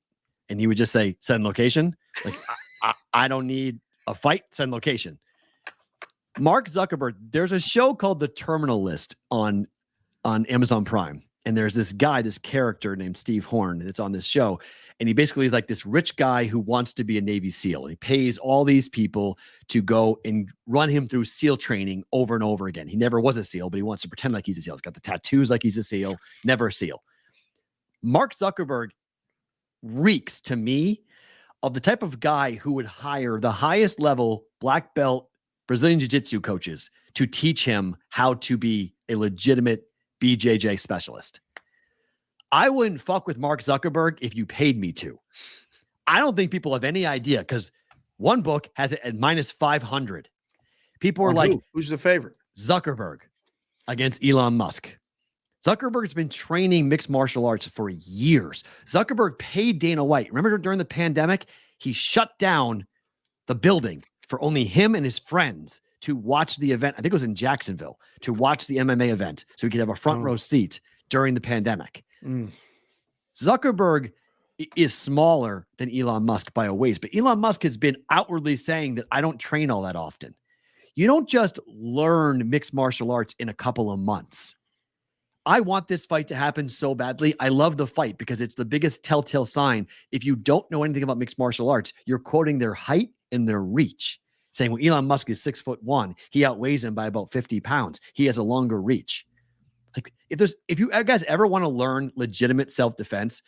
And he would just say, send location. Like, I don't need a fight, send location. Mark Zuckerberg, there's a show called The Terminal List on Amazon Prime. And there's this character named Steve Horn that's on this show. And he basically is like this rich guy who wants to be a Navy SEAL. He pays all these people to go and run him through SEAL training over and over again. He never was a SEAL, but he wants to pretend like he's a SEAL. He's got the tattoos like he's a SEAL, never a SEAL. Mark Zuckerberg reeks to me of the type of guy who would hire the highest level black belt Brazilian Jiu-Jitsu coaches to teach him how to be a legitimate BJJ specialist. I wouldn't fuck with Mark Zuckerberg if you paid me to. I don't think people have any idea because one book has it at -500. People are like,
who's the favorite?
Zuckerberg against Elon Musk. Zuckerberg's been training mixed martial arts for years. Zuckerberg paid Dana White. Remember during the pandemic, he shut down the building for only him and his friends to watch the event. I think it was in Jacksonville, to watch the MMA event so he could have a front row seat during the pandemic. Zuckerberg is smaller than Elon Musk by a ways, but Elon Musk has been outwardly saying that I don't train all that often. You don't just learn mixed martial arts in a couple of months. I want this fight to happen so badly. I love the fight because it's the biggest telltale sign. If you don't know anything about mixed martial arts, you're quoting their height and their reach, saying, well, Elon Musk is 6'1". He outweighs him by about 50 pounds. He has a longer reach. Like if you guys ever want to learn legitimate self-defense,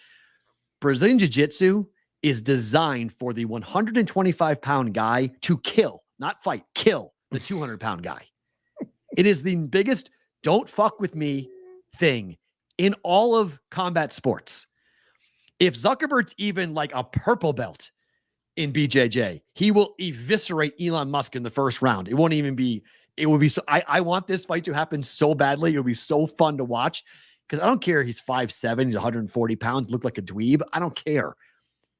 Brazilian Jiu-Jitsu is designed for the 125-pound guy to kill, not fight, kill the 200-pound guy. It is the biggest don't fuck with me thing in all of combat sports. If Zuckerberg's even like a purple belt in BJJ, he will eviscerate Elon Musk in the first round. It won't even be, it would be so, I want this fight to happen so badly. It would be so fun to watch because I don't care. He's 5'7", he's 140 pounds, look like a dweeb. I don't care.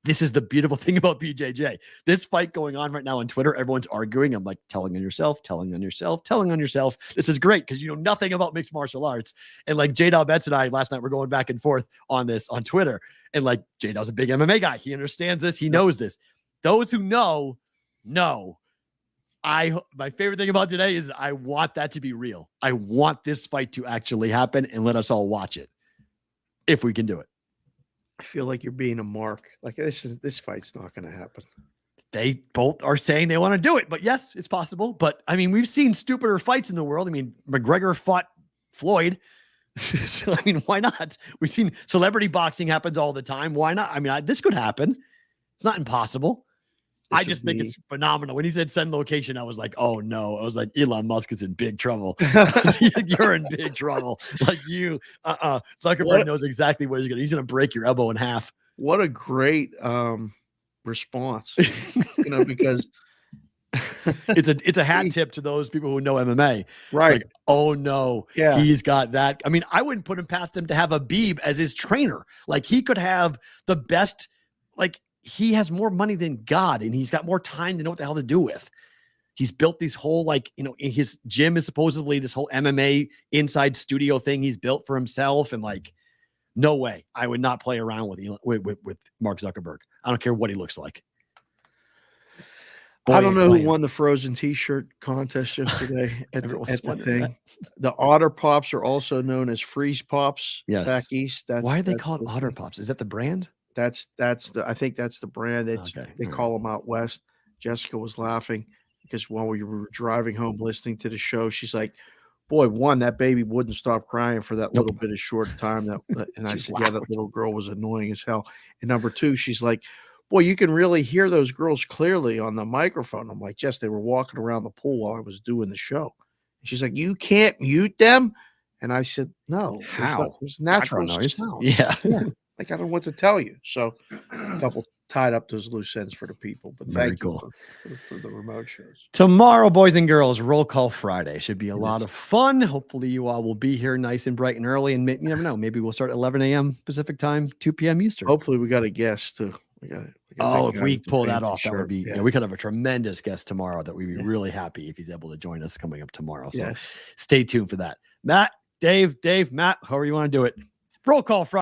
This is the beautiful thing about BJJ. This fight going on right now on Twitter, everyone's arguing. I'm like, telling on yourself. This is great because you know nothing about mixed martial arts. And like J-Dawg Betts and I last night, we're going back and forth on this on Twitter. And like J-Dawg's a big MMA guy. He understands this. He knows this. Those who know. My favorite thing about today is I want that to be real. I want this fight to actually happen and let us all watch it if we can do it.
I feel like you're being a mark. Like this fight's not going to happen.
They both are saying they want to do it, but yes, it's possible. But I mean, we've seen stupider fights in the world. I mean, McGregor fought Floyd. So, I mean, why not? We've seen celebrity boxing happens all the time. Why not? I mean, this could happen. It's not impossible. I just think it's phenomenal. When he said send location, I was like, oh no. I was like, Elon Musk is in big trouble. You're in big trouble. Like Zuckerberg knows exactly what he's going to break your elbow in half.
What a great response. Because
it's a hat tip to those people who know MMA.
Right.
It's like, oh no,
yeah,
he's got that. I mean, I wouldn't put him past him to have Habib as his trainer. Like he could have the best, like, he has more money than God and he's got more time to know what the hell to do with. He's built these whole, like, his gym is supposedly this whole MMA inside studio thing he's built for himself. And like, no way. I would not play around with Mark Zuckerberg. I don't care what he looks like.
I don't know who won the frozen t-shirt contest yesterday at the thing. That. The Otter Pops are also known as Freeze Pops.
Yes.
Back east.
Why are they called Otter Pops? Is that the brand?
I think that's the brand. They call them out west. Jessica was laughing because while we were driving home listening to the show, she's like, boy, one, that baby wouldn't stop crying for that little bit of short time. And I said, yeah, that little girl was annoying as hell. And number two, she's like, boy, you can really hear those girls clearly on the microphone. I'm like, Jess, they were walking around the pool while I was doing the show. And she's like, you can't mute them? And I said, no.
How?
There's natural noise. Sound.
Yeah.
Like, I don't know what to tell you. So a couple tied up those loose ends for the people. But
very cool
for the remote shows.
Tomorrow, boys and girls, Roll Call Friday. Should be a lot of fun. Hopefully you all will be here nice and bright and early. And you never know. Maybe we'll start at 11 a.m. Pacific time, 2 p.m. Eastern.
Hopefully we got a guest too.
If we pull that off, that would be, we could have a tremendous guest tomorrow that we'd be really happy if he's able to join us coming up tomorrow. So stay tuned for that. Matt, Dave, Matt, however you want to do it. Roll Call Friday.